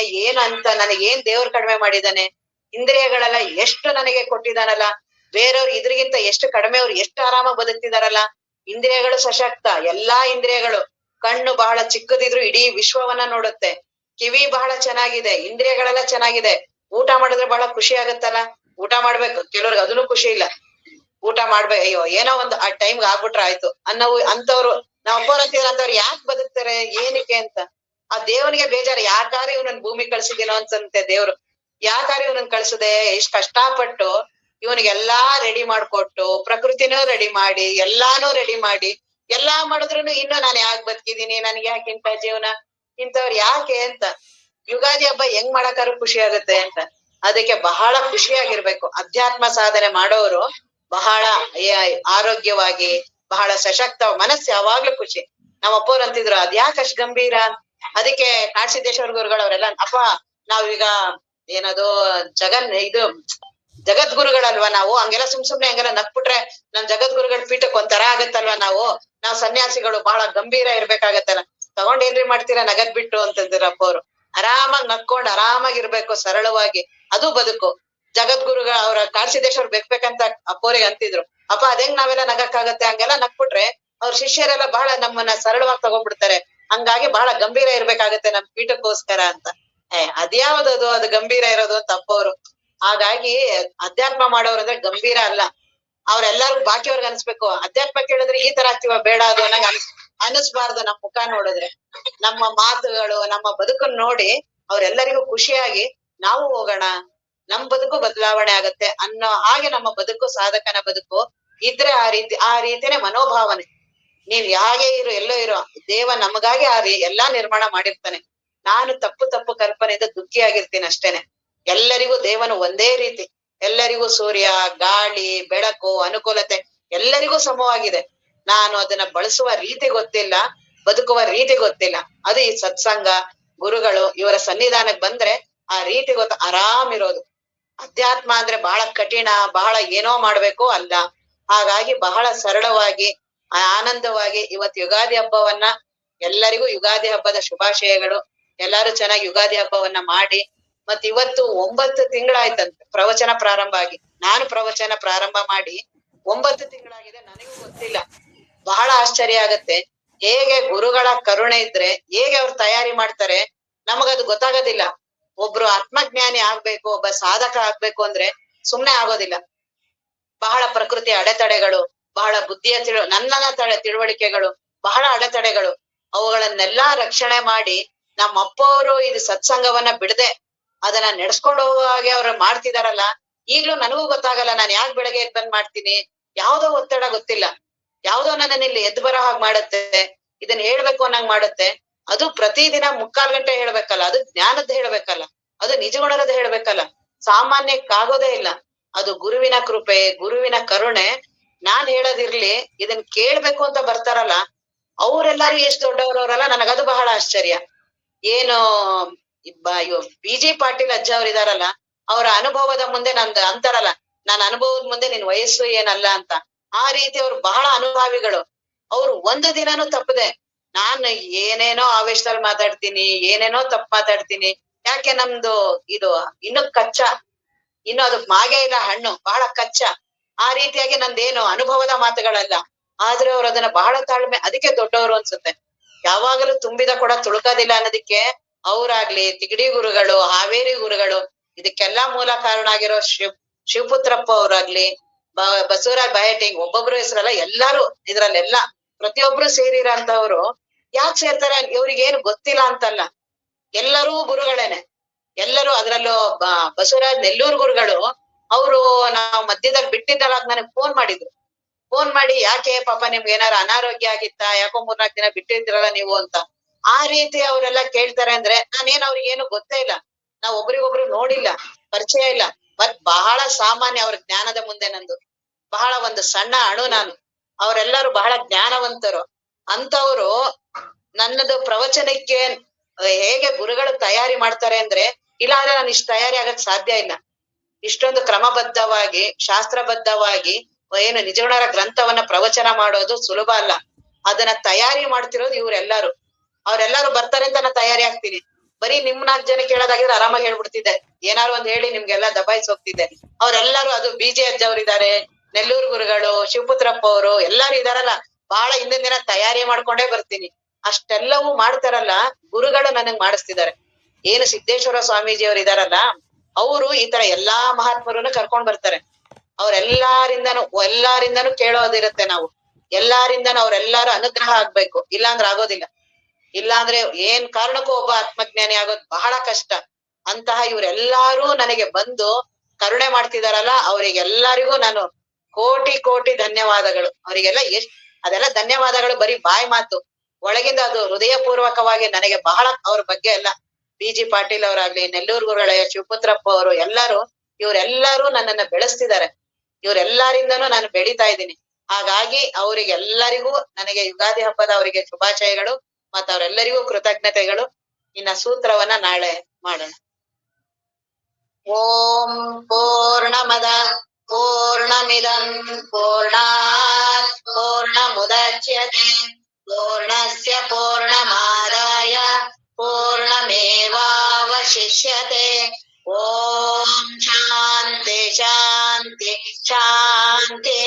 ನನಗೇನ್ ದೇವ್ರು ಕಡಿಮೆ ಮಾಡಿದಾನೆ? ಇಂದ್ರಿಯಗಳೆಲ್ಲ ಎಷ್ಟು ನನಗೆ ಕೊಟ್ಟಿದಾನಲ್ಲ. ಬೇರೆಯವ್ರು ಇದ್ರಿಗಿಂತ ಎಷ್ಟು ಕಡಿಮೆ, ಅವ್ರು ಎಷ್ಟು ಆರಾಮ ಬದುಕ್ತಿದಾರಲ್ಲ. ಇಂದ್ರಿಯಗಳು ಸಶಕ್ತ, ಎಲ್ಲಾ ಇಂದ್ರಿಯಗಳು. ಕಣ್ಣು ಬಹಳ ಚಿಕ್ಕದಿದ್ರು ಇಡೀ ವಿಶ್ವವನ್ನ ನೋಡುತ್ತೆ. ಕಿವಿ ಬಹಳ ಚೆನ್ನಾಗಿದೆ, ಇಂದ್ರಿಯಗಳೆಲ್ಲ ಚೆನ್ನಾಗಿದೆ. ಊಟ ಮಾಡಿದ್ರೆ ಬಹಳ ಖುಷಿ ಆಗತ್ತಲ್ಲ, ಊಟ ಮಾಡ್ಬೇಕು. ಕೆಲವ್ರಿಗೆ ಅದನ್ನು ಖುಷಿ ಇಲ್ಲ, ಊಟ ಮಾಡ್ಬೇಕು, ಅಯ್ಯೋ ಏನೋ ಒಂದು ಆ ಟೈಮ್ಗೆ ಆಗ್ಬಿಟ್ರೆ ಆಯ್ತು ಅಂತವ್ರು ನಾವ್ ಅಪ್ಪವ್ರಂತೀರ ಅಂತವ್ರು ಯಾಕೆ ಬದುಕ್ತಾರೆ ಏನಕ್ಕೆ ಅಂತ. ಆ ದೇವನಿಗೆ ಬೇಜಾರು, ಯಾಕಾರ ಇವ್ನನ್ ಭೂಮಿ ಕಳ್ಸಿದಿನೋ ಅನ್ಸಂತೆ ದೇವ್ರು. ಯಾಕಾರ ಇವ್ನನ್ ಕಳ್ಸದೆ, ಎಷ್ಟ್ ಕಷ್ಟಪಟ್ಟು ಇವನಿಗೆಲ್ಲಾ ರೆಡಿ ಮಾಡ್ಕೊಟ್ಟು, ಪ್ರಕೃತಿನೂ ರೆಡಿ ಮಾಡಿ, ಎಲ್ಲಾನು ರೆಡಿ ಮಾಡಿ, ಎಲ್ಲಾ ಮಾಡಿದ್ರುನು ಇನ್ನು ನಾನು ಯಾಕೆ ಬದುಕಿದೀನಿ, ನನ್ಗೆ ಯಾಕೆ ಇಂಥ ಜೀವನ, ಇಂಥವ್ರು ಯಾಕೆ ಅಂತ. ಯುಗಾದಿ ಹಬ್ಬ ಹೆಂಗ್ ಮಾಡಕ್ಕಾರು ಖುಷಿ ಆಗುತ್ತೆ ಅಂತ. ಅದಕ್ಕೆ ಬಹಳ ಖುಷಿಯಾಗಿರ್ಬೇಕು. ಅಧ್ಯಾತ್ಮ ಸಾಧನೆ ಮಾಡೋರು ಬಹಳ ಆರೋಗ್ಯವಾಗಿ, ಬಹಳ ಸಶಕ್ತ ಮನಸ್ಸು ಯಾವಾಗ್ಲೂ ಖುಷಿ. ನಮ್ಮ ಅಪ್ಪವ್ರು ಅಂತಿದ್ರು ಅದ್ಯಾಕೆ ಅಷ್ಟ್ ಗಂಭೀರ. ಅದಕ್ಕೆ ಕಾಡಸಿದ್ದೇಶ್ವರ ಗುರುಗಳು ಅವರೆಲ್ಲ, ಅಪ್ಪ ನಾವೀಗ ಏನದು ಇದು ಜಗದ್ಗುರುಗಳಲ್ವಾ ನಾವು, ಹಂಗೆಲ್ಲ ಸುಮ್ನೆ ಹಂಗೆಲ್ಲ ನಕ್ಬಿಟ್ರೆ ನಮ್ ಜಗದ್ಗುರುಗಳ ಪೀಠಕ್ಕೆ ಒಂಥರ ಆಗತ್ತಲ್ವಾ, ನಾವ್ ಸನ್ಯಾಸಿಗಳು ಬಹಳ ಗಂಭೀರ ಇರ್ಬೇಕಾಗತ್ತಲ್ಲ, ತಗೊಂಡ್ ಏನ್ರಿ ಮಾಡ್ತೀರಾ ನಗದ್ ಬಿಟ್ಟು ಅಂತಂದ್ರ ಅಪ್ಪವ್ರು. ಆರಾಮಾಗಿ ನಕ್ಕೊಂಡ್ ಆರಾಮಾಗಿರ್ಬೇಕು, ಸರಳವಾಗಿ, ಅದು ಬದುಕು. ಜಗದ್ಗುರುಗಳ ಅವ್ರ ಕಾಡಸಿದ್ದೇಶ್ವರ್ ಬೇಕಂತ ಅಪ್ಪವ್ರಿಗೆ ಅಂತಿದ್ರು. ಅಪ್ಪ ಅದೇಂಗ್ ನಾವೆಲ್ಲ ನಗಕ್ಕಾಗತ್ತೆ, ಹಂಗೆಲ್ಲ ನಕ್ಬಿಟ್ರೆ ಅವ್ರ ಶಿಷ್ಯರೆಲ್ಲ ಬಹಳ ನಮ್ಮನ್ನ ಸರಳವಾಗಿ ತಗೊಂಡ್ಬಿಡ್ತಾರೆ, ಹಂಗಾಗಿ ಬಹಳ ಗಂಭೀರ ಇರ್ಬೇಕಾಗತ್ತೆ ನಮ್ ಪೀಠಕ್ಕೋಸ್ಕರ ಅಂತ. ಅದ್ಯಾವ್ದದು ಅದು ಗಂಭೀರ ಇರೋದು ಅಂತ ಅಪ್ಪವ್ರು. ಹಾಗಾಗಿ ಅಧ್ಯಾತ್ಮ ಮಾಡೋರು ಅಂದ್ರೆ ಗಂಭೀರ ಅಲ್ಲ, ಅವ್ರೆಲ್ಲಾರ್ಗು ಬಾಕಿಯವ್ರಿಗೆ ಅನ್ಸ್ಬೇಕು. ಅಧ್ಯಾತ್ಮ ಕೇಳಿದ್ರೆ ಈ ತರ ಆಗ್ತೀವ, ಬೇಡ ಅದು ಅನ್ನಂಗ್ ಅನಿಸ್ಬಾರ್ದು. ನಮ್ ಮುಖ ನೋಡಿದ್ರೆ, ನಮ್ಮ ಮಾತುಗಳು, ನಮ್ಮ ಬದುಕನ್ನ ನೋಡಿ ಅವ್ರೆಲ್ಲರಿಗೂ ಖುಷಿಯಾಗಿ ನಾವು ಹೋಗೋಣ, ನಮ್ ಬದುಕು ಬದಲಾವಣೆ ಆಗತ್ತೆ ಅನ್ನೋ ಹಾಗೆ ನಮ್ಮ ಬದುಕು ಸಾಧಕನ ಬದುಕು ಇದ್ರೆ ಆ ರೀತಿನೇ ಮನೋಭಾವನೆ. ನೀವ್ ಹೇಗೆ ಇರು, ಎಲ್ಲೋ ಇರೋ, ದೇವ ನಮಗಾಗಿ ಎಲ್ಲಾ ನಿರ್ಮಾಣ ಮಾಡಿರ್ತಾನೆ. ನಾನು ತಪ್ಪು ಕಲ್ಪನೆಯಿಂದ ದುಃಖಿಯಾಗಿರ್ತೀನಿ ಅಷ್ಟೇನೆ. ಎಲ್ಲರಿಗೂ ದೇವನು ಒಂದೇ ರೀತಿ, ಎಲ್ಲರಿಗೂ ಸೂರ್ಯ, ಗಾಳಿ, ಬೆಳಕು, ಅನುಕೂಲತೆ ಎಲ್ಲರಿಗೂ ಸಮವಾಗಿದೆ. ನಾನು ಅದನ್ನ ಬಳಸುವ ರೀತಿ ಗೊತ್ತಿಲ್ಲ, ಬದುಕುವ ರೀತಿ ಗೊತ್ತಿಲ್ಲ. ಅದು ಈ ಸತ್ಸಂಗ, ಗುರುಗಳು ಇವರ ಸನ್ನಿಧಾನಕ್ಕೆ ಬಂದ್ರೆ ಆ ರೀತಿ ಗೊತ್ತ, ಆರಾಮಿರೋದು. ಅಧ್ಯಾತ್ಮ ಅಂದ್ರೆ ಬಹಳ ಕಠಿಣ, ಬಹಳ ಏನೋ ಮಾಡ್ಬೇಕು ಅಲ್ಲ. ಹಾಗಾಗಿ ಬಹಳ ಸರಳವಾಗಿ, ಆನಂದವಾಗಿ ಇವತ್ತು ಯುಗಾದಿ ಹಬ್ಬವನ್ನ, ಎಲ್ಲರಿಗೂ ಯುಗಾದಿ ಹಬ್ಬದ ಶುಭಾಶಯಗಳು. ಎಲ್ಲಾರು ಚೆನ್ನಾಗಿ ಯುಗಾದಿ ಹಬ್ಬವನ್ನ ಮಾಡಿ. ಮತ್ ಇವತ್ತು 9 ತಿಂಗಳಾಯ್ತಂತೆ ಪ್ರವಚನ ಪ್ರಾರಂಭ ಆಗಿ. ನಾನು ಪ್ರವಚನ ಪ್ರಾರಂಭ ಮಾಡಿ 9 ತಿಂಗಳಾಗಿದೆ, ನನಗೂ ಗೊತ್ತಿಲ್ಲ. ಬಹಳ ಆಶ್ಚರ್ಯ ಆಗತ್ತೆ. ಹೇಗೆ ಗುರುಗಳ ಕರುಣೆ ಇದ್ರೆ ಹೇಗೆ ಅವ್ರು ತಯಾರಿ ಮಾಡ್ತಾರೆ ನಮಗದು ಗೊತ್ತಾಗೋದಿಲ್ಲ. ಒಬ್ರು ಆತ್ಮಜ್ಞಾನಿ ಆಗ್ಬೇಕು, ಒಬ್ಬ ಸಾಧಕ ಆಗ್ಬೇಕು ಅಂದ್ರೆ ಸುಮ್ನೆ ಆಗೋದಿಲ್ಲ. ಬಹಳ ಪ್ರಕೃತಿ ಅಡೆತಡೆಗಳು, ಬಹಳ ಬುದ್ಧಿಯ ನನ್ನ ತಿಳುವಳಿಕೆಗಳು, ಬಹಳ ಅಡೆತಡೆಗಳು, ಅವುಗಳನ್ನೆಲ್ಲಾ ರಕ್ಷಣೆ ಮಾಡಿ ನಮ್ಮ ಅಪ್ಪವರು ಇದು ಸತ್ಸಂಗವನ್ನ ಬಿಡದೆ ಅದನ್ನ ನಡೆಸ್ಕೊಂಡು ಹೋಗೋ ಹಾಗೆ ಅವ್ರು ಮಾಡ್ತಿದಾರಲ್ಲ. ಈಗ್ಲೂ ನನಗೂ ಗೊತ್ತಾಗಲ್ಲ, ನಾನ್ ಯಾಕೆ ಬೆಳಗ್ಗೆ ಎದ್ದು ಬಂದ್ ಮಾಡ್ತೀನಿ, ಯಾವ್ದೋ ಒತ್ತಡ ಗೊತ್ತಿಲ್ಲ, ಯಾವ್ದೋ ನನ್ನನ್ನ ಇಲ್ಲಿ ಎದ್ದು ಬರೋ ಹಾಗೆ ಮಾಡುತ್ತೆ, ಇದನ್ನ ಹೇಳ್ಬೇಕು ಅನ್ನಂಗ್ ಮಾಡುತ್ತೆ. ಅದು ಪ್ರತಿದಿನ 3/4 ಗಂಟೆ ಹೇಳ್ಬೇಕಲ್ಲ, ಅದು ಜ್ಞಾನದ ಹೇಳ್ಬೇಕಲ್ಲ, ಅದು ನಿಜಗುಣರದ ಹೇಳ್ಬೇಕಲ್ಲ, ಸಾಮಾನ್ಯಕ್ಕಾಗೋದೇ ಇಲ್ಲ. ಅದು ಗುರುವಿನ ಕೃಪೆ, ಗುರುವಿನ ಕರುಣೆ. ನಾನ್ ಹೇಳೋದಿರ್ಲಿ, ಇದನ್ ಕೇಳ್ಬೇಕು ಅಂತ ಬರ್ತಾರಲ್ಲ ಅವ್ರೆಲ್ಲಾರು ಎಷ್ಟ್ ದೊಡ್ಡವ್ರವ್ರಲ್ಲ, ನನಗದು ಬಹಳ ಆಶ್ಚರ್ಯ. ಏನು BG ಪಾಟೀಲ್ ಅಜ್ಜ ಅವ್ರ ಇದಾರಲ್ಲ, ಅವ್ರ ಅನುಭವದ ಮುಂದೆ ನಂದು ಅಂತಾರಲ್ಲ, ನನ್ನ ಅನುಭವದ ಮುಂದೆ ನಿನ್ ವಯಸ್ಸು ಏನಲ್ಲ ಅಂತ. ಆ ರೀತಿ ಅವ್ರು ಬಹಳ ಅನುಭಾವಿಗಳು. ಅವ್ರು ಒಂದು ದಿನಾನು ತಪ್ಪದೆ, ನಾನು ಏನೇನೋ ಆವೇಶದಲ್ಲಿ ಮಾತಾಡ್ತೀನಿ, ಏನೇನೋ ತಪ್ಪು ಮಾತಾಡ್ತೀನಿ, ಯಾಕೆ ನಮ್ದು ಇದು ಇನ್ನು ಕಚ್ಚಾ, ಇನ್ನು ಅದು ಮಾಗೆ ಇಲ್ಲ ಹಣ್ಣು, ಬಹಳ ಕಚ್ಚಾ. ಆ ರೀತಿಯಾಗಿ ನಂದೇನು ಅನುಭವದ ಮಾತುಗಳಲ್ಲ. ಆದ್ರೆ ಅವ್ರು ಅದನ್ನ ಬಹಳ ತಾಳ್ಮೆ, ಅದಕ್ಕೆ ದೊಡ್ಡವರು ಅನ್ಸುತ್ತೆ. ಯಾವಾಗಲೂ ತುಂಬಿದ ಕೂಡ ತುಳುಕೋದಿಲ್ಲ ಅನ್ನೋದಕ್ಕೆ ಅವ್ರಾಗ್ಲಿ, ತಿಗಡಿ ಗುರುಗಳು, ಹಾವೇರಿ ಗುರುಗಳು, ಇದಕ್ಕೆಲ್ಲಾ ಮೂಲ ಕಾರಣ ಆಗಿರೋ ಶಿವಪುತ್ರಪ್ಪ ಅವ್ರಾಗ್ಲಿ, ಬಸವರಾಜ್ ಬಯಟಿಂಗ್, ಒಬ್ಬೊಬ್ರು ಹೆಸರಲ್ಲ, ಎಲ್ಲಾರು ಇದ್ರಲ್ಲೆಲ್ಲಾ ಪ್ರತಿಯೊಬ್ರು ಸೇರಿರಂತವ್ರು. ಯಾಕೆ ಸೇರ್ತಾರೆ, ಇವ್ರಿಗೇನು ಗೊತ್ತಿಲ್ಲ ಅಂತಲ್ಲ, ಎಲ್ಲರೂ ಗುರುಗಳೇನೆ, ಎಲ್ಲರೂ. ಅದ್ರಲ್ಲೂ ಬಸವರಾಜ್ ನೆಲ್ಲೂರ್ ಗುರುಗಳು, ಅವರು ನಾವ್ ಮಧ್ಯದಲ್ಲಿ ಬಿಟ್ಟಿದ್ದಲ್ಲ, ನನಗ್ ಫೋನ್ ಮಾಡಿದ್ರು. ಫೋನ್ ಮಾಡಿ, ಯಾಕೆ ಪಾಪ ನಿಮ್ಗೆ ಏನಾರು ಅನಾರೋಗ್ಯ ಆಗಿತ್ತಾ, ಯಾಕೋ 3-4 ದಿನ ಬಿಟ್ಟಿದ್ರಲ್ಲ ನೀವು ಅಂತ. ಆ ರೀತಿ ಅವರೆಲ್ಲ ಕೇಳ್ತಾರೆ ಅಂದ್ರೆ ನಾನೇನ್ ಅವ್ರಿಗೆ ಏನು ಗೊತ್ತೇ ಇಲ್ಲ, ನಾವ್ ಒಬ್ರಿಗೊಬ್ರು ನೋಡಿಲ್ಲ, ಪರಿಚಯ ಇಲ್ಲ. ಮತ್ ಬಹಳ ಸಾಮಾನ್ಯ ಅವ್ರ ಜ್ಞಾನದ ಮುಂದೆ ನಂದು ಬಹಳ ಒಂದು ಸಣ್ಣ ಅಣು ನಾನು. ಅವರೆಲ್ಲರೂ ಬಹಳ ಜ್ಞಾನವಂತರು. ಅಂತವ್ರು ನನ್ನದು ಪ್ರವಚನಕ್ಕೆ ಹೇಗೆ ಗುರುಗಳು ತಯಾರಿ ಮಾಡ್ತಾರೆ ಅಂದ್ರೆ, ಇಲ್ಲ ಅಂದ್ರೆ ನಾನು ಇಷ್ಟು ತಯಾರಿ ಆಗಕ್ ಸಾಧ್ಯ ಇಲ್ಲ. ಇಷ್ಟೊಂದು ಕ್ರಮಬದ್ಧವಾಗಿ, ಶಾಸ್ತ್ರಬದ್ಧವಾಗಿ ಏನು ನಿಜಗುಣರ ಗ್ರಂಥವನ್ನ ಪ್ರವಚನ ಮಾಡೋದು ಸುಲಭ ಅಲ್ಲ. ಅದನ್ನ ತಯಾರಿ ಮಾಡ್ತಿರೋದು ಇವ್ರೆಲ್ಲಾರು. ಅವ್ರೆಲ್ಲಾರು ಬರ್ತಾರೆ ಅಂತ ನಾನು ತಯಾರಿ ಆಗ್ತೀನಿ. ಬರೀ ನಿಮ್ 4 ಜನ ಕೇಳೋದಾಗಿದ್ರೆ ಆರಾಮಾಗಿ ಹೇಳ್ಬಿಡ್ತಿದ್ದೆ, ಏನಾರು ಒಂದ್ ಹೇಳಿ ನಿಮ್ಗೆಲ್ಲಾ ದಬಾಯಿಸಿ ಹೋಗ್ತಿದ್ದೆ. ಅವ್ರೆಲ್ಲಾರು, ಅದು BG ಅಜ್ಜ ಅವ್ರು ಇದಾರೆ, ನೆಲ್ಲೂರ್ ಗುರುಗಳು, ಶಿವಪುತ್ರಪ್ಪ ಅವರು ಎಲ್ಲಾರು ಇದಾರಲ್ಲ, ಬಹಳ ಹಿಂದಿನ ದಿನ ತಯಾರಿ ಮಾಡ್ಕೊಂಡೇ ಬರ್ತೀನಿ. ಅಷ್ಟೆಲ್ಲವೂ ಮಾಡ್ತಾರಲ್ಲ ಗುರುಗಳು, ನನಗ್ ಮಾಡಿಸ್ತಿದ್ದಾರೆ. ಏನು ಸಿದ್ದೇಶ್ವರ ಸ್ವಾಮೀಜಿ ಅವ್ರು ಇದಾರಲ್ಲ, ಅವರು ಈ ತರ ಎಲ್ಲಾ ಮಹಾತ್ಮರನ್ನ ಕರ್ಕೊಂಡ್ ಬರ್ತಾರೆ. ಎಲ್ಲಾರಿಂದನೂ ಕೇಳೋದಿರುತ್ತೆ ನಾವು. ಎಲ್ಲಾರಿಂದನೂ ಅವ್ರೆಲ್ಲಾರು ಅನುಗ್ರಹ ಆಗ್ಬೇಕು, ಇಲ್ಲಾಂದ್ರೆ ಆಗೋದಿಲ್ಲ. ಇಲ್ಲಾಂದ್ರೆ ಏನ್ ಕಾರಣಕ್ಕೂ ಒಬ್ಬ ಆತ್ಮಜ್ಞಾನಿ ಆಗೋದು ಬಹಳ ಕಷ್ಟ. ಅಂತಹ ಇವ್ರೆಲ್ಲಾರು ನನಗೆ ಬಂದು ಕರುಣೆ ಮಾಡ್ತಿದಾರಲ್ಲ, ಅವರಿಗೆಲ್ಲರಿಗೂ ನಾನು ಕೋಟಿ ಕೋಟಿ ಧನ್ಯವಾದಗಳು. ಅವರಿಗೆಲ್ಲ ಅದೆಲ್ಲ ಧನ್ಯವಾದಗಳು ಬರೀ ಬಾಯಿ ಮಾತು, ಒಳಗಿಂದ ಅದು ಹೃದಯ ಪೂರ್ವಕವಾಗಿ ನನಗೆ ಬಹಳ ಅವ್ರ ಬಗ್ಗೆ ಎಲ್ಲ ಬಿ.ಜಿ. ಪಾಟೀಲ್ ಅವರಾಗ್ಲಿ, ನೆಲ್ಲೂರು ಗುರುಗಳಯ್ಯ, ಶಿವಪುತ್ರಪ್ಪ ಅವರು ಎಲ್ಲರೂ ಇವರೆಲ್ಲರೂ ನನ್ನನ್ನ ಬೆಳೆಸ್ತಿದ್ದಾರೆ. ಇವರೆಲ್ಲರಿಂದನೂ ನಾನು ಬೆಳೀತಾ ಇದ್ದೀನಿ. ಹಾಗಾಗಿ ಅವರಿಗೆಲ್ಲರಿಗೂ ನನಗೆ ಯುಗಾದಿ ಹಬ್ಬದ ಅವರಿಗೆ ಶುಭಾಶಯಗಳು ಮತ್ತು ಅವರೆಲ್ಲರಿಗೂ ಕೃತಜ್ಞತೆಗಳು. ಇನ್ನ ಸೂತ್ರವನ್ನ ನಾಳೆ ಮಾಡೋಣ. ಓಂ ಪೂರ್ಣಮದ ಪೂರ್ಣಮಿದಂ ಪೂರ್ಣಾತ್ ಪೂರ್ಣಮುದಚ್ಯತೆ ಪೂರ್ಣಸ್ಯ ಪೂರ್ಣಮಾದಾಯ ಪೂರ್ಣಮೇವಾವಶಿಷ್ಯತೆ. ಓಂ ಶಾಂತಿ ಶಾಂತಿ ಶಾಂತಿ.